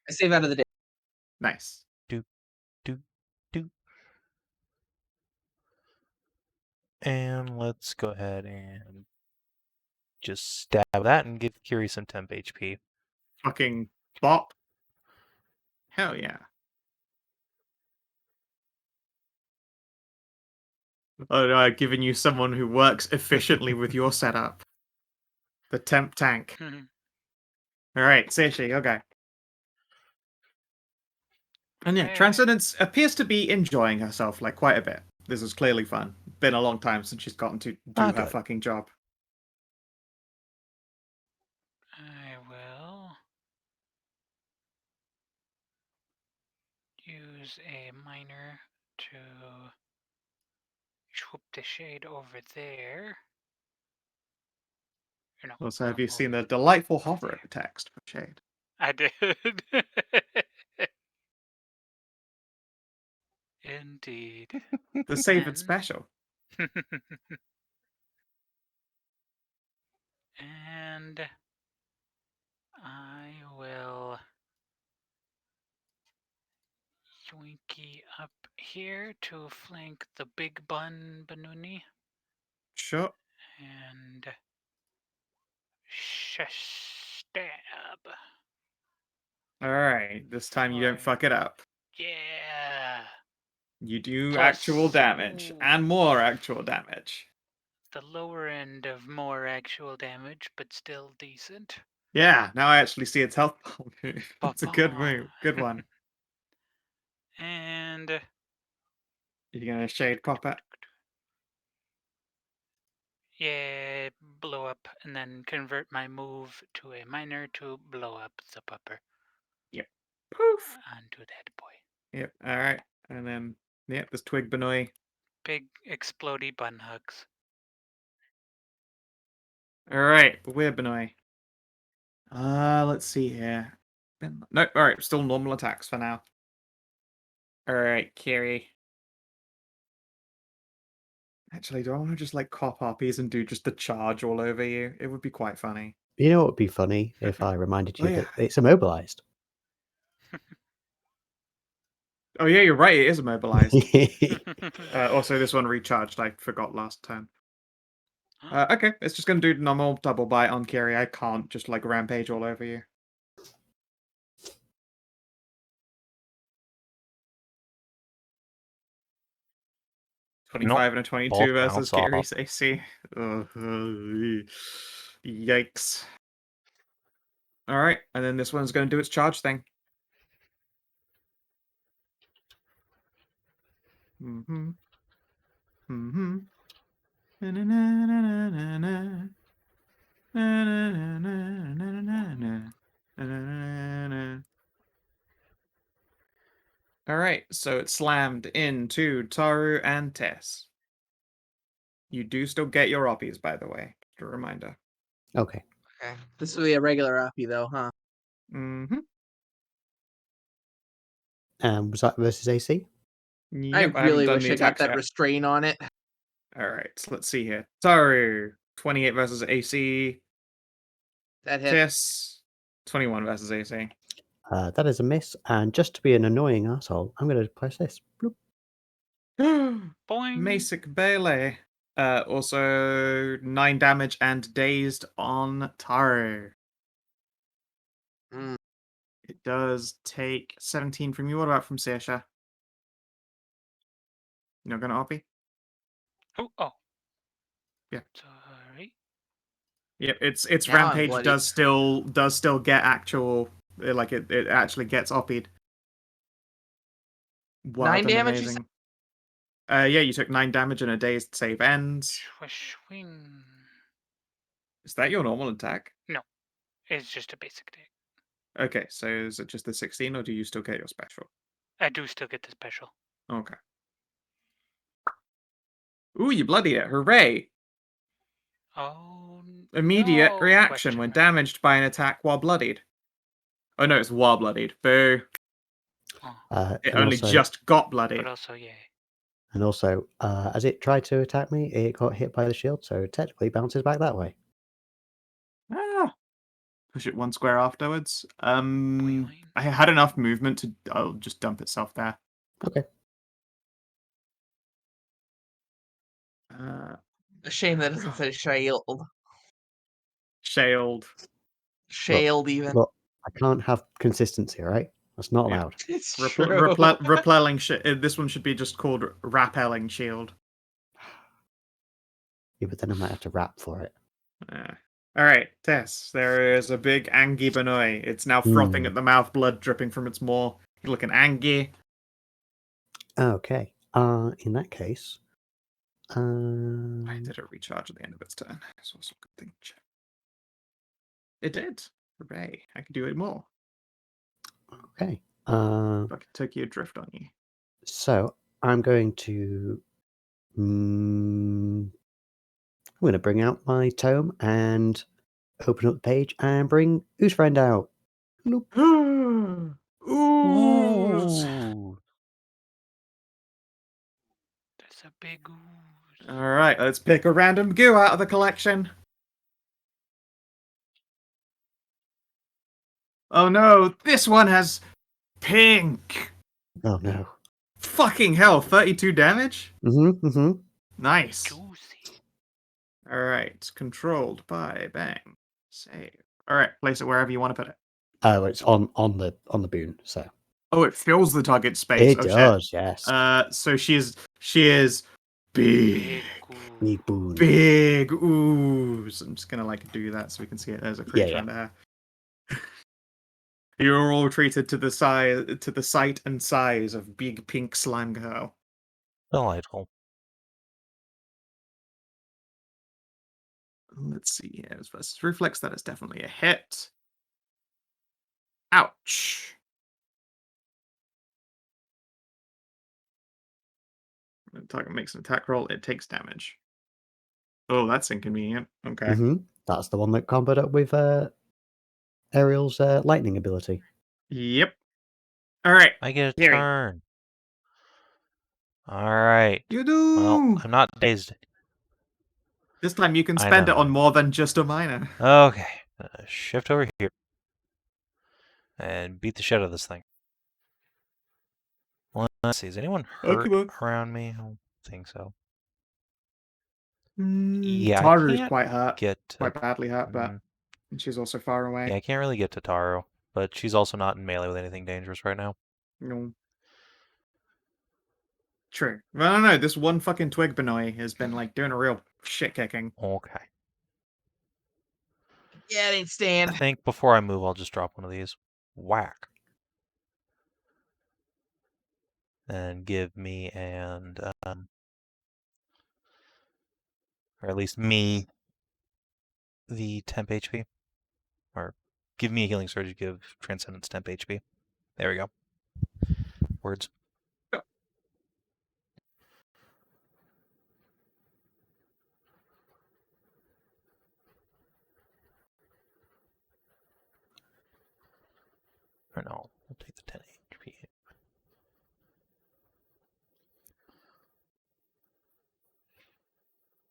I save out of the day. Nice. And let's go ahead and just stab that and give Kiri some temp HP. Fucking bop. Hell yeah. Oh no, I've given you someone who works efficiently with your setup. The temp tank. Alright, Sasha, your guy. And yeah, Hey. Transcendence appears to be enjoying herself, like, quite a bit. This is clearly fun. Been a long time since she's gotten to do her good. fucking job. I will use a miner to swoop the shade over there. Or no, Also, have you over seen the delightful hover there. text for Shade? I did. Indeed. The Savin And- special. And I will yoinky up here to flank the big bun Banuni Sure. and stab. Alright, this time you don't fuck it up. Yeah. You do Plus- actual damage, ooh. and more actual damage. The lower end of more actual damage, but still decent. Yeah, now I actually see its health bar move. That's a good Ba-ba. move. Good one. And You're gonna Shade pop it? yeah, blow up, and then convert my move to a miner to blow up the pupper Poof! onto that boy. Yep, alright. And then, yep, there's Twig Benoy. Big explodey bun hugs. Alright, Weird Benoy. Let's see here. No, alright, still normal attacks for now. Alright, Kiri. Actually, do I want to just like cop harpies and do just the charge all over you? It would be quite funny. You know what would be funny if I reminded you Oh, that yeah. it's immobilized. Oh yeah, you're right, it is immobilized. Also, this one recharged, I forgot last turn. Okay, it's just gonna do normal double bite on Kiri. I can't just like rampage all over you. Nope. 25 and a 22 Both versus bounce Kiri's off. AC. Yikes. Alright, and then this one's gonna do its charge thing. Mm-hmm. Mm-hmm. Na-na-na-na-na-na. Na-na-na-na-na-na-na-na-na. Alright, so it slammed into Tahru and Tess. You do still get your oppies, by the way. Just a reminder. Okay. Okay. This will be a regular uppy though, huh? Mm-hmm. Was that versus AC? Yep, I haven't really done wish the I got attacks that yet. restrain on it. Alright, so let's see here. Tahru, 28 versus AC. That hit. Tess, 21 versus AC. That is a miss. And just to be an annoying asshole, I'm going to press this. Bloop. Boing. Masic Bailey. Also 9 damage and dazed on Tahru. Mm. It does take 17 from you. What about from Saoirse? You're not gonna oppie? Oh. Yeah. Sorry. Yep, its Now I'm rampage bloody. does still get actual, like it actually gets oppied. Well 9 done, damage, you said? amazing. Yeah, you took 9 damage and a dazed save ends. Swing. Is that your normal attack? No, it's just a basic attack. Okay, so is it just the 16 or do you still get your special? I do still get the special. Okay. Ooh, you bloody it. Hooray! Oh, Immediate no, reaction question when mark. damaged by an attack while bloodied. Oh no, it's while bloodied. Boo. Oh, It And only also, just got bloodied. but also, yay. and also, as it tried to attack me, it got hit by the shield, so it technically bounces back that way. Ah. Push it 1 square afterwards. Boing. I had enough movement to. I'll just dump itself there. Okay. A shame that doesn't say shield. Shaled. Shaled even. Look, I can't have consistency, right? That's not Yeah. allowed. It's true. Repelling this one should be just called Rappelling Shield. Yeah, but then I might have to rap for it. Alright, Tess. There is a big Angie Benoy. It's now frothing at the mouth, blood dripping from its maw. You're looking Angie. Okay. In that case, Why did it recharge at the end of its turn? It's also a good thing to check. It did. Hooray. I could do it more. okay. I could take you adrift on you. So I'm going to. I'm going to bring out my tome and open up the page and bring Who's Friend out. Loop. Ooze. Ooh. There's a big ooze. Alright, let's pick a random goo out of the collection. Oh no, this one has pink. Oh no. Fucking hell, 32 damage? Mm-hmm. Nice. Juicy. Alright, controlled by Bang. Save. Alright, place it wherever you want to put it. Oh, it's on the boon. So Oh, it fills the target space. it Oh, does. Yes. shit. So she is big. Big ooze. Big boon. Big ooze. I'm just gonna do that so we can see it. There's a creature Yeah. under her. You're all treated to the sight and size of big pink slime girl. Delightful. Let's see here. Versus reflex, that is definitely a hit. Ouch. When the target makes an attack roll, it takes damage. Oh, that's inconvenient. Okay. Mm-hmm. That's the one that comboed up with Ariel's lightning ability. Yep. Alright. I get a Kiri. turn. Alright. You do! Well, I'm not dazed. This time you can I spend it know. on more than just a minor. Okay. Shift over here. And beat the shit out of this thing. Let's see. Is anyone hurt Okay, around me? I don't think so. Yeah, I Tahru is can't quite hurt. get to, Quite badly hurt, but she's also far away. yeah, I can't really get to Tahru, but she's also not in melee with anything dangerous right now. No. True. Well, I don't know. This one fucking twig Benoy has been doing a real shit kicking. Okay. Yeah, it ain't I stand. think before I move, I'll just drop one of these. Whack. And give me or at least me, the temp HP. Or give me a healing surge, give Transcendence temp HP. There we go. Words. Or no, we'll take the 10 HP.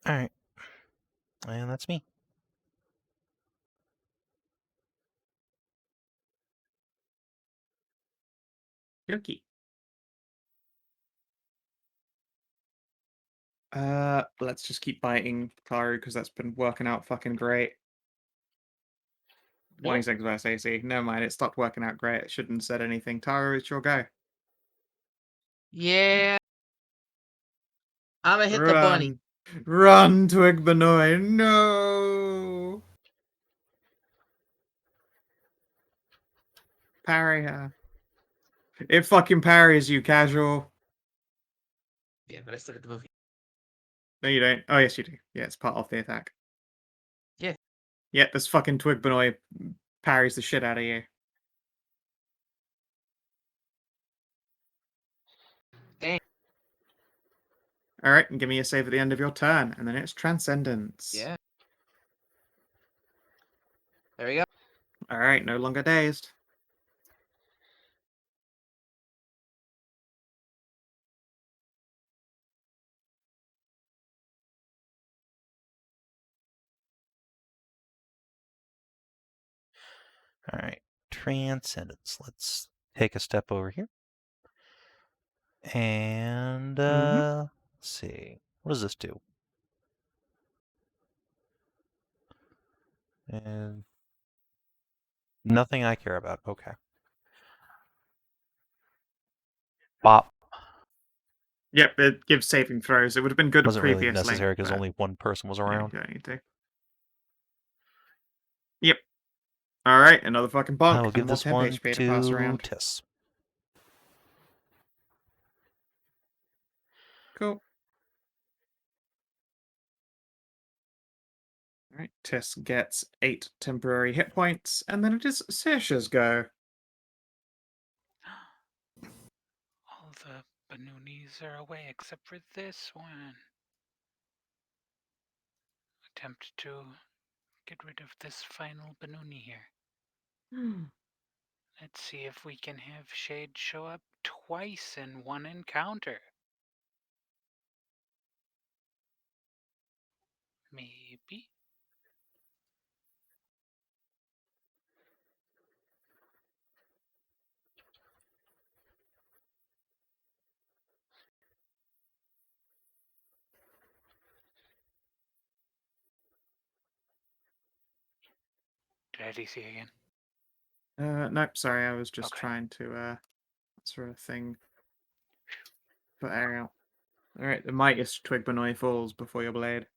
Alright. And that's me. Yoki. Let's just keep biting Tahru because that's been working out fucking great. 26 versus AC. Never mind, it stopped working out great. It shouldn't have said anything. Tahru, it's your go. Yeah. I'm gonna hit the bunny. Run, Twig Benoy. No. Parry her. It fucking parries you, casual. Yeah, but I still get the movie. No, you don't. Oh, yes, you do. Yeah, it's part of the attack. Yeah. Yeah, this fucking Twig Benoy parries the shit out of you. Dang. Alright, and give me a save at the end of your turn, and then it's Transcendence. Yeah. There we go. Alright, no longer dazed. Alright. Transcendence. Let's take a step over here. And let's see. What does this do? And nothing I care about. Okay. Bop. Yep, it gives saving throws. It would have been good Wasn't really previously. necessary because but only one person was yeah, around. you don't need to. Yep. All right, another fucking bonk. I will and give more this temp one HP to pass to around. Tis. Cool. All right, Tis gets 8 temporary hit points, and then it is Saoirse's go. All the Banoonis are away except for this one. Attempt to get rid of this final Banoonie here. Let's see if we can have Shade show up twice in one encounter. Maybe. Did I DC again? Nope, sorry, I was just Okay. trying to sort of thing for Ariel. All right, the mightiest twig Benoi falls before your blade.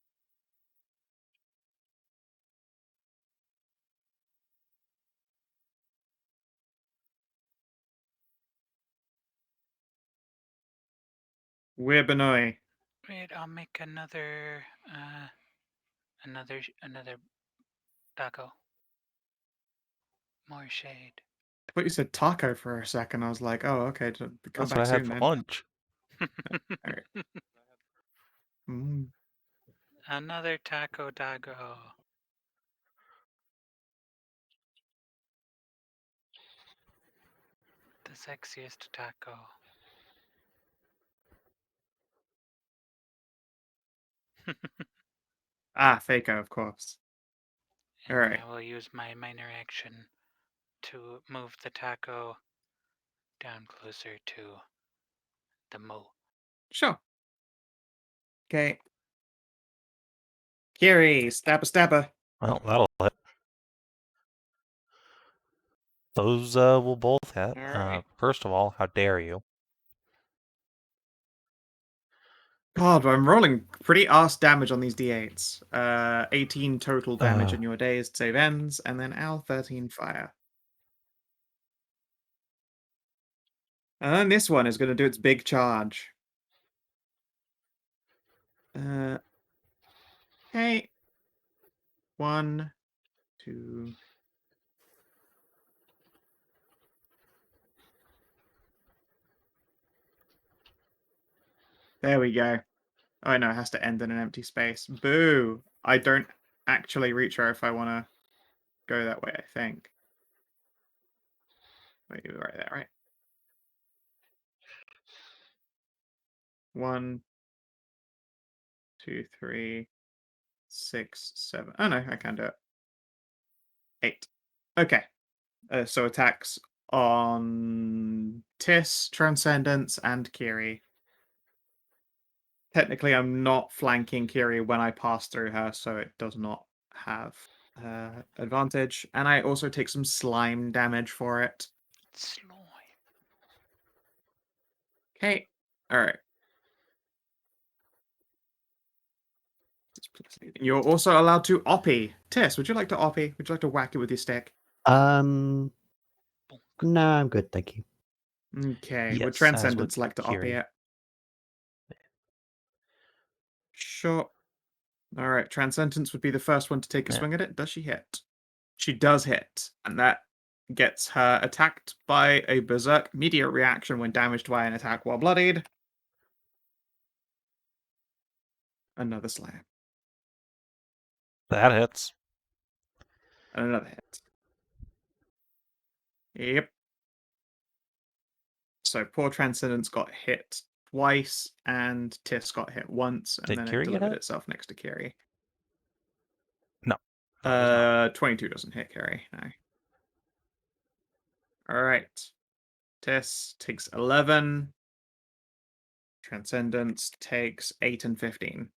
We're Benoi. Wait, I'll make another taco. More shade. I thought you said taco for a second. I was like, oh, okay, come That's back what I had soon for then. lunch. Alright. Mm. Another taco dago. The sexiest taco. Ah, Faco, of course. And Alright. I will use my minor action to move the taco down closer to the mo. Sure. Okay. Kiri, stabber. Well, that'll hit. Those will both hit. Alright. First of all, how dare you? God, I'm rolling pretty arse damage on these d8s. 18 total damage in your dazed save ends, and then Al 13 fire. And then this one is going to do its big charge. Okay. 1, 2. There we go. Oh no, it has to end in an empty space. Boo! I don't actually reach her if I want to go that way, I think. Wait, you were right there, right? 1, 2, 3, 6, 7. Oh no, I can do it. 8. Okay. So attacks on Tis, Transcendence, and Kiri. Technically, I'm not flanking Kiri when I pass through her, so it does not have advantage. And I also take some slime damage for it. Slime. Okay. Alright. You're also allowed to oppie. Tis, would you like to oppie? Would you like to whack it with your stick? No, I'm good, thank you. Okay. Yes, Would as Transcendence would like to oppie Kiri. it? Sure. Alright, Transcendence would be the first one to take a Yeah. swing at it. Does she hit? She does hit. And that gets her attacked by a Berserk immediate reaction when damaged by an attack while bloodied. Another slam. That hits. And another hit. Yep. So poor Transcendence got hit twice, and Tis got hit once, and Did then Kiri it get delivered hit? itself next to Kiri. No. No, it does not. 22 doesn't hit Kiri, no. Alright. Tis takes 11. Transcendence takes 8 and 15.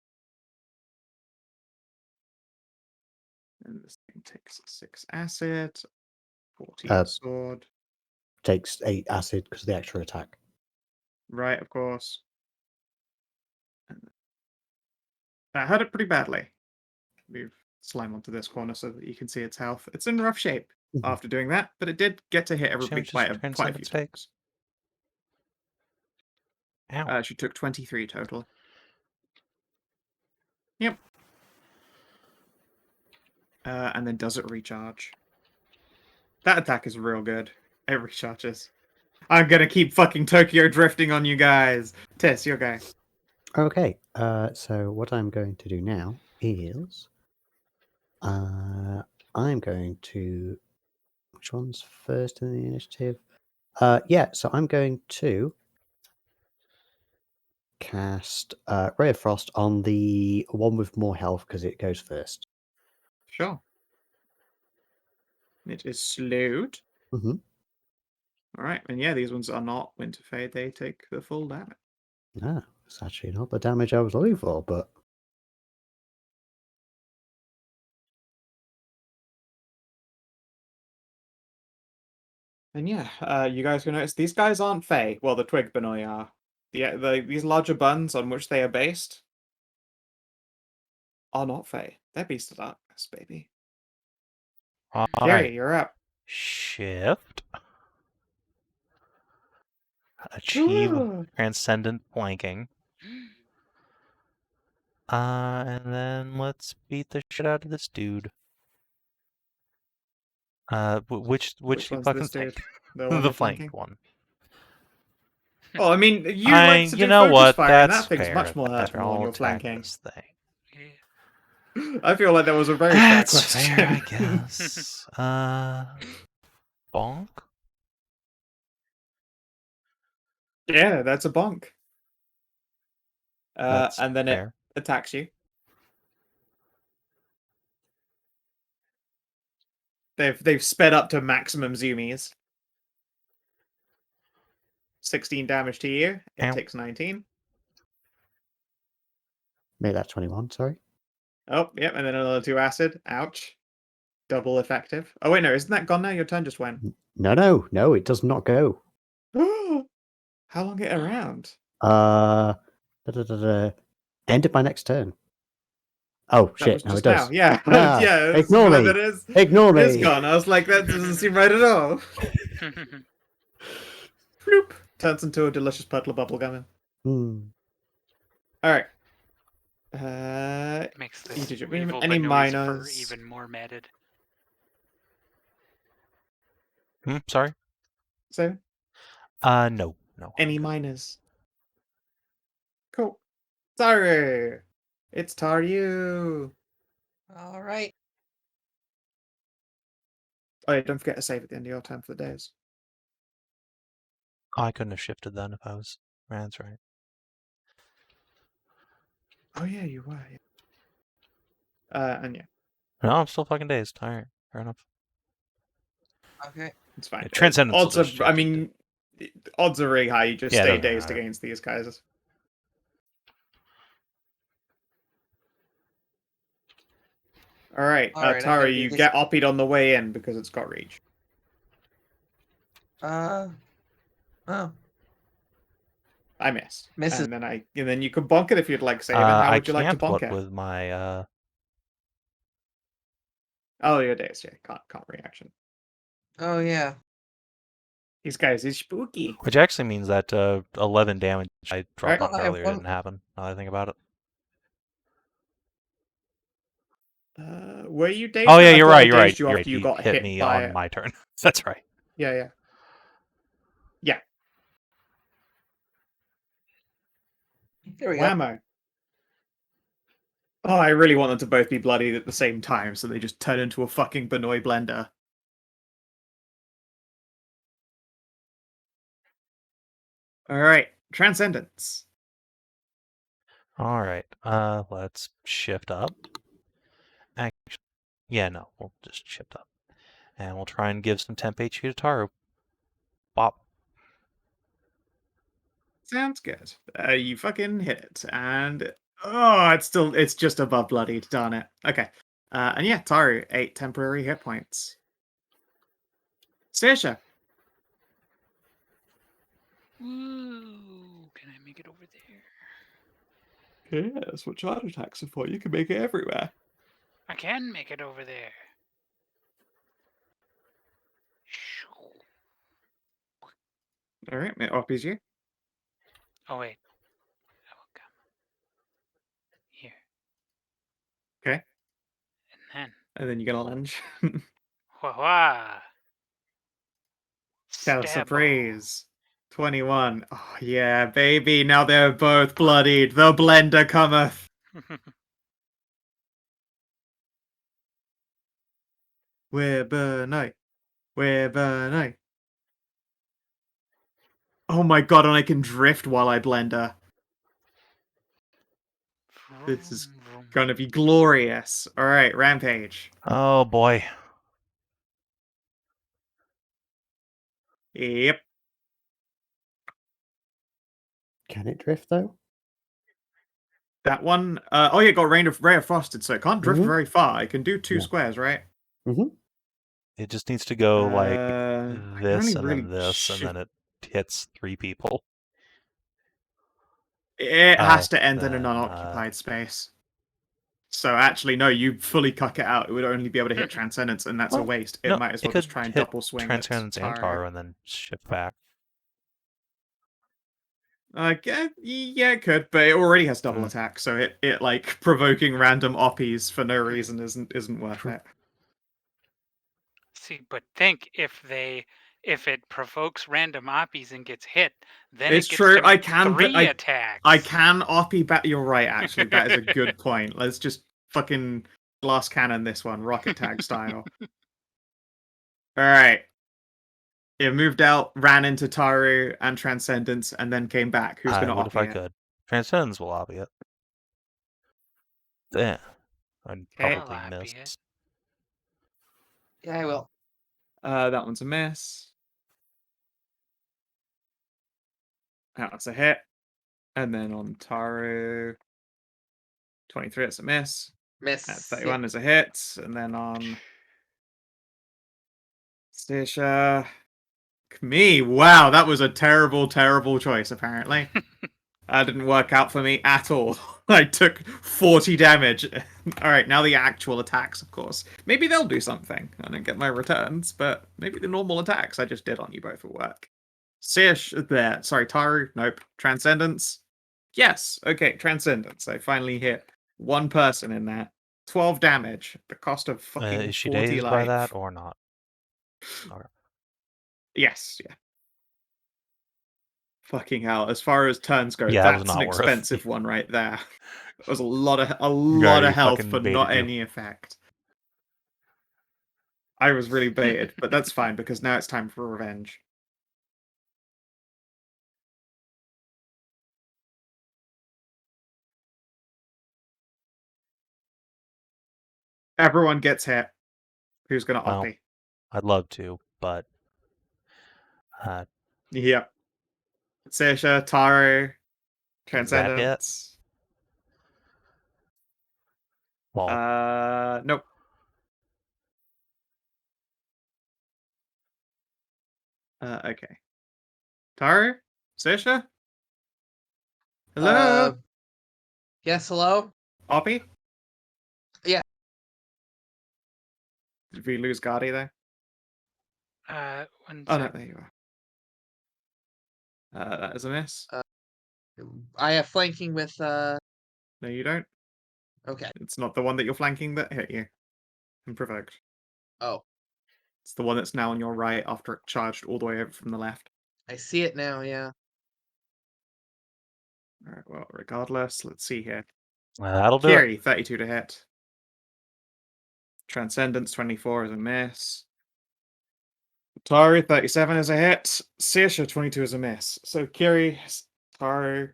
And this thing takes 6 acid, 14 Uh, sword. Takes 8 acid because of the extra attack. Right, of course. That hurt it pretty badly. Move slime onto this corner so that you can see its health. It's in rough shape Mhm. after doing that, but it did get to hit everybody much does quite a few Transcendence take? times. Ow. She took 23 total. Yep. And then does it recharge? That attack is real good. It recharges. I'm gonna keep fucking Tokyo drifting on you guys. Tess, your guy. Okay, so what I'm going to do now is I'm going to. Which one's first in the initiative? Yeah, so I'm going to cast Ray of Frost on the one with more health because it goes first. Sure. It is slowed. Mm-hmm. Alright, and yeah, these ones are not Winter Fade. They take the full damage. Ah, it's actually not the damage I was looking for, but And yeah, you guys can notice these guys aren't Fey. Well, the Twig Benoi are. These larger buns on which they are based are not Fey. They're Beast of Darkness, baby. All Jerry, right. you're up. Shift. Achieve transcendent flanking. And then let's beat the shit out of this dude. Which do you one's fucking this dude? think? The one The you're flanking? flanked one. Oh, I mean, you like to do focus what? fire, and That's that thing's fair. much more That's fair. hurtful when I'll you're attack flanking. this thing. I feel like that was a very fair That's question. fair, I guess. Bonk. Yeah, that's a bonk. That's and then fair. it attacks you. They've sped up to maximum zoomies. 16 damage to you. It Ow. takes 19. made that 21. Sorry. Oh, yep, and then another 2 acid. Ouch. Double effective. Oh wait, no, isn't that gone now? Your turn just went. No, it does not go. How long it around? End of my next turn. Oh That shit! was No, it just does. now. Yeah, Ah, yeah. ignore me. It is. Ignore It is me. gone. I was like, that doesn't seem right at all. Bloop. Turns into a delicious puddle of bubblegum. Hmm. All right. Makes this Any evil minors? minors even more matted. Sorry. So, No. any minors? Cool. Tahru. It's Tahru. All right. Oh yeah, don't forget to save at the end of your turn for the days. I couldn't have shifted then if I was. That's right. Oh yeah, you were. Yeah. And yeah, No, I'm still fucking dazed. All right, fair enough. Okay. it's fine. Transcendence will Odds just are. I shift it mean, odds are really high. You just Yeah, it stay doesn't dazed matter. against these guys. All right, All right, I'm Tahru, gonna do you this- get oppied on the way in because it's got reach. Oh. I missed. Misses. And then you can bonk it if you'd like, Savin. How would you like to bonk what it? with my Oh, you're dazed. Yeah, can't reaction. Oh yeah. These guys is spooky. which actually means that 11 damage I dropped Alright. off I have earlier one- didn't happen. Now that I think about it. Were you dazed? Oh yeah, I you're thought I right. You're right. dazed you You're after right. you He got hit me by on it. my turn. That's right. Yeah. There we go. Whammo. Oh, I really want them to both be bloodied at the same time, so they just turn into a fucking Benoi blender. Alright, Transcendence. All right. Let's shift up. Actually, yeah, no, we'll just shift up, and we'll try and give some temp HP to Tahru. Bop. Sounds good. You fucking hit it, and it's just above bloodied. Darn it. Okay, And yeah, Tahru, 8 temporary hit points. Saoirse. Ooh, can I make it over there? Okay, that's what charge attacks are for. You can make it everywhere. I can make it over there. Alright, it oppies you. Oh wait, I will come here Okay. and And then you're gonna lunge. then wah. Tell Stabbo. surprise. 21. Oh yeah, baby. Now they're both bloodied. The blender cometh. Webernite. Webernite. Oh my god, and I can drift while I blender. This is Vroom, vroom. gonna be glorious. Alright, Rampage. Oh boy. Yep. Can it drift though? That one. Oh yeah, got Ray of Frosted, so it can't drift Mhm. very far. It can do 2 Yeah. squares, right? Mm-hmm. It just needs to go like I can this only and really then this, and then it hits 3 people. It has to end in an then, unoccupied space. So actually, no, you fully cuck it out. It would only be able to hit Transcendence, and that's a Well, waste. It no, might as it well just could try and hit double swing Transcendence at and Tahru. Tahru and then shift back. Yeah, it could, but it already has double Hmm. attack, so it like provoking random oppies for no reason isn't worth it. See, but think if it provokes random oppies and gets hit, then It's it gets true. to I make can, but 3 attacks. I can oppie back. You're right. Actually, that is a good point. Let's just fucking glass cannon this one, rocket tag style. All right. It moved out, ran into Tahru and Transcendence, and then came back. Who's I gonna would if I oppie it? could. Transcendence will obby it. Then I'd Okay. probably I'll oppie miss. it. Yeah, I will. That one's a miss. That one's a hit. And then on Tahru, 23, it's a miss. Miss. 31 is a hit. And then on Sasha, me. Wow, that was a terrible, terrible choice, apparently. That didn't work out for me at all. I took 40 damage. Alright, now the actual attacks, of course. Maybe they'll do something. I don't get my returns, but maybe the normal attacks I just did on you both will work. There. Sorry, Tahru. Nope. Transcendence. Yes. Okay, Transcendence. I finally hit one person in there. 12 damage. The cost of fucking Is she 40 dazed life. by that or not? Okay. Yes, yeah. Fucking hell. As far as turns go, Yeah, that was that's an not worth. expensive one right there. That was a lot of Already health fucking for baited not you. any effect. I was really baited, but that's fine because now it's time for revenge. Everyone gets hit. Who's gonna Well, oppie? I'd love to, but Yep. Sasha, Tahru, that hit? Transcendence. Well, Nope. Okay. Tahru? Sasha? Hello? Yes, hello? Oppie? Yeah. Did we lose Gardy there? One Oh no, sec. there you are. That is a miss. I have flanking with, No, you don't. okay. It's not the one that you're flanking that hit you and provoked. Oh, It's the one that's now on your right after it charged all the way over from the left. I see it now, yeah. Alright, well, regardless, let's see here. that'll do it. Kiri, 32 to hit. Transcendence, 24 is a miss. Tahru, 37 is a hit. Saoirse, 22 is a miss. So Kiri, Tahru,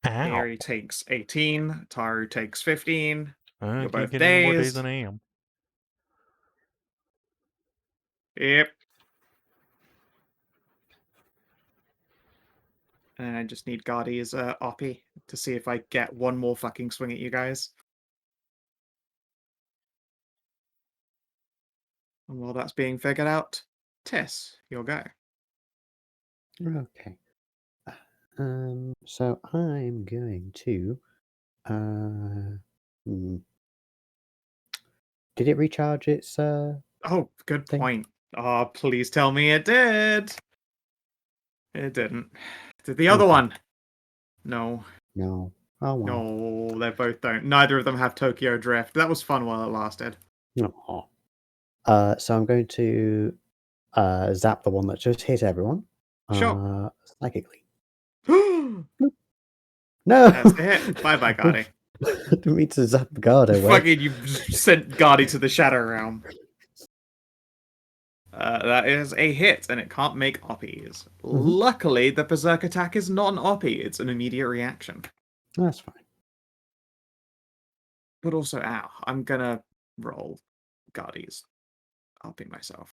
Ow. Kiri takes 18. Tahru takes 15. I You're can't both get any more days dazed. than I am. Yep. And I just need Gardy's oppie to see if I get one more fucking swing at you guys. And while that's being figured out, Tis, your go. Okay. So I'm going to. Did it recharge its Oh, good thing? point. Oh, please tell me it did. It didn't. Did the other Okay. one? No. No. Oh well. No, they both don't. Neither of them have Tokyo Drift. That was fun while it lasted. Oh. So I'm going to zap the one that just hit everyone. Sure. Psychically. That's No. a hit. Bye-bye, Gardy. I didn't mean to zap guard away. Fucking, you sent Gardy to the Shadow Realm. That is a hit, and it can't make oppies. Luckily, the Berserk attack is not an oppie, it's an immediate reaction. That's fine. But also, ow, I'm gonna roll Gardy's oppie myself.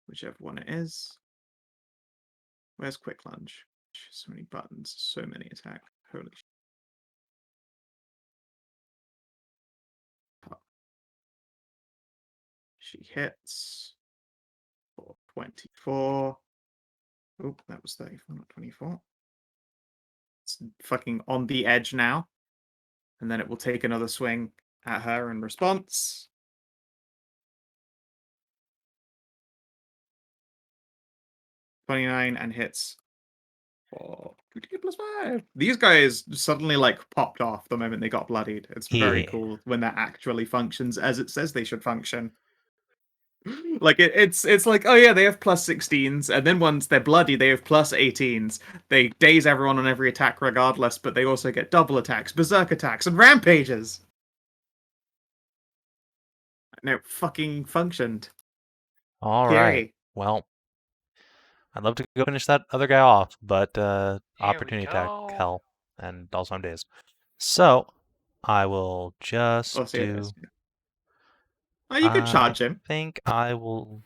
Whichever one it is. Where's Quick Lunge? So many buttons, so many attack. Holy shit. She hits for 24. Oh, that was 34, not 24. It's fucking on the edge now. And then it will take another swing at her in response. +29 and hits for 2d+5. These guys suddenly like popped off the moment they got bloodied. It's very Yeah. cool when that actually functions as it says they should function. Like it's like, oh yeah, they have +16s, and then once they're bloody, they have +18s. They daze everyone on every attack regardless, but they also get double attacks, berserk attacks, and rampages. No, it fucking functioned. All Yay. right. Well, I'd love to go finish that other guy off, but opportunity attack, go. hell, and also I'm dazed. So I will just Oh, see it do. is. Oh, you could charge him. I think I will.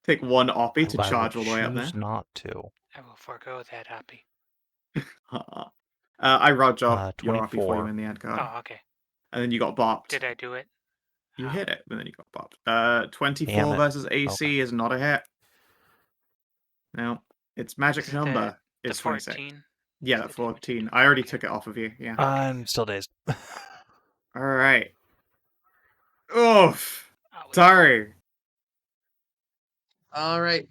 Take one oppie to I will charge all the way up there. choose not to. I will forego that oppie. I Raj off your oppie for you 24. in the ad card. Oh, okay. And then you got bopped. Did I do it? You Oh. hit it, and then you got bopped. 24 Damn it. versus AC Okay. is not a hit. No, its magic Is it number The is 26. 14? Yeah, Is that the damage 14. number? I already Okay. took it off of you. Yeah. I'm still dazed. All right. Oof. Oh, wait. Tahru, All right.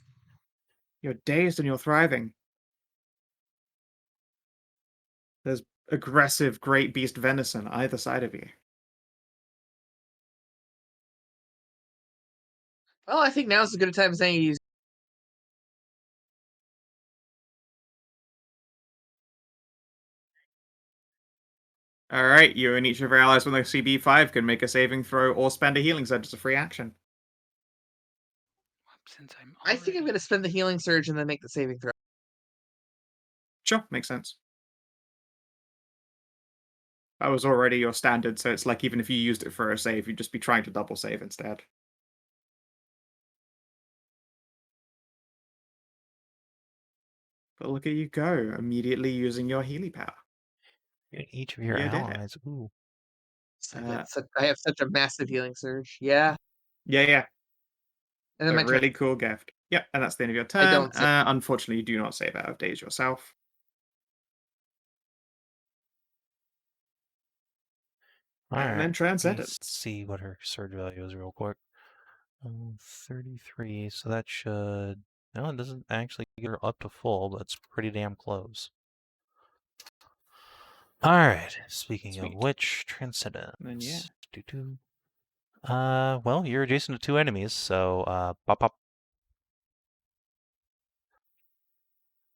you're dazed and you're thriving. There's aggressive great beast venison either side of you. Well, I think now's as good a time as any to use. All right, you and each of your allies with a CB5 can make a saving throw or spend a healing surge as a free action. Since I'm I think I'm already- going to spend the healing surge and then make the saving throw. Sure, makes sense. That was already your standard, so it's like even if you used it for a save, you'd just be trying to double save instead. But look at you go, immediately using your Healy power. Each of your You did it. allies. Ooh. I have such a massive healing surge. Yeah. Yeah. And then A my turn. really cool gift. Yep, and that's the end of your I turn. don't save. Unfortunately, you do not save out of days yourself. All And right. then Let's Transcendence. see what her surge value is real quick. 33. So that should. No, it doesn't actually get her up to full, but it's pretty damn close. All right. Speaking of Sweet. which, Transcendence. And then, yeah. Doo-doo. Well, you're adjacent to two enemies, so pop pop.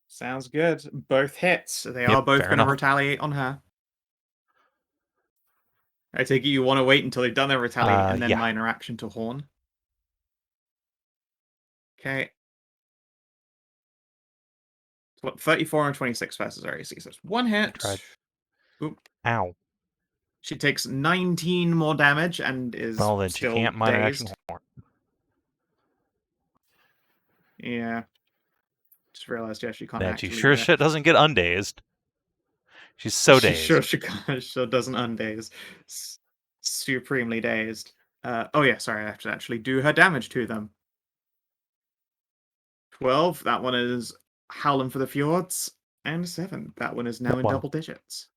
Sounds good. Both hits. They Yep, are both fair going to enough. retaliate on her. I take it you want to wait until they've done their retaliate and then yeah. minor action to horn. Okay. So what, 34 and 26 versus her AC. So it's one hit. Tried. Oop. Ow. She takes 19 more damage and is Well, then she still can't minor dazed. action horn. Yeah. Just realized, yeah, she can't That actually she sure do it. shit doesn't get undazed. She's so She dazed. sure doesn't undaze. supremely dazed. Oh yeah, sorry, I have to actually do her damage to them. 12, that one is Howling for the Fjords, and 7, that one is now in Wow. double digits.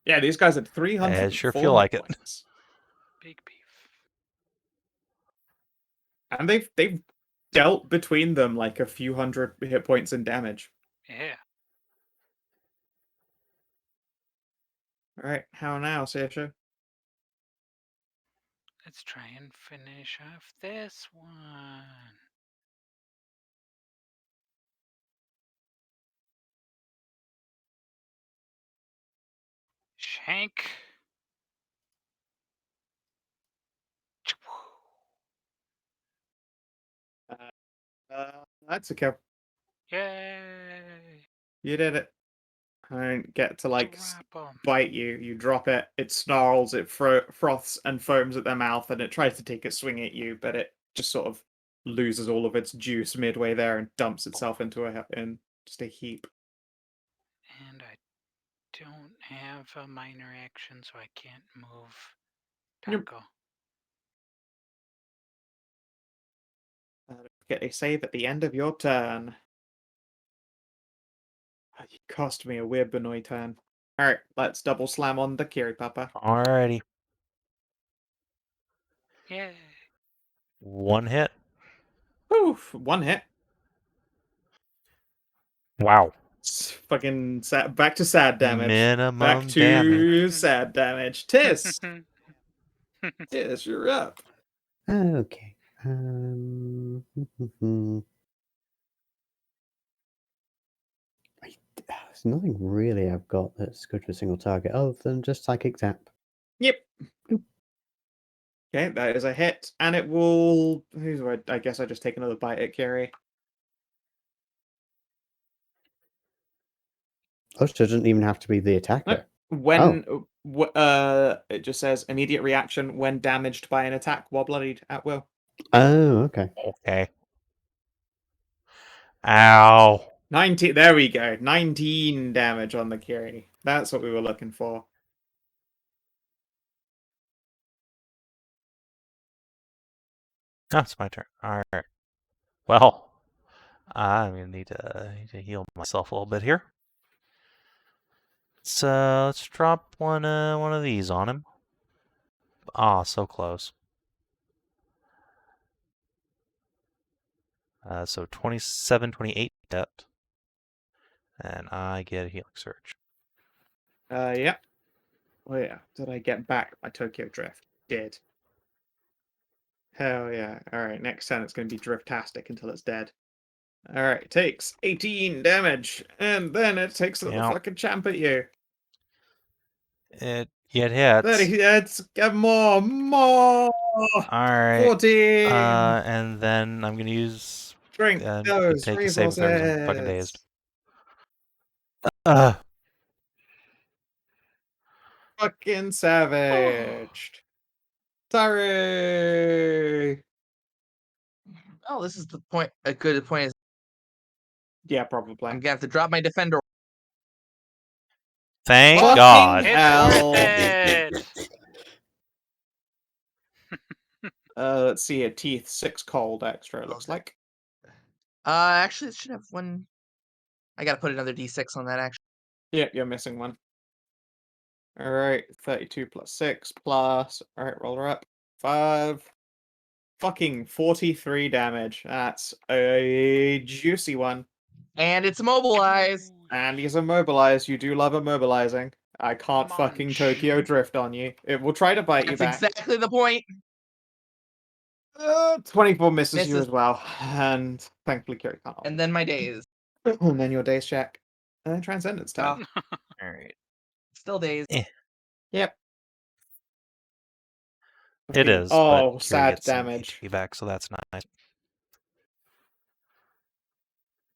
Yeah, these guys had 300. It sure feel like it. Points. Big beef. And they've dealt between them like a few hundred hit points in damage. Yeah. Alright, how now, Sasha? Let's try and finish off this one. Shank. That's okay. Yay! You did it. I don't get to like Drop 'em. bite you. You drop it. It snarls. It froths and foams at their mouth, and it tries to take a swing at you, but it just sort of loses all of its juice midway there and dumps itself into in just a heap. And I don't have a minor action, so I can't move Yep. Taco. Get a save at the end of your turn. You cost me a weird Benoit turn. Alright, let's double slam on the Kiri Papa. Alrighty. Yay! 1 hit. Oof, 1 hit. Wow. It's fucking sad. Back to sad damage. Minimum Back to damage. sad damage. Tis! Tis, you're up. Okay. There's nothing really I've got that's good for a single target other than just Psychic Zap. Yep. Oop. Okay, that is a hit, and it will. I guess I just take another bite at Kiri. Oh, so it doesn't even have to be the attacker. When it just says immediate reaction when damaged by an attack while bloodied at will. Oh, okay. Okay. Ow. 19. There we go. 19 damage on the Kiri. That's what we were looking for. That's my turn. Alright. Well, I'm gonna need to heal myself a little bit here. So let's drop one of these on him. Ah, so close. So 27, 28 debt. And I get a healing surge. Yeah. Oh yeah. Did I get back my Tokyo Drift? Did. Hell yeah. Alright, next turn it's going to be Driftastic until it's dead. Alright, it takes 18 damage, and then it takes a little Yep. fucking champ at you. It hits. 30 hits, get more! Alright. 14! And then I'm gonna use Drink you those take a save because I'm fucking resources. dazed. Fucking savaged. Sorry. Oh, this is the point. A good point is Yeah, probably. I'm gonna have to drop my defender. Thank Fucking God. It's hell. worth it! Let's see, a teeth 6 cold extra, it looks Okay. like. Actually, it should have one. I gotta put another D6 on that. Actually, Yeah, you're missing one. Alright, 32 plus 6 plus. Alright, roll her up. 5. Fucking 43 damage. That's a juicy one. and it's immobilized. And he's immobilized. You do love immobilizing. I can't fucking Munch. Tokyo Drift on you. It will try to bite you That's back. exactly the point. 24 misses you Misses. as well. And thankfully, Kiri can't. And then my days. And then your days check. And then Transcendence turn. Alright. Still days. Yep. It Fucking- is. Oh, but Kiri sad gets some damage. HP back, so that's nice.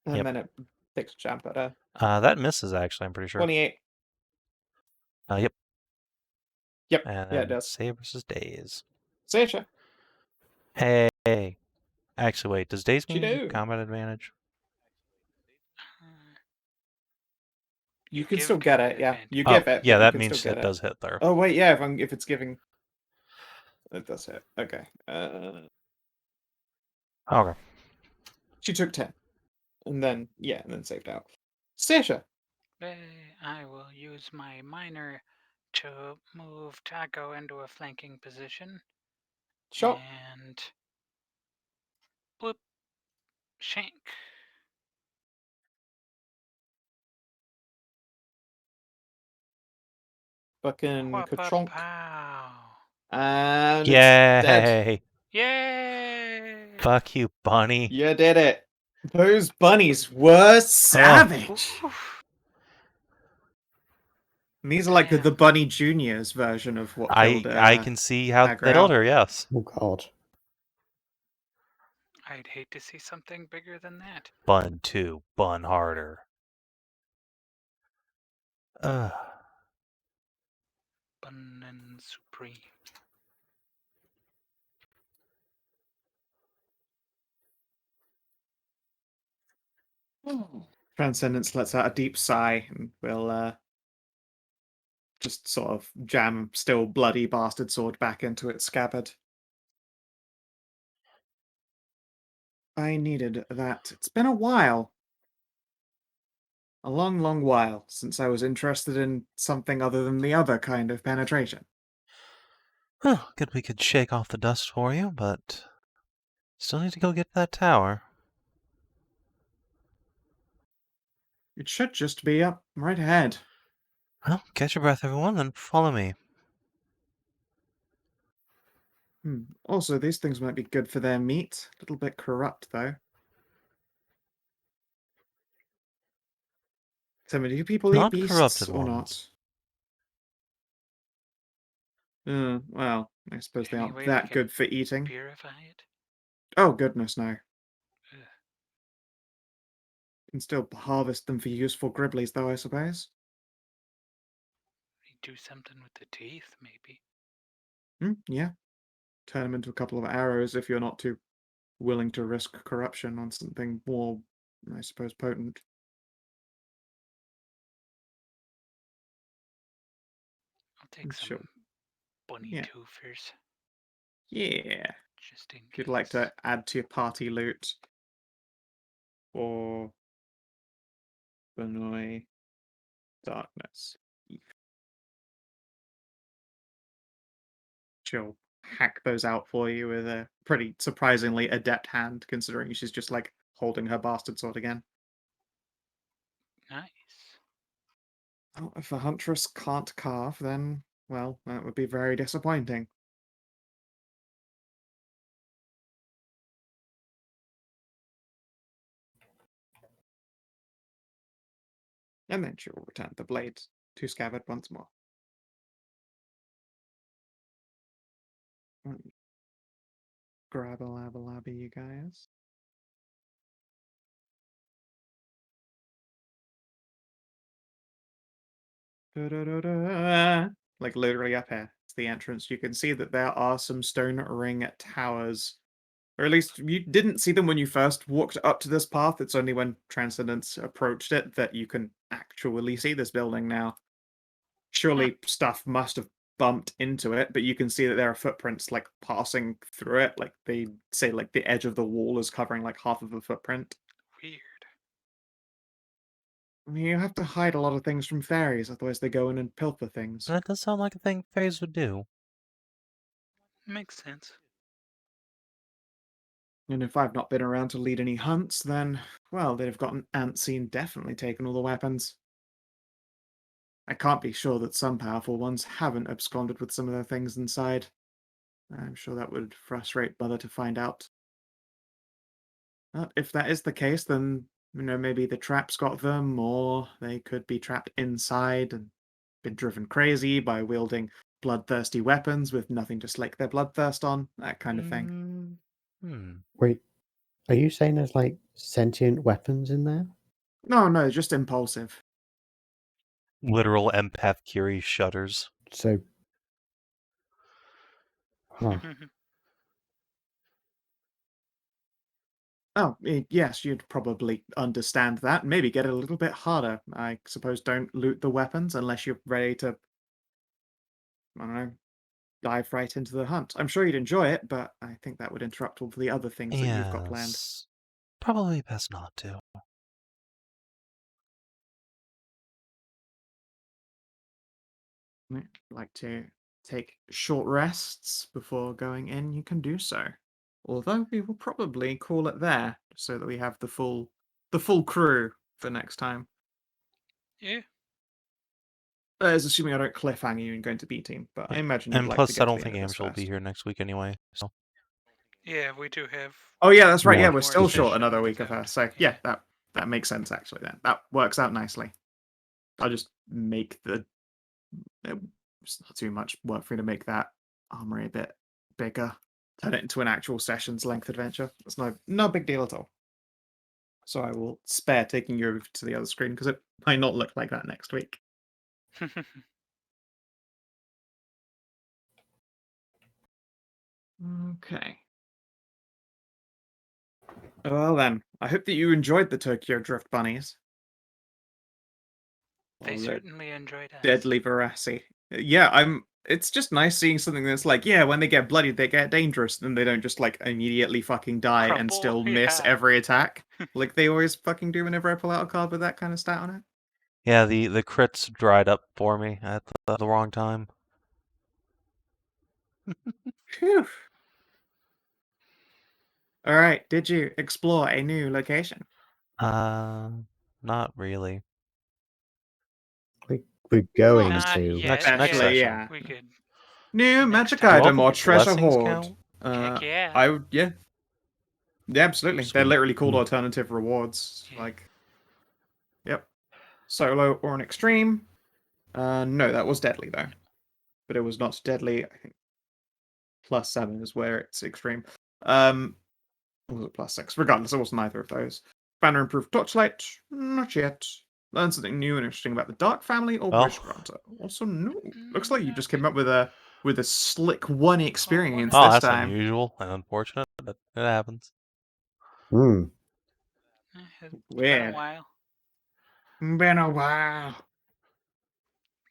And Yep. then it takes a jump at her. That misses actually, I'm pretty sure. 28. Yep. Yep. And Yeah, it then does. save versus daze. Sasha. Hey. Actually, wait. Does daze She mean do. combat advantage? You can give still get combat it, yeah. You advantage. give it, yeah, but you that can means still it get does hit there. Oh wait, yeah. If it's giving, it does hit. Okay. Okay. She took 10, and then saved out. Sasha. I will use my minor to move Taco into a flanking position. Shot. And bloop, shank. Fucking ka-chonk. Pow. And it's dead. Yay! Yay! Fuck you, bunny. You did it. Those bunnies were savage. Oof. And these are like the Damn. Bunny Juniors version of what killed I can see how they Agrao. killed her, yes. Oh god. I'd hate to see something bigger than that. Bun 2, bun harder. Bun and supreme. Transcendence lets out a deep sigh and will just sort of jam still bloody bastard sword back into its scabbard. I needed that. It's been a while. A long, long while since I was interested in something other than the other kind of penetration. Well, good we could shake off the dust for you, but still need to go get to that tower. It should just be up right ahead. Well, catch your breath, everyone, and follow me. Also, these things might be good for their meat. A little bit corrupt, though. Tell me, do people eat Not beasts corrupted or ones. not? Well, I suppose they Any aren't way we that can good for eating. Purify it? Oh, goodness, no. Ugh. Can still harvest them for useful gribblies, though, I suppose. We do something with the teeth, maybe. Yeah. Turn them into a couple of arrows if you're not too willing to risk corruption on something more, I suppose, potent. I'll take some Sure. bunny Yeah. twofers, Yeah. just in If case. you'd like to add to your party loot. Or Benoy Darkness. She'll hack those out for you with a pretty surprisingly adept hand, considering she's just like holding her bastard sword again. Nice. Well, if the huntress can't carve, then, well, that would be very disappointing. And then she will return the blade to Scabbard once more. Grab a labby, you guys. Da-da-da-da. Like literally up here. It's the entrance. You can see that there are some stone ring towers. Or at least you didn't see them when you first walked up to this path. It's only when Transcendence approached it that you can actually see this building now. Surely stuff must have bumped into it, but you can see that there are footprints like passing through it. Like they say like the edge of the wall is covering like half of a footprint. Weird. You have to hide a lot of things from fairies, otherwise they go in and pilfer things. That does sound like a thing fairies would do. Makes sense. And if I've not been around to lead any hunts, then, well, they'd have gotten antsy and definitely taken all the weapons. I can't be sure that some powerful ones haven't absconded with some of their things inside. I'm sure that would frustrate Mother to find out. But if that is the case, then, maybe the traps got them, or they could be trapped inside and been driven crazy by wielding bloodthirsty weapons with nothing to slake their bloodthirst on, that kind of thing. Wait, are you saying there's like sentient weapons in there? No, just impulsive. Literal empath Curie shudders. So, huh. Oh, yes, you'd probably understand that. Maybe get it a little bit harder. I suppose don't loot the weapons unless you're ready to, I don't know, dive right into the hunt. I'm sure you'd enjoy it, but I think that would interrupt all the other things that you've got planned. Yes. Probably best not to. If you'd like to take short rests before going in, you can do so. Although we will probably call it there, so that we have the full crew for next time. Yeah. As assuming I don't cliffhanger you and go into B team, but I imagine you'd And like plus, to get I to don't the think end of this Amxal will be first. here next week anyway. So Yeah, we do have. Oh yeah, that's right. Yeah, Yeah, one we're more still short session another to week of go. her. So yeah, that makes sense actually. Then that works out nicely. I'll just make it's not too much work for me to make that armory a bit bigger. Turn it into an actual session's length adventure. It's no big deal at all. So I will spare taking you over to the other screen because it might not look like that next week. Okay. Well then, I hope that you enjoyed the Tokyo Drift bunnies. They Or the certainly enjoyed us. deadly Veracity. Yeah, it's just nice seeing something that's like, yeah, when they get bloodied, they get dangerous, and they don't just like immediately fucking die and Crumble, still miss yeah. every attack. Like they always fucking do whenever I pull out a card with that kind of stat on it. yeah, the crits dried up for me at the wrong time. Phew. Alright, did you explore a new location? Not really. We're going Not to. yet. Next yeah, session. yeah. We could. New Next magic time. item Welcome or treasure blessings hoard. count? Heck yeah. I would, yeah. Yeah, absolutely. They're Sweet. literally called alternative rewards. Yeah. Like, yep. Solo or an extreme. No, that was deadly though. But it was not deadly. I think +7 is where it's extreme. Or was it +6? Regardless, it wasn't either of those. Banner improved Torchlight? Not yet. Learn something new and interesting about the Dark family or Well. Wish Granter. Also, no. Looks like you just came Okay. up with a slick one experience Oh, this that's time. unusual and unfortunate, but it happens. Hmm. It's been a Weird. while. Been a while.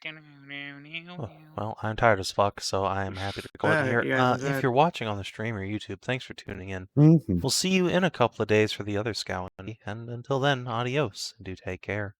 Oh, well, I'm tired as fuck, so I am happy to go out here. You guys If enjoyed. you're watching on the stream or YouTube, thanks for tuning in. Mhm. We'll see you in a couple of days for the other Skow&D, and until then, adios, and do take care.